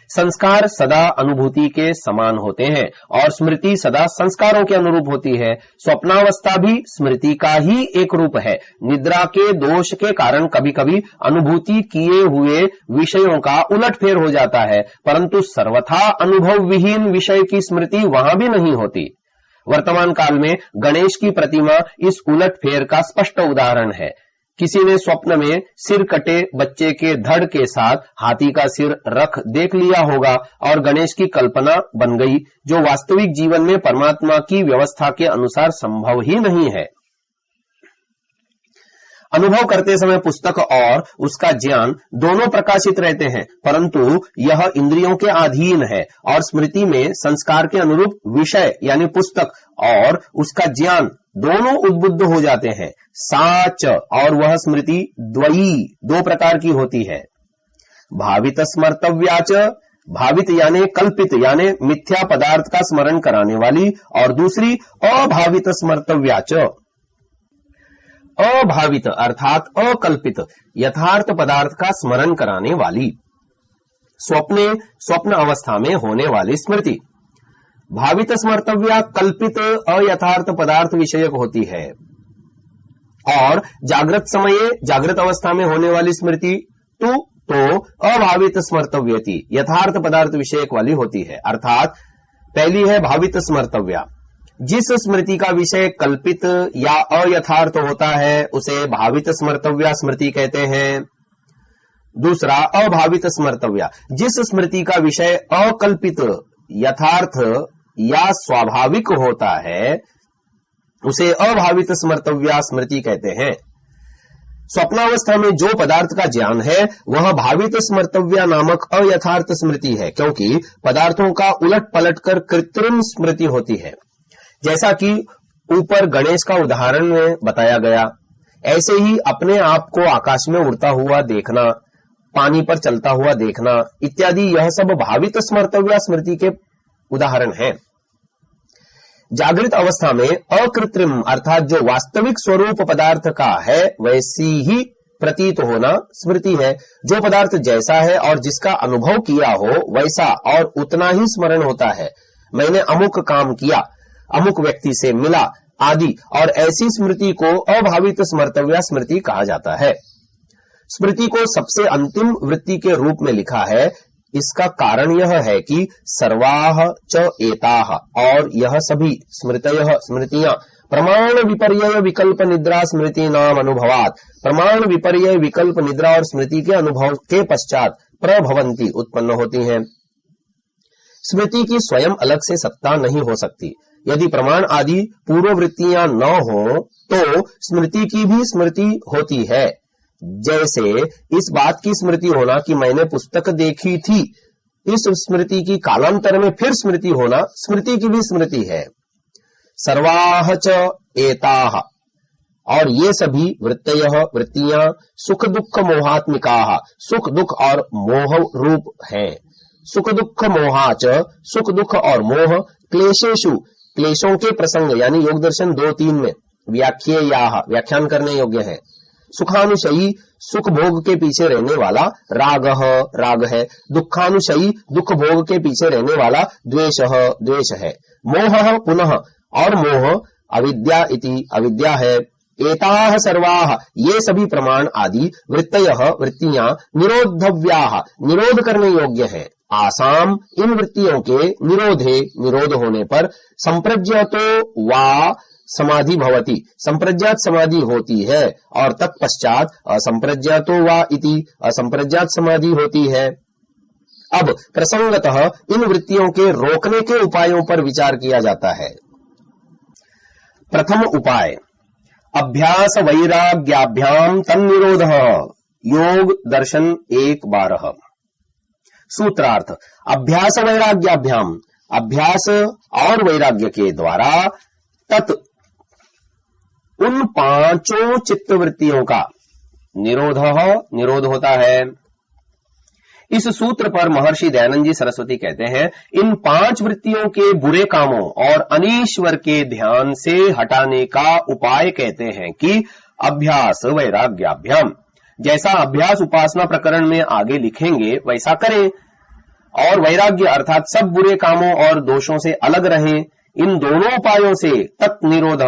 [SPEAKER 1] संस्कार सदा अनुभूति के समान होते हैं और स्मृति सदा संस्कारों के अनुरूप होती है। स्वप्नावस्था भी स्मृति का ही एक रूप है। निद्रा के दोष के कारण कभी कभी अनुभूति किए हुए विषयों का उलटफेर हो जाता है, परंतु सर्वथा अनुभव विहीन विषय की स्मृति वहां भी नहीं होती। वर्तमान काल में गणेश की प्रतिमा इस उलटफेर का स्पष्ट उदाहरण है। किसी ने स्वप्न में सिर कटे बच्चे के धड़ के साथ हाथी का सिर रख देख लिया होगा और गणेश की कल्पना बन गई, जो वास्तविक जीवन में परमात्मा की व्यवस्था के अनुसार संभव ही नहीं है। अनुभव करते समय पुस्तक और उसका ज्ञान दोनों प्रकाशित रहते हैं, परंतु यह इंद्रियों के अधीन है और स्मृति में संस्कार के अनुरूप विषय यानी पुस्तक और उसका ज्ञान दोनों उद्बुद्ध हो जाते हैं। साच और वह स्मृति द्वयी दो प्रकार की होती है। भावित स्मर्तव्याच, भावित यानी कल्पित यानी मिथ्या पदार्थ का स्मरण कराने वाली, और दूसरी अभावित स्मर्तव्याच, अभावित अर्थात अकल्पित यथार्थ पदार्थ का स्मरण कराने वाली, स्वप्न अवस्था में होने वाली स्मृति। भावित स्मर्तव्या कल्पित अयथार्थ पदार्थ विषयक होती है और जागृत अवस्था में होने वाली स्मृति तो अभावित स्मर्तव्यति यथार्थ पदार्थ विषयक वाली होती है। अर्थात पहली है भावित स्मर्तव्या, जिस स्मृति का विषय कल्पित या अयथार्थ होता है उसे भावित स्मर्तव्या स्मृति कहते हैं। दूसरा अभावित स्मर्तव्या, जिस स्मृति का विषय अकल्पित यथार्थ या स्वाभाविक होता है उसे अभावित स्मर्तव्या स्मृति कहते हैं। स्वप्नावस्था में जो पदार्थ का ज्ञान है वह भावित स्मर्तव्या नामक अयथार्थ स्मृति है, क्योंकि पदार्थों का उलट पलट कर कृत्रिम स्मृति होती है। जैसा कि ऊपर गणेश का उदाहरण में बताया गया, ऐसे ही अपने आप को आकाश में उड़ता हुआ देखना, पानी पर चलता हुआ देखना इत्यादि, यह सब भावित स्मर्तव्या स्मृति के उदाहरण हैं। जागृत अवस्था में अकृत्रिम अर्थात जो वास्तविक स्वरूप पदार्थ का है वैसी ही प्रतीत होना स्मृति है। जो पदार्थ जैसा है और जिसका अनुभव किया हो वैसा और उतना ही स्मरण होता है। मैंने अमुक काम किया, अमुक व्यक्ति से मिला आदि, और ऐसी स्मृति को अभावित स्मर्तव्या स्मृति कहा जाता है। स्मृति को सबसे अंतिम वृत्ति के रूप में लिखा है। इसका कारण यह है कि सर्वाह च एताह, और यह सभी स्मृतियां प्रमाण विपर्यय विकल्प निद्रा स्मृति नाम अनुभवात, प्रमाण विपर्यय विकल्प निद्रा और स्मृति के अनुभव के पश्चात प्रभवंती उत्पन्न होती हैं। स्मृति की स्वयं अलग से सत्ता नहीं हो सकती। यदि प्रमाण आदि पूर्ववृत्तियां न हो तो स्मृति की भी स्मृति होती है। जैसे इस बात की स्मृति होना कि मैंने पुस्तक देखी थी, इस स्मृति की कालांतर में फिर स्मृति होना स्मृति की भी स्मृति है। सर्वाह च एताः, और ये सभी वृत्तियां सुख दुख मोहात्मिकाः, सुख दुख और मोह रूप हैं। सुख दुख मोहाच, सुख दुख और मोह क्लेशेषु, क्लेशों के प्रसंग यानी योग दर्शन 2-3 में व्याख्येयाः, व्याख्यान करने योग्य है। सुखानुशयी, सुख भोग के पीछे रहने वाला राग है। दुखानुशयी, दुख भोग के पीछे रहने वाला द्वेष है। मोह पुनः, और मोह अविद्या इति, अविद्या है। एताः सर्वाः, ये सभी प्रमाण आदि वृत्तियां निरोधव्याः, निरोध करने योग्य है। आसाम, इन वृत्तियों के निरोध होने पर संप्रज्ञातो वा समाधि भवति, संप्रज्ञात समाधि होती है, और तत्पश्चात असंप्रज्ञातो वा इति, असंप्रज्ञात समाधि होती है। अब प्रसंगतः इन वृत्तियों के रोकने के उपायों पर विचार किया जाता है। प्रथम उपाय अभ्यास वैराग्याभ्याम तन्निरोधः, योग दर्शन 1:12। सूत्रार्थ अभ्यास वैराग्याभ्याम, अभ्यास और वैराग्य के द्वारा तत् उन 5 चित्तवृत्तियों का निरोध होता है। इस सूत्र पर महर्षि दयानंद जी सरस्वती कहते हैं, इन 5 वृत्तियों के बुरे कामों और अनीश्वर के ध्यान से हटाने का उपाय कहते हैं कि अभ्यास वैराग्याभ्याम। जैसा अभ्यास उपासना प्रकरण में आगे लिखेंगे वैसा करें, और वैराग्य अर्थात सब बुरे कामों और दोषों से अलग रहें। इन दोनों उपायों से तत्निरोध,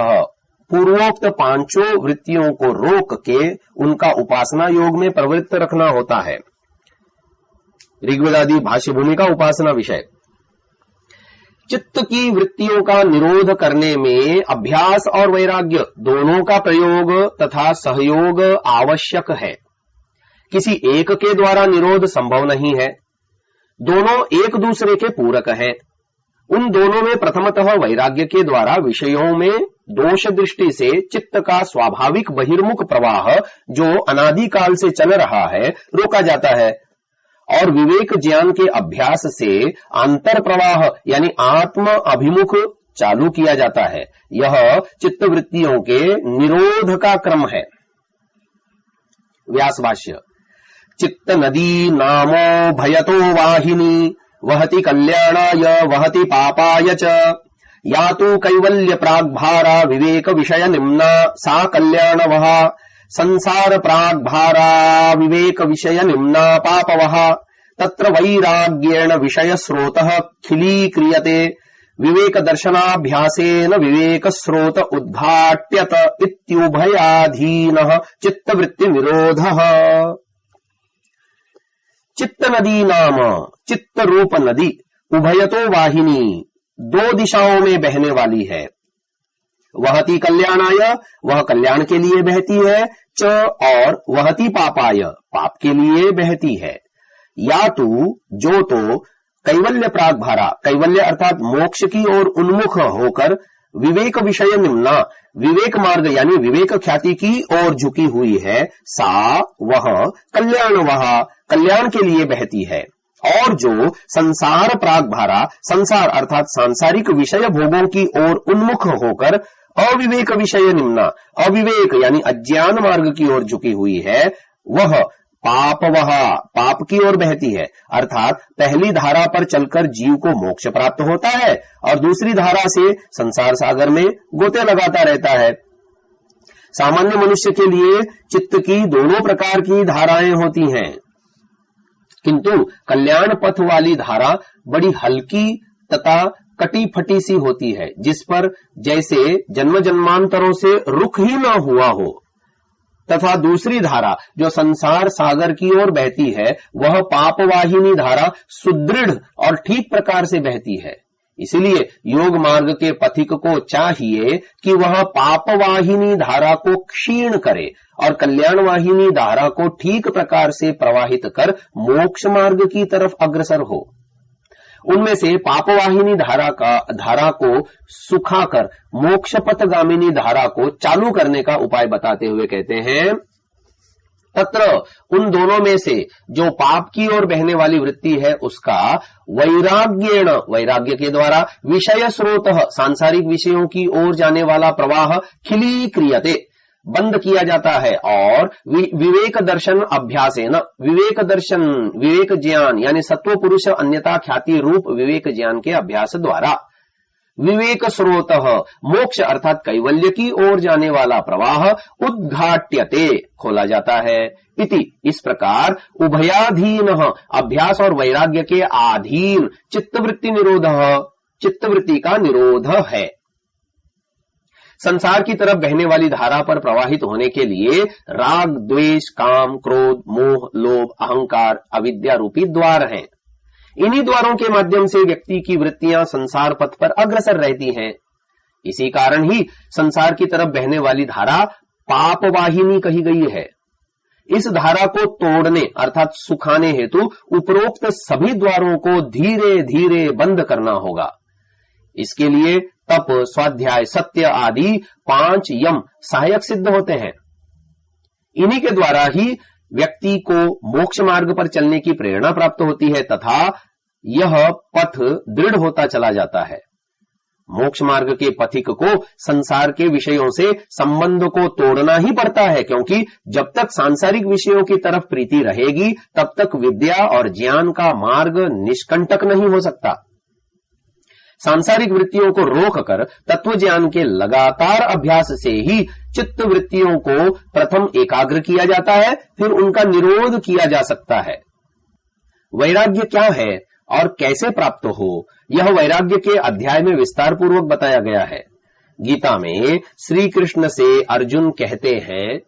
[SPEAKER 1] पूर्वोक्त 5 वृत्तियों को रोक के उनका उपासना योग में प्रवृत्त रखना होता है। ऋग्वेदादि भाष्य भूमि का उपासना विषय। चित्त की वृत्तियों का निरोध करने में अभ्यास और वैराग्य दोनों का प्रयोग तथा सहयोग आवश्यक है। किसी एक के द्वारा निरोध संभव नहीं है, दोनों एक दूसरे के पूरक हैं। उन दोनों में प्रथमतः वैराग्य के द्वारा विषयों में दोष दृष्टि से चित्त का स्वाभाविक बहिर्मुख प्रवाह जो अनादिकाल से चल रहा है रोका जाता है और विवेक ज्ञान के अभ्यास से अंतर प्रवाह यानी आत्म अभिमुख चालू किया जाता है। यह चित्त वृत्तियों के निरोध का क्रम है। व्यास भाष्य। चित्त नदी नामो भयतो वाहिनी वहति कल्याणाय वहति पापाय च या तो कैवल्य प्राग्भारा विवेक विषय निम्ना सा कल्याणवः संसार प्राग्भारा विवेक विषय निम्ना पापवः तत्र वैराग्येण विषय स्रोतः खिलीक्रियते विवेक दर्शनाभ्यासेन विवेक स्रोत उद्घाट्यत इत्युभयाधीनः चित्तवृत्ति निरोधः। चित्त नदी नाम चित्त रूप नदी उभयतो वाहिनी दो दिशाओं में बहने वाली है। वहति कल्याणाय वह कल्याण के लिए बहती है, च और वहति पापाय पाप के लिए बहती है। या तू जो तो कैवल्य प्राग्भारा कैवल्य अर्थात मोक्ष की ओर उन्मुख होकर विवेक विषय निम्ना विवेक मार्ग यानी विवेक ख्याति की ओर झुकी हुई है, सा वह कल्याण के लिए बहती है। और जो संसार प्राग्भारा संसार अर्थात सांसारिक विषय भोगों की ओर उन्मुख होकर अविवेक विषय निम्ना अविवेक यानी अज्ञान मार्ग की ओर झुकी हुई है, वह पाप की ओर बहती है। अर्थात पहली धारा पर चलकर जीव को मोक्ष प्राप्त होता है और दूसरी धारा से संसार सागर में गोते लगाता रहता है। सामान्य मनुष्य के लिए चित्त की दोनों प्रकार की धाराएं होती हैं, किंतु कल्याण पथ वाली धारा बड़ी हल्की तथा कटी फटी सी होती है, जिस पर जैसे जन्म जन्मांतरों से रुख ही न हुआ हो, तथा दूसरी धारा जो संसार सागर की ओर बहती है वह पापवाहिनी धारा सुदृढ़ और ठीक प्रकार से बहती है। इसलिए योग मार्ग के पथिक को चाहिए कि वह पापवाहिनी धारा को क्षीण करे और कल्याण वाहिनी धारा को ठीक प्रकार से प्रवाहित कर मोक्ष मार्ग की तरफ अग्रसर हो। उनमें से पापवाहिनी धारा को सुखाकर मोक्ष पथगामिनी धारा को चालू करने का उपाय बताते हुए कहते हैं, तत्र उन दोनों में से जो पाप की ओर बहने वाली वृत्ति है उसका वैराग्य के द्वारा विषय स्रोत सांसारिक विषयों की ओर जाने वाला प्रवाह खिलीक्रियते बंद किया जाता है और विवेक दर्शन अभ्यासेन विवेक ज्ञान यानी सत्व पुरुष अन्यता ख्याति रूप विवेक ज्ञान के अभ्यास द्वारा विवेक स्रोत मोक्ष अर्थात कैवल्य की ओर जाने वाला प्रवाह उद्घाट्यते खोला जाता है। इति इस प्रकार उभयाधीन अभ्यास और वैराग्य के अधीन चित्तवृत्ति निरोध चित्तवृत्ति का निरोध है। संसार की तरफ बहने वाली धारा पर प्रवाहित होने के लिए राग द्वेष काम क्रोध मोह लोभ अहंकार अविद्या रूपी द्वार हैं। इन्हीं द्वारों के माध्यम से व्यक्ति की वृत्तियां संसार पथ पर अग्रसर रहती हैं। इसी कारण ही संसार की तरफ बहने वाली धारा पापवाहिनी कही गई है। इस धारा को तोड़ने अर्थात सुखाने हेतु उपरोक्त सभी द्वारों को धीरे धीरे बंद करना होगा। इसके लिए तप स्वाध्याय सत्य आदि 5 यम सहायक सिद्ध होते हैं। इन्हीं के द्वारा ही व्यक्ति को मोक्ष मार्ग पर चलने की प्रेरणा प्राप्त होती है तथा यह पथ दृढ़ होता चला जाता है। मोक्ष मार्ग के पथिक को संसार के विषयों से संबंध को तोड़ना ही पड़ता है, क्योंकि जब तक सांसारिक विषयों की तरफ प्रीति रहेगी तब तक विद्या और ज्ञान का मार्ग निष्कंटक नहीं हो सकता। सांसारिक वृत्तियों को रोककर तत्व ज्ञान के लगातार अभ्यास से ही चित्त वृत्तियों को प्रथम एकाग्र किया जाता है, फिर उनका निरोध किया जा सकता है। वैराग्य क्या है और कैसे प्राप्त हो, यह वैराग्य के अध्याय में विस्तार पूर्वक बताया गया है। गीता में श्री कृष्ण से अर्जुन कहते हैं,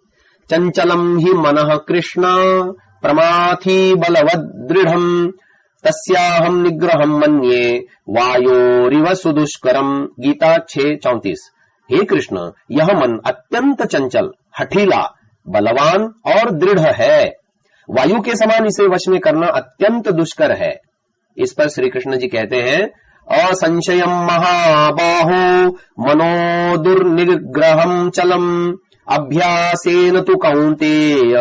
[SPEAKER 1] चंचलम ही मनः कृष्ण प्रमाथि बलवद दृढ़म तस्याहम निग्रहम मन्ये वायोरिव सुदुष्करम। गीता 6:34। हे कृष्ण, यह मन अत्यंत चंचल हठीला बलवान और दृढ़ है, वायु के समान इसे वश में करना अत्यंत दुष्कर है। इस पर श्री कृष्ण जी कहते हैं, असंशयम महाबाहो मनो दुर्निग्रहम चलम अभ्यासेन तु कौन्तेय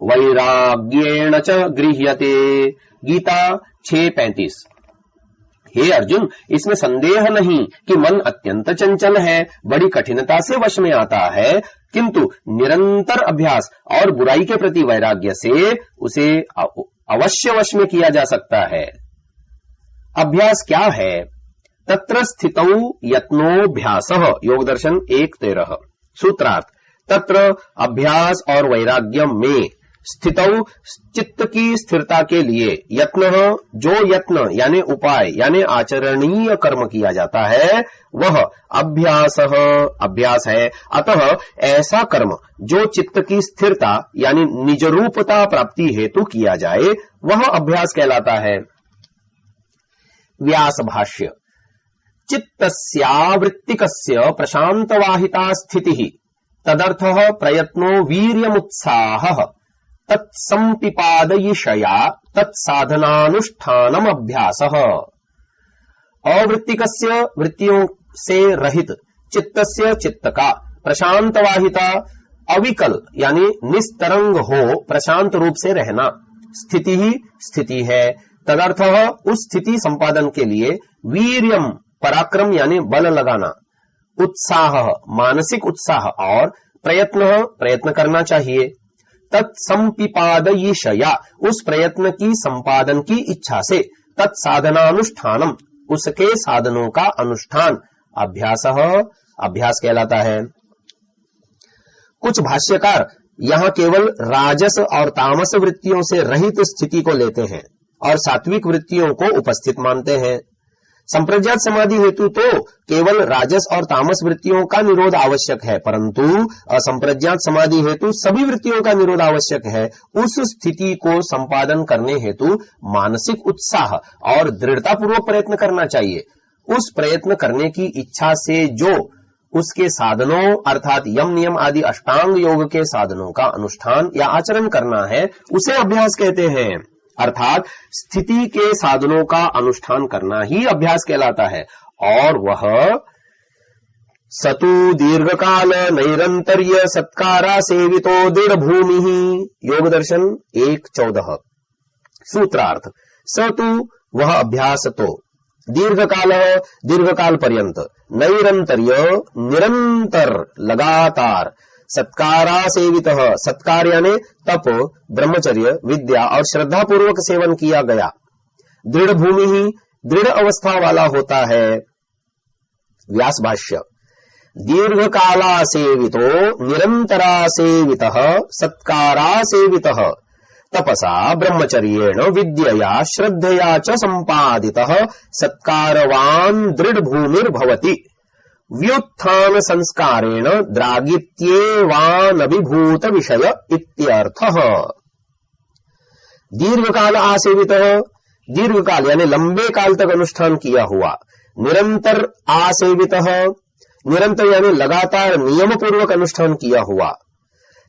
[SPEAKER 1] वैराग्येण च गृह्यते। गीता 6:35। हे अर्जुन, इसमें संदेह नहीं कि मन अत्यंत चंचल है, बड़ी कठिनता से वश में आता है, किंतु निरंतर अभ्यास और बुराई के प्रति वैराग्य से उसे अवश्य वश में किया जा सकता है। अभ्यास क्या है? तत्र स्थितौ यत्नोऽभ्यासः, योग दर्शन 1:13। सूत्रार्थ, तत्र अभ्यास और वैराग्य में, स्थितौ चित्त की स्थिरता के लिए, यत्न जो यत्न यानी उपाय यानी आचरणीय कर्म किया जाता है वह अभ्यास है। अतः ऐसा कर्म जो चित्त की स्थिरता यानी निज रूपता प्राप्ति हेतु किया जाए वह अभ्यास कहलाता है। व्यास भाष्य। चित्तस्यावृत्तिकस्य प्रशांतवाहिता स्थितिः तदर्थः प्रयत्नो वीर्यमुत्साहः तत्संपिपादयिषया तत्साधनानुष्ठानम अभ्यासः। अवृत्तिकस्य वृत्तियों से रहित, चित्तस्य चित्त का, प्रशांतवाहिता अविकल यानी निस्तरंग हो, प्रशांत रूप से रहना, स्थिति ही स्थिति है। तदर्थः उस स्थिति संपादन के लिए वीर्यम पराक्रम यानी बल लगाना, उत्साह मानसिक उत्साह और प्रयत्न करना चाहिए। तत्संपिपादयिषया उस प्रयत्न की संपादन की इच्छा से, तत्साधनानुष्ठानम उसके साधनों का अनुष्ठान, अभ्यास कहलाता है। कुछ भाष्यकार यहाँ केवल राजस और तामस वृत्तियों से रहित स्थिति को लेते हैं और सात्विक वृत्तियों को उपस्थित मानते हैं। संप्रज्ञात समाधि हेतु तो केवल राजस और तामस वृत्तियों का निरोध आवश्यक है, परंतु असंप्रज्ञात समाधि हेतु सभी वृत्तियों का निरोध आवश्यक है। उस स्थिति को संपादन करने हेतु मानसिक उत्साह और दृढ़ता पूर्वक प्रयत्न करना चाहिए। उस प्रयत्न करने की इच्छा से जो उसके साधनों अर्थात यम नियम आदि अष्टांग योग के साधनों का अनुष्ठान या आचरण करना है उसे अभ्यास कहते हैं। अर्थात स्थिति के साधनों का अनुष्ठान करना ही अभ्यास कहलाता है। और वह सतु दीर्घकाल नैरंतर्य सत्कारा सेवितो दृढ़ भूमि, योग दर्शन 1:14। सूत्रार्थ, सतु वह अभ्यास तो, दीर्घकाल पर्यंत, नैरंतर्य निरंतर लगातार, सत्कारा सेवित सत्कार यानी तप, ब्रह्मचर्य, विद्या और श्रद्धा पूर्वक सेवन किया गया, दृढ़ भूमि ही दृढ़ अवस्था वाला होता है। व्यास भाष्य। दीर्घकाला सेवितो निरंतरा सेवितः सत्कारा सेवितः तपसा ब्रह्मचर्येण विद्यया श्रद्धया च संपादितः सत्कारवान् दृढ़ भूमिर्भवति। व्युत्थान संस्कारेण द्रागित्येवानभिभूत विषय इत्यर्थः। दीर्घकाल आसेवितः, दीर्घकाल यानी लंबे काल तक अनुष्ठान किया हुआ। निरंतर आसेवितः, निरंतर यानी लगातार नियम पूर्वक अनुष्ठान किया हुआ।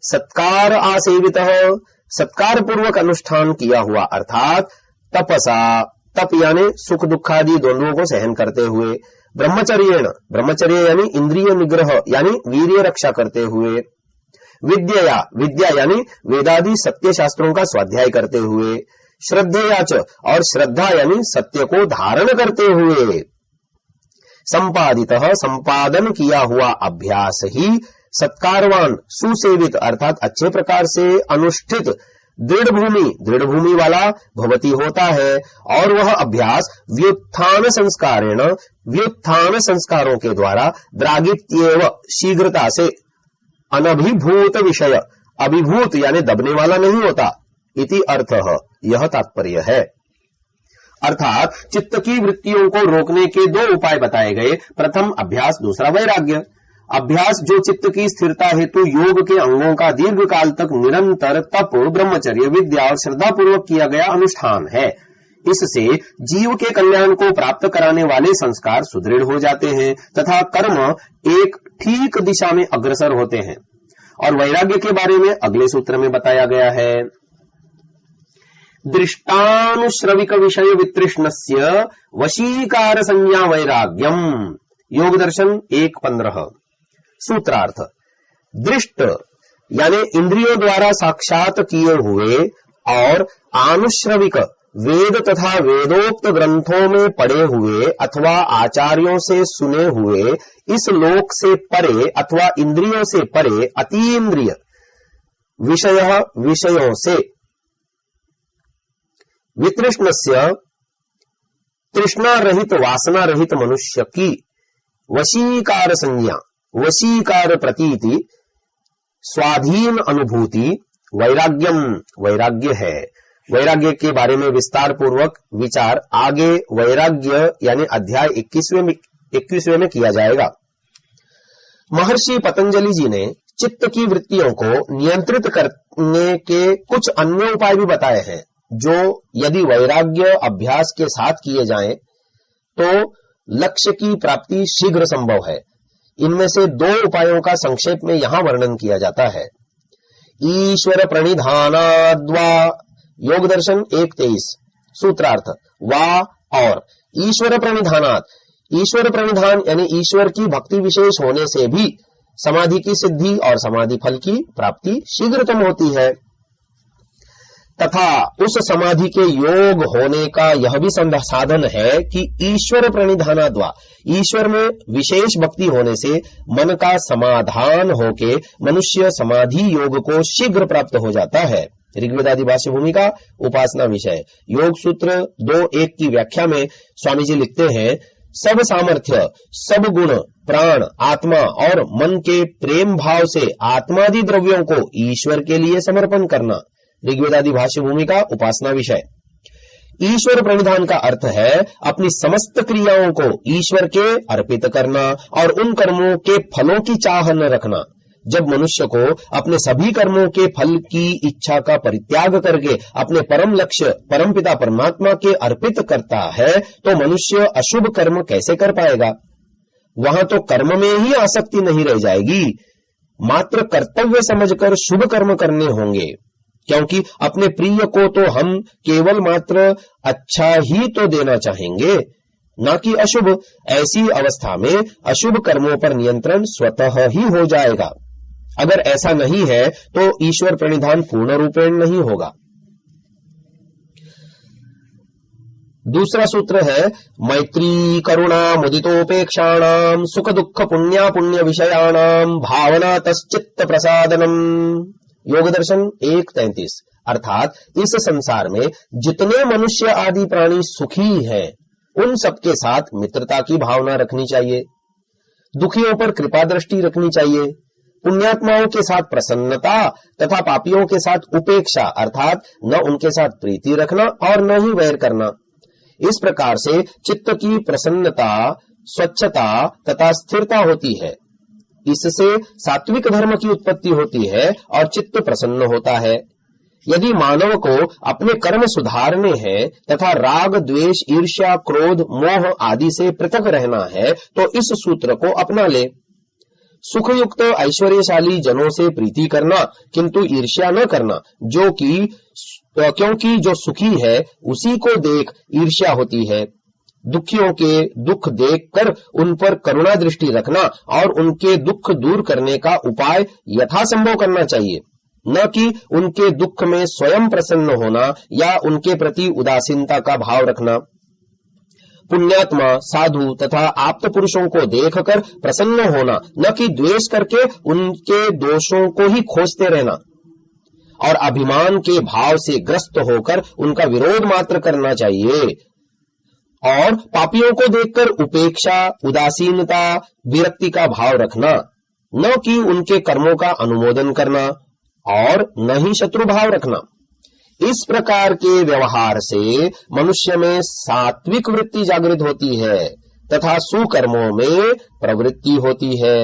[SPEAKER 1] सत्कार आसेवितः, सत्कार पूर्वक अनुष्ठान किया हुआ अर्थात तपसा, तप यानी सुख दुखादि द्वंद्वों को सहन करते हुए। ब्रह्मचर्येण, ब्रह्मचर्य यानी इंद्रिय निग्रह यानी वीर्य रक्षा करते हुए। विद्या, विद्या यानी वेदादि सत्य शास्त्रों का स्वाध्याय करते हुए। श्रद्धेयाच, और श्रद्धा यानी सत्य को धारण करते हुए। संपादितः, संपादन किया हुआ अभ्यास ही सत्कारवान, सुसेवित अर्थात अच्छे प्रकार से अनुष्ठित, दृढ़ भूमि वाला भवती होता है। और वह अभ्यास व्युत्थान संस्कारेण, व्युत्थान संस्कारों के द्वारा, द्रागित्येव शीघ्रता से, अनभिभूत विषय, अभिभूत यानी दबने वाला नहीं होता, इति अर्थः, यह तात्पर्य है। अर्थात चित्त की वृत्तियों को रोकने के दो उपाय बताए गए, प्रथम अभ्यास, दूसरा वैराग्य। अभ्यास जो चित्त की स्थिरता हेतु योग के अंगों का दीर्घ काल तक निरंतर तप, ब्रह्मचर्य, विद्या और श्रद्धा पूर्वक किया गया अनुष्ठान है। इससे जीव के कल्याण को प्राप्त कराने वाले संस्कार सुदृढ़ हो जाते हैं तथा कर्म एक ठीक दिशा में अग्रसर होते हैं। और वैराग्य के बारे में अगले सूत्र में बताया गया है। दृष्टानुश्रविक विषय वितृष्णस्य वशीकार संज्ञा वैराग्यम। योग दर्शन 1:15। सूत्रार्थ, दृष्ट यानी इंद्रियों द्वारा साक्षात किए हुए और आनुश्रविक वेद तथा वेदोक्त ग्रंथों में पढ़े हुए अथवा आचार्यों से सुने हुए इस लोक से परे अथवा इंद्रियों से परे अतीन्द्रिय विषयों से वितृष्णस्य तृष्णा रहित वासना रहित मनुष्य की वशीकार संज्ञा, वशीकार प्रतीति, स्वाधीन अनुभूति वैराग्यम वैराग्य है। वैराग्य के बारे में विस्तार पूर्वक विचार आगे वैराग्य यानी अध्याय 21वें में किया जाएगा। महर्षि पतंजलि जी ने चित्त की वृत्तियों को नियंत्रित करने के कुछ अन्य उपाय भी बताए हैं, जो यदि वैराग्य अभ्यास के साथ किए जाएं तो लक्ष्य की प्राप्ति शीघ्र संभव है। इनमें से 2 उपायों का संक्षेप में यहां वर्णन किया जाता है। ईश्वर प्रणिधानाद्वा, योग दर्शन 1:23। सूत्रार्थ, वा और ईश्वर प्रणिधानात, ईश्वर प्रणिधान यानी ईश्वर की भक्ति विशेष होने से भी समाधि की सिद्धि और समाधि फल की प्राप्ति शीघ्रतम होती है, तथा उस समाधि के योग होने का यह भी साधन है कि ईश्वर प्रणिधानाद्वा, ईश्वर में विशेष भक्ति होने से मन का समाधान होके मनुष्य समाधि योग को शीघ्र प्राप्त हो जाता है। ऋग्वेद आदि भाष्य भूमिका उपासना विषय योग सूत्र 2:1 की व्याख्या में स्वामी जी लिखते हैं, सब सामर्थ्य, सब गुण, प्राण, आत्मा और मन के प्रेम भाव से आत्मादि द्रव्यों को ईश्वर के लिए समर्पण करना। ऋग्वेद आदि भाष्य भूमिका उपासना विषय। ईश्वर प्रणिधान का अर्थ है अपनी समस्त क्रियाओं को ईश्वर के अर्पित करना और उन कर्मों के फलों की चाह न रखना। जब मनुष्य को अपने सभी कर्मों के फल की इच्छा का परित्याग करके अपने परम लक्ष्य परमपिता परमात्मा के अर्पित करता है तो मनुष्य अशुभ कर्म कैसे कर पाएगा? वहां तो कर्म में ही आसक्ति नहीं रह जाएगी, मात्र कर्तव्य समझकर शुभ कर्म करने होंगे, क्योंकि अपने प्रिय को तो हम केवल मात्र अच्छा ही तो देना चाहेंगे, न कि अशुभ। ऐसी अवस्था में अशुभ कर्मों पर नियंत्रण स्वतः ही हो जाएगा। अगर ऐसा नहीं है तो ईश्वर प्रणिधान पूर्ण रूपेण नहीं होगा। दूसरा सूत्र है, मैत्री करुणा मुदितोपेक्षाणाम सुख दुख पुण्या पुण्य विषयाणाम भावना तश्चित्त प्रसादनम। योग दर्शन 1:33। अर्थात इस संसार में जितने मनुष्य आदि प्राणी सुखी हैं, उन सबके साथ मित्रता की भावना रखनी चाहिए, दुखियों पर कृपा दृष्टि रखनी चाहिए, पुण्यात्माओं के साथ प्रसन्नता तथा पापियों के साथ उपेक्षा अर्थात न उनके साथ प्रीति रखना और न ही वैर करना। इस प्रकार से चित्त की प्रसन्नता, स्वच्छता तथा स्थिरता होती है। इससे सात्विक धर्म की उत्पत्ति होती है और चित्त प्रसन्न होता है। यदि मानव को अपने कर्म सुधारने हैं तथा राग, द्वेष, ईर्ष्या, क्रोध, मोह आदि से पृथक रहना है तो इस सूत्र को अपना ले। सुखयुक्त ऐश्वर्यशाली जनों से प्रीति करना, किंतु ईर्ष्या न करना, क्योंकि जो सुखी है उसी को देख ईर्ष्या होती है। दुखियों के दुख देखकर उन पर करुणा दृष्टि रखना और उनके दुख दूर करने का उपाय यथासंभव करना चाहिए, न कि उनके दुख में स्वयं प्रसन्न होना या उनके प्रति उदासीनता का भाव रखना। पुण्यात्मा, साधु तथा आप्त पुरुषों को देखकर प्रसन्न होना, न कि द्वेष करके उनके दोषों को ही खोजते रहना और अभिमान के भाव से ग्रस्त होकर उनका विरोध मात्र करना चाहिए। और पापियों को देखकर उपेक्षा, उदासीनता, विरक्ति का भाव रखना, न कि उनके कर्मों का अनुमोदन करना और न ही शत्रु भाव रखना। इस प्रकार के व्यवहार से मनुष्य में सात्विक वृत्ति जागृत होती है तथा सुकर्मों में प्रवृत्ति होती है।